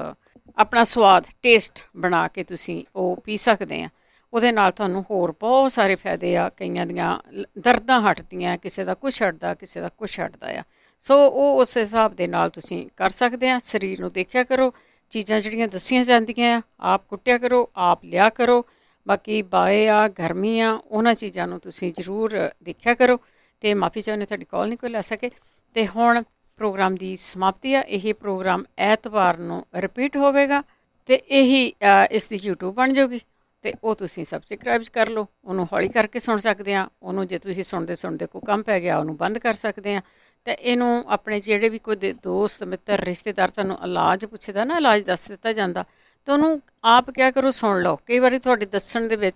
ਆਪਣਾ ਸਵਾਦ ਟੇਸਟ ਬਣਾ ਕੇ ਤੁਸੀਂ ਉਹ ਪੀ ਸਕਦੇ ਆ। ਉਹਦੇ ਨਾਲ ਤੁਹਾਨੂੰ ਹੋਰ ਬਹੁਤ ਸਾਰੇ ਫਾਇਦੇ ਆ। ਕਈਆਂ ਦੀਆਂ ਦਰਦਾਂ ਹਟਦੀਆਂ, ਕਿਸੇ ਦਾ ਕੁਛ ਹਟਦਾ, ਕਿਸੇ ਦਾ ਕੁਛ ਹਟਦਾ ਆ। ਸੋ ਉਹ ਉਸ ਹਿਸਾਬ ਦੇ ਨਾਲ ਤੁਸੀਂ ਕਰ ਸਕਦੇ ਆ। ਸਰੀਰ ਨੂੰ ਦੇਖਿਆ ਕਰੋ, ਚੀਜ਼ਾਂ ਜਿਹੜੀਆਂ ਦੱਸੀਆਂ ਜਾਂਦੀਆਂ ਆ ਆਪ ਕੁੱਟਿਆ ਕਰੋ, ਆਪ ਲਿਆ ਕਰੋ। ਬਾਕੀ ਬਾਏ ਆ, ਗਰਮੀ ਆ, ਉਹਨਾਂ ਚੀਜ਼ਾਂ ਨੂੰ ਤੁਸੀਂ ਜ਼ਰੂਰ ਦੇਖਿਆ ਕਰੋ। ਅਤੇ ਮਾਫੀ ਚਾਹੁੰਦੇ ਤੁਹਾਡੀ ਕਾਲ ਨਹੀਂ ਕੋਈ ਲੈ ਸਕੇ। ਅਤੇ ਹੁਣ ਪ੍ਰੋਗਰਾਮ ਦੀ ਸਮਾਪਤੀ ਆ। ਇਹ ਪ੍ਰੋਗਰਾਮ ਐਤਵਾਰ ਨੂੰ ਰਿਪੀਟ ਹੋਵੇਗਾ, ਅਤੇ ਇਹੀ ਇਸ ਦੀ YouTube ਬਣ ਜਾਊਗੀ, ਅਤੇ ਉਹ ਤੁਸੀਂ ਸਬਸਕ੍ਰਾਈਬ ਕਰ ਲਓ। ਉਹਨੂੰ ਹੌਲੀ ਕਰਕੇ ਸੁਣ ਸਕਦੇ ਆ। ਉਹਨੂੰ ਜੇ ਤੁਸੀਂ ਸੁਣਦੇ ਕੋਈ ਕੰਮ ਪੈ ਗਿਆ, ਉਹਨੂੰ ਬੰਦ ਕਰ ਸਕਦੇ ਆ। ਅਤੇ ਇਹਨੂੰ ਆਪਣੇ ਜਿਹੜੇ ਵੀ ਕੋਈ ਦੋਸਤ ਮਿੱਤਰ ਰਿਸ਼ਤੇਦਾਰ ਤੁਹਾਨੂੰ ਇਲਾਜ ਪੁੱਛਦਾ ਨਾ, ਇਲਾਜ ਦੱਸ ਦਿੱਤਾ ਜਾਂਦਾ, ਤਾਂ ਉਹਨੂੰ ਆਪ ਕਿਆ ਕਰੋ, ਸੁਣ ਲਓ। ਕਈ ਵਾਰੀ ਤੁਹਾਡੇ ਦੱਸਣ ਦੇ ਵਿੱਚ